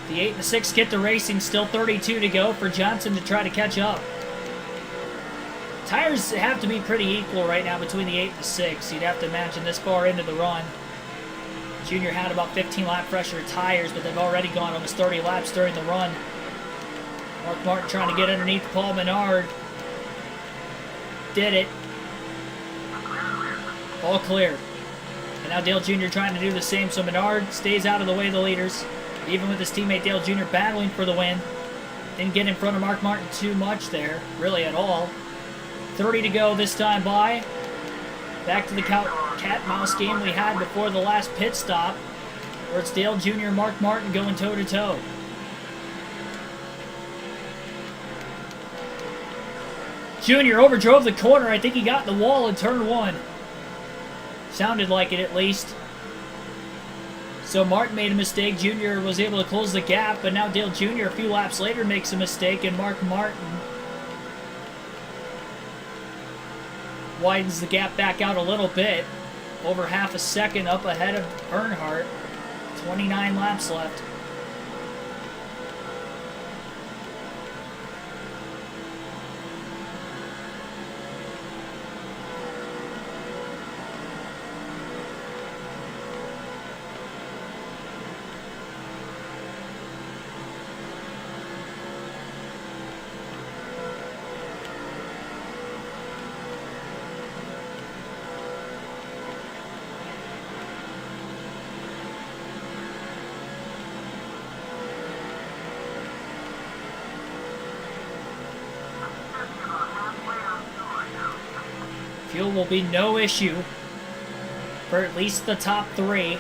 The 8 and the 6 get to racing, still 32 to go for Johnson to try to catch up. Tires have to be pretty equal right now between the 8 and the 6. You'd have to imagine this far into the run. Junior had about 15 lap pressure tires, but they've already gone almost 30 laps during the run. Mark Martin trying to get underneath Paul Menard. Did it. All clear. And now Dale Jr. trying to do the same, so Menard stays out of the way of the leaders. Even with his teammate Dale Jr. battling for the win. Didn't get in front of Mark Martin too much there, really at all. 30 to go this time by. Back to the cat-mouse game we had before the last pit stop, where it's Dale Jr. and Mark Martin going toe-to-toe. Jr. overdrove the corner. I think he got the wall in turn 1. Sounded like it, at least. So Martin made a mistake. Jr. was able to close the gap, but now Dale Jr. a few laps later makes a mistake, and Mark Martin widens the gap back out a little bit. Over half a second up ahead of Earnhardt. 29 laps left. Fuel will be no issue for at least the top 3.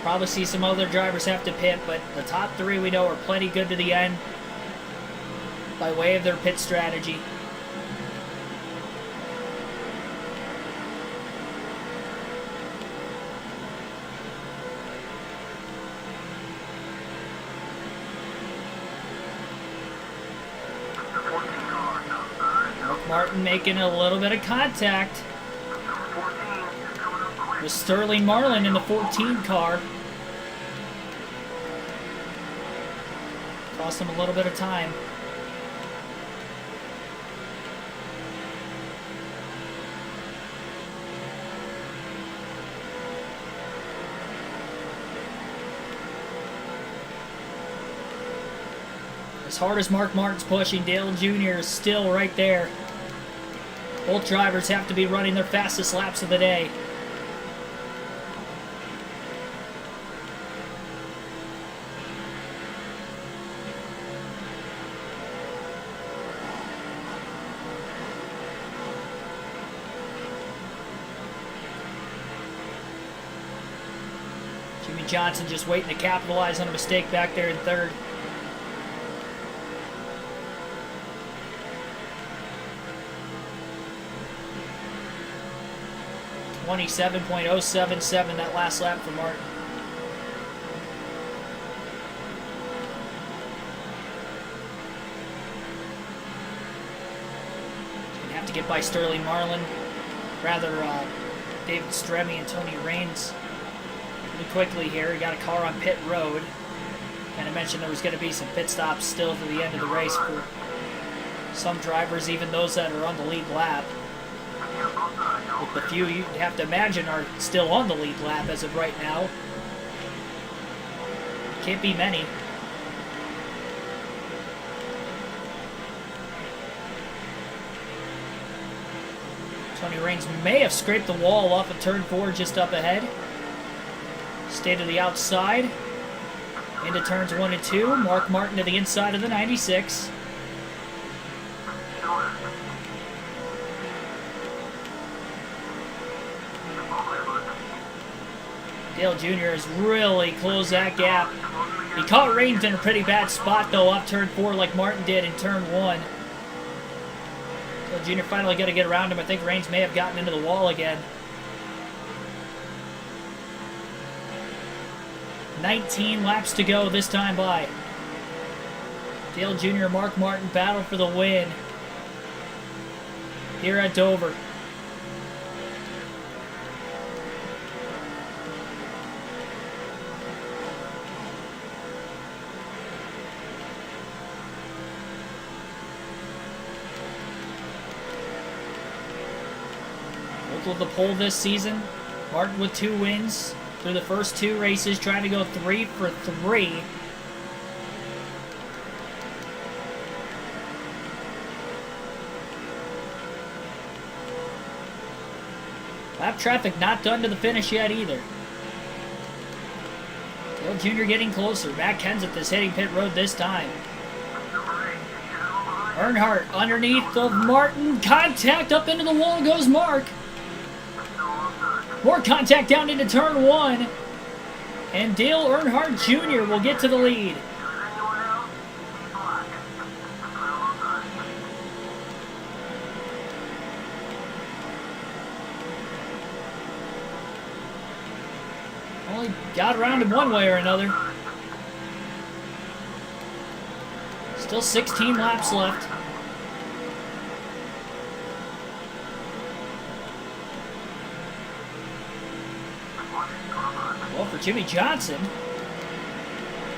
Probably see some other drivers have to pit, but the top 3 we know are plenty good to the end by way of their pit strategy. Martin making a little bit of contact with Sterling Marlin in the 14 car. Cost him a little bit of time. As hard as Mark Martin's pushing, Dale Jr. is still right there. Both drivers have to be running their fastest laps of the day. Jimmy Johnson just waiting to capitalize on a mistake back there in third. .077 that last lap for Martin. Gonna have to get by Sterling Marlin, rather David Stremme and Tony Raines pretty quickly here. He got a car on pit road. Kind of mentioned there was going to be some pit stops still to the end of the race for some drivers, even those that are on the lead lap. With the few you have to imagine are still on the lead lap as of right now. Can't be many. Tony Raines may have scraped the wall off of turn 4 just up ahead. Stay to the outside. Into turns 1 and 2. Mark Martin to the inside of the 96. Dale Jr. has really closed that gap. He caught Raines in a pretty bad spot, though, off turn 4 like Martin did in turn 1. Dale Jr. finally got to get around him. I think Raines may have gotten into the wall again. 19 laps to go this time by. Dale Jr. and Mark Martin battle for the win here at Dover. Of the pole this season. Martin with 2 wins through the first 2 races, trying to go 3 for 3. Lap traffic not done to the finish yet either. Dale Jr. getting closer. Matt Kenseth is hitting pit road this time. Earnhardt underneath of Martin. Contact up into the wall goes Mark. More contact down into turn 1. And Dale Earnhardt Jr. will get to the lead. Only got around him one way or another. Still 16 laps left. Well, for Jimmy Johnson,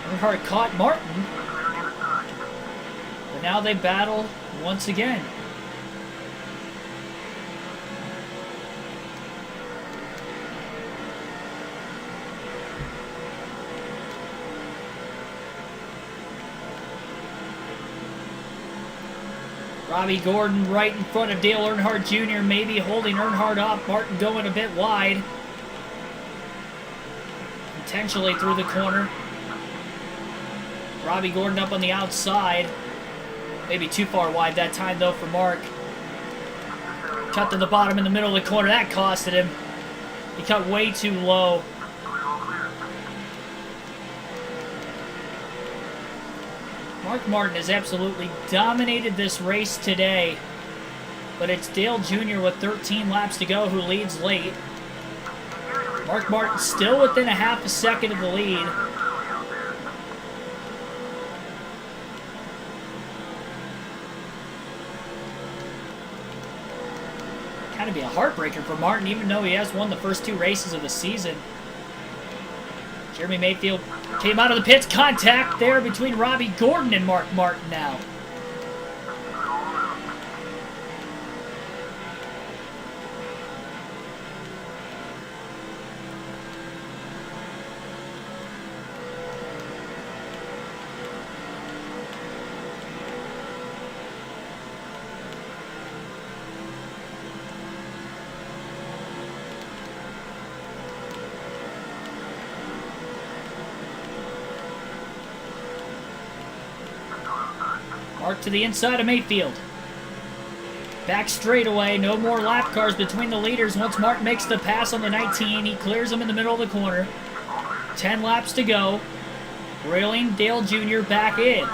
Earnhardt caught Martin, but now they battle once again. Robbie Gordon right in front of Dale Earnhardt Jr., maybe holding Earnhardt up. Martin going a bit wide. Potentially through the corner. Robbie Gordon up on the outside. Maybe too far wide that time, though, for Mark. Cut to the bottom in the middle of the corner. That costed him. He cut way too low. Mark Martin has absolutely dominated this race today. But it's Dale Jr. with 13 laps to go who leads late. Mark Martin still within a half a second of the lead. Kind of be a heartbreaker for Martin, even though he has won the first 2 races of the season. Jeremy Mayfield came out of the pits. Contact there between Robbie Gordon and Mark Martin now. Mark to the inside of Mayfield. Back straightaway. No more lap cars between the leaders. Once Mark makes the pass on the 19, he clears them in the middle of the corner. 10 laps to go. Reeling Dale Jr. back in.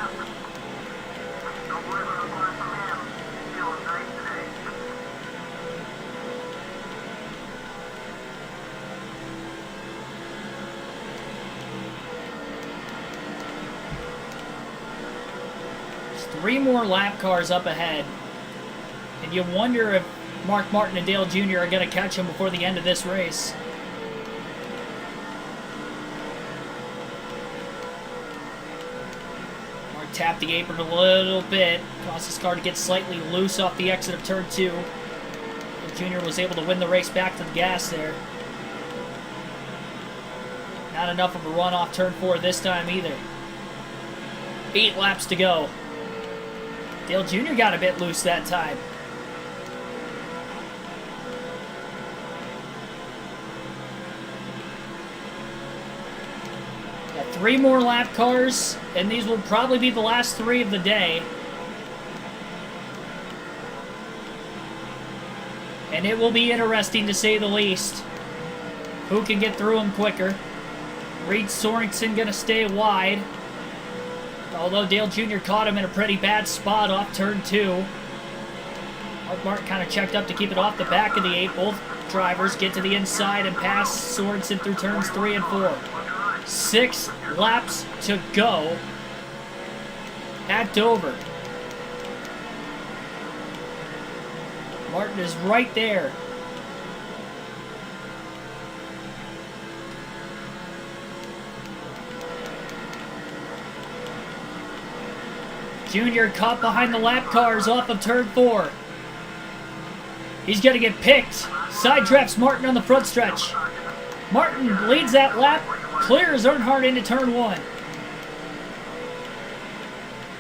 Three more lap cars up ahead. And you wonder if Mark Martin and Dale Jr. are going to catch him before the end of this race. Mark tapped the apron a little bit. Caused his car to get slightly loose off the exit of turn 2. And Jr. was able to win the race back to the gas there. Not enough of a run off turn 4 this time either. 8 laps to go. Dale Jr. got a bit loose that time. Got 3 more lap cars, and these will probably be the last 3 of the day. And it will be interesting to say the least. Who can get through them quicker? Reed Sorensen going to stay wide. Although Dale Jr. caught him in a pretty bad spot off turn 2. Mark Martin kind of checked up to keep it off the back of the 8. Both drivers get to the inside and pass Sorensen through turns 3 and 4. 6 laps to go at Dover. Martin is right there. Junior caught behind the lap cars off of turn 4. He's going to get picked. Side drafts Martin on the front stretch. Martin leads that lap, clears Earnhardt into turn 1.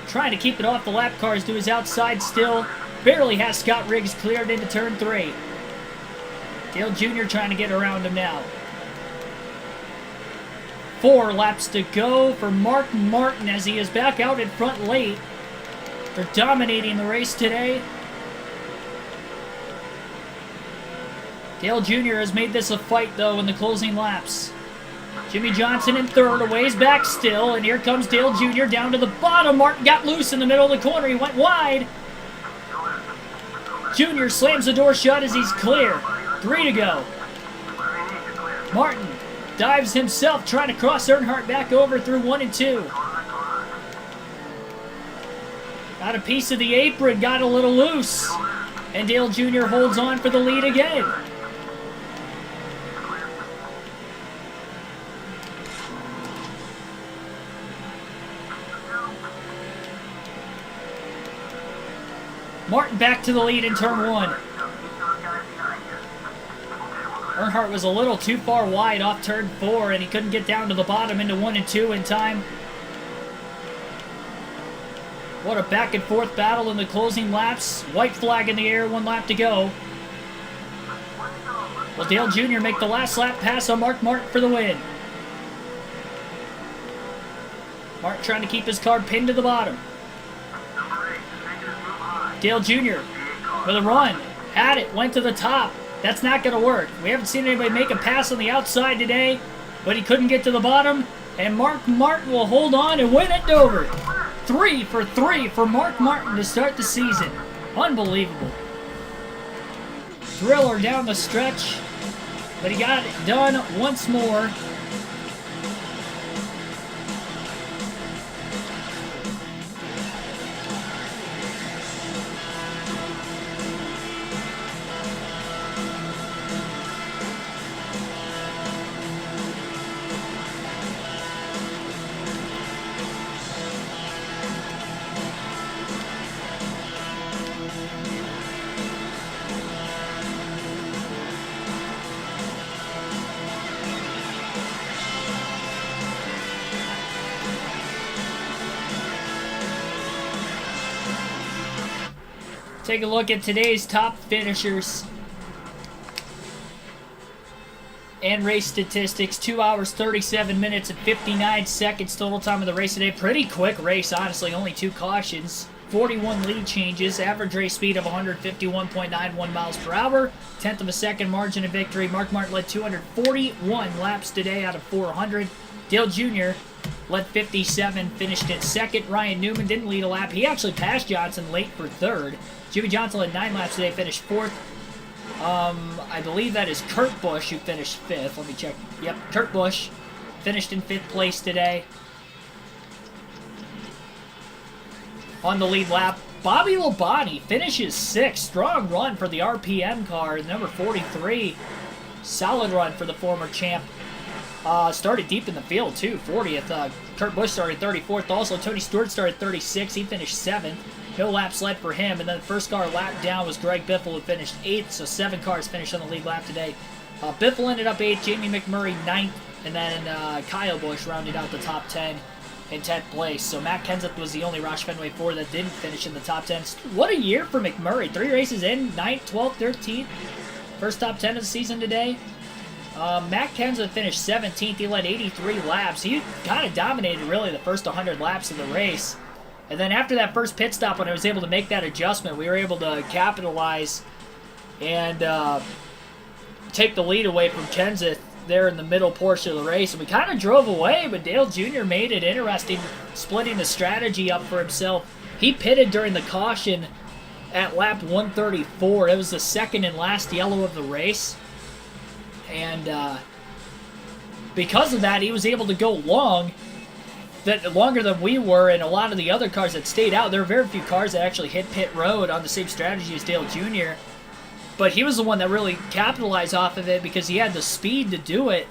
Trying to keep it off the lap cars to his outside still. Barely has Scott Riggs cleared into turn 3. Dale Jr. trying to get around him now. 4 laps to go for Mark Martin as he is back out in front late. They're dominating the race today. Dale Jr. has made this a fight, though, in the closing laps. Jimmy Johnson in third, a ways back still, and here comes Dale Jr. down to the bottom. Martin got loose in the middle of the corner. He went wide. Jr. slams the door shut as he's clear. 3 to go. Martin dives himself, trying to cross Earnhardt back over through 1 and 2. Got a piece of the apron, got a little loose. And Dale Jr. holds on for the lead again. Martin back to the lead in turn 1. Earnhardt was a little too far wide off turn 4, and he couldn't get down to the bottom into 1 and 2 in time. What a back and forth battle in the closing laps. White flag in the air, 1 lap to go. Will Dale Jr. make the last lap pass on Mark Martin for the win? Martin trying to keep his car pinned to the bottom. Dale Jr. with a run. Had it, went to the top. That's not going to work. We haven't seen anybody make a pass on the outside today, but he couldn't get to the bottom. And Mark Martin will hold on and win at Dover. 3 for 3 for Mark Martin to start the season. Unbelievable. Thriller down the stretch, but he got it done once more. Take a look at today's top finishers and race statistics. 2 hours, 37 minutes, and 59 seconds total time of the race today. Pretty quick race, honestly. Only 2 cautions. 41 lead changes. Average race speed of 151.91 miles per hour. 1/10 of a second margin of victory. Mark Martin led 241 laps today out of 400. Dale Jr. led 57, finished in second. Ryan Newman didn't lead a lap. He actually passed Johnson late for third. Jimmy Johnson led 9 laps today, finished fourth. I believe that is Kurt Busch who finished fifth. Let me check. Yep, Kurt Busch finished in 5th place today. On the lead lap, Bobby Labonte finishes 6th. Strong run for the RPM car, number 43. Solid run for the former champ. Started deep in the field, too, 40th. Kurt Busch started 34th. Also, Tony Stewart started 36th. He finished 7th. No laps led for him. And then the first car lap down was Greg Biffle, who finished 8th. So 7 cars finished on the lead lap today. Biffle ended up 8th. Jamie McMurray 9th. And then Kyle Busch rounded out the top 10 in 10th place. So Matt Kenseth was the only Roush Fenway 4 that didn't finish in the top 10. What a year for McMurray. 3 races in, 9th, 12th, 13th. First top 10 of the season today. Matt Kenseth finished 17th. He led 83 laps. He kind of dominated, really, the first 100 laps of the race. And then after that first pit stop, when I was able to make that adjustment, we were able to capitalize and take the lead away from Kenseth there in the middle portion of the race. And we kind of drove away, but Dale Jr. made it interesting, splitting the strategy up for himself. He pitted during the caution at lap 134. It was the second and last yellow of the race. And because of that, he was able to go longer than we were, and a lot of the other cars that stayed out. There were very few cars that actually hit pit road on the same strategy as Dale Jr., but he was the one that really capitalized off of it because he had the speed to do it,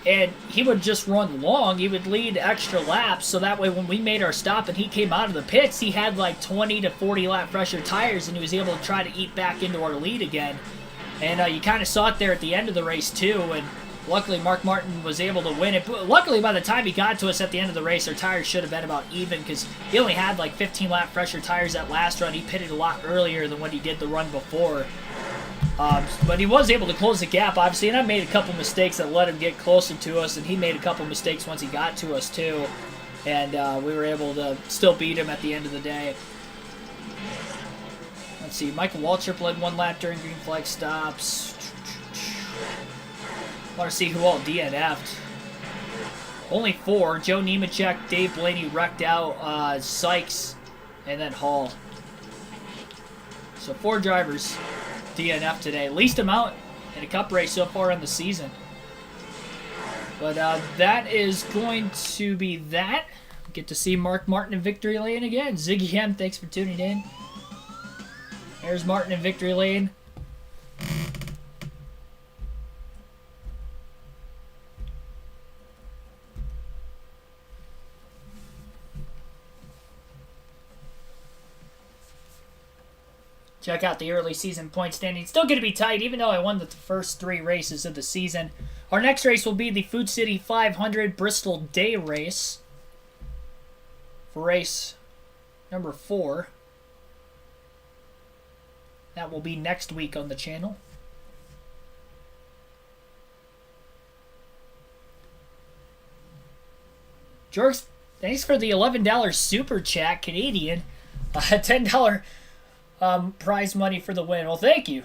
and he would just run long. He would lead extra laps, so that way when we made our stop and he came out of the pits, he had like 20 to 40 lap fresher tires, and he was able to try to eat back into our lead again. And you kind of saw it there at the end of the race, too. And luckily, Mark Martin was able to win it. But luckily, by the time he got to us at the end of the race, our tires should have been about even because he only had like 15 lap fresher tires that last run. He pitted a lot earlier than when he did the run before. But he was able to close the gap, obviously. And I made a couple mistakes that let him get closer to us. And he made a couple mistakes once he got to us, too. And we were able to still beat him at the end of the day. Let's see, Michael Waltrip led 1 lap during green flag stops. Want to see who all DNF'd. Only 4. Joe Nemechek, Dave Blaney wrecked out, Sykes, and then Hall. So 4 drivers DNF today. Least amount in a cup race so far in the season. But that is going to be that. Get to see Mark Martin in victory lane again. Ziggy M, thanks for tuning in. There's Martin in victory lane. Check out the early season point standing. Still going to be tight, even though I won the first 3 races of the season. Our next race will be the Food City 500 Bristol Day Race. For race number 4. That will be next week on the channel. George, thanks for the $11 super chat, Canadian. $10 prize money for the win. Well, thank you.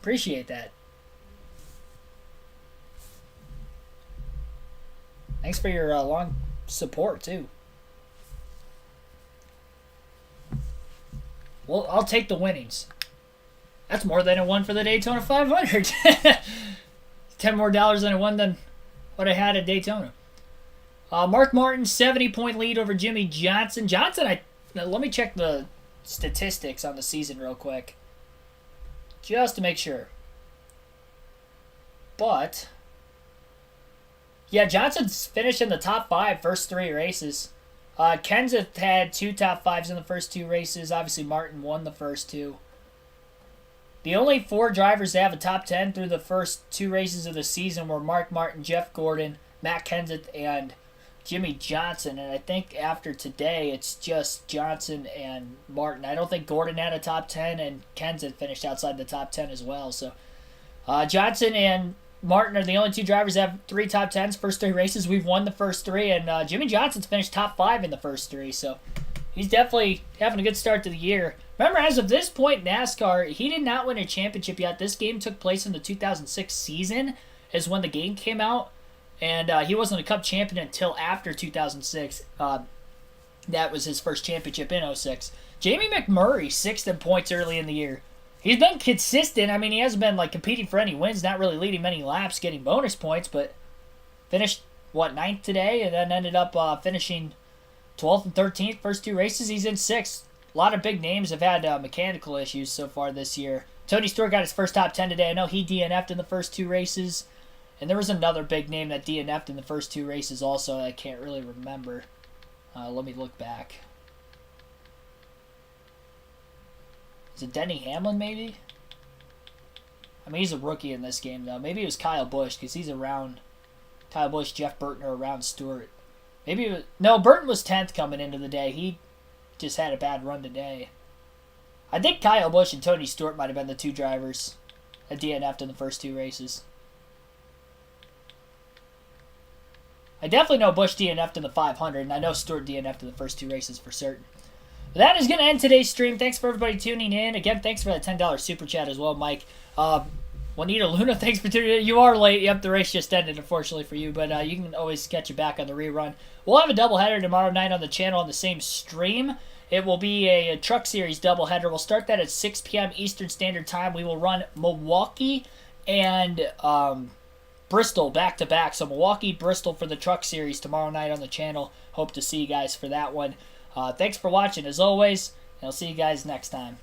Appreciate that. Thanks for your long support, too. Well, I'll take the winnings. That's more than I won for the Daytona 500. $10 more than I won than what I had at Daytona. Mark Martin, 70-point lead over Jimmy Johnson. Let me check the statistics on the season real quick, just to make sure. But yeah, Johnson's finished in the top 5 first 3 races. Kenseth had 2 top 5s in the first 2 races. Obviously, Martin won the first 2. The only 4 drivers to have a top 10 through the first 2 races of the season were Mark Martin, Jeff Gordon, Matt Kenseth, and Jimmy Johnson. And I think after today, it's just Johnson and Martin. I don't think Gordon had a top 10, and Kenseth finished outside the top 10 as well. So Johnson and Martin are the only 2 drivers that have 3 top 10s first 3 races. We've won the first 3, and Jimmy Johnson's finished top 5 in the first 3. So he's definitely having a good start to the year. Remember, as of this point, NASCAR, he did not win a championship yet. This game took place in the 2006 season is when the game came out. And he wasn't a Cup champion until after 2006. That was his first championship in 06. Jamie McMurray, 6th in points early in the year. He's been consistent. I mean, he hasn't been competing for any wins, not really leading many laps, getting bonus points, but finished, 9th today, and then ended up finishing 12th and 13th first 2 races. He's in 6th. A lot of big names have had mechanical issues so far this year. Tony Stewart got his first top 10 today. I know he DNF'd in the first 2 races. And there was another big name that DNF'd in the first 2 races also. I can't really remember. Let me look back. Is it Denny Hamlin, maybe? I mean, he's a rookie in this game, though. Maybe it was Kyle Busch, because he's around Kyle Busch, Jeff Burton are around Stewart. Maybe it was... No, Burton was 10th coming into the day. He just had a bad run today. I think Kyle Busch and Tony Stewart might have been the 2 drivers that DNF'd in the first 2 races. I definitely know Busch DNF'd in the 500, and I know Stewart DNF'd in the first 2 races for certain. But that is going to end today's stream. Thanks for everybody tuning in. Again, thanks for that $10 super chat as well, Mike. Juanita Luna, thanks for tuning in. You are late. Yep, the race just ended, unfortunately for you, but you can always catch it back on the rerun. We'll have a doubleheader tomorrow night on the channel on the same stream. It will be a Truck Series doubleheader. We'll start that at 6 p.m. Eastern Standard Time. We will run Milwaukee and Bristol back-to-back. So Milwaukee, Bristol for the Truck Series tomorrow night on the channel. Hope to see you guys for that one. Thanks for watching, as always, and I'll see you guys next time.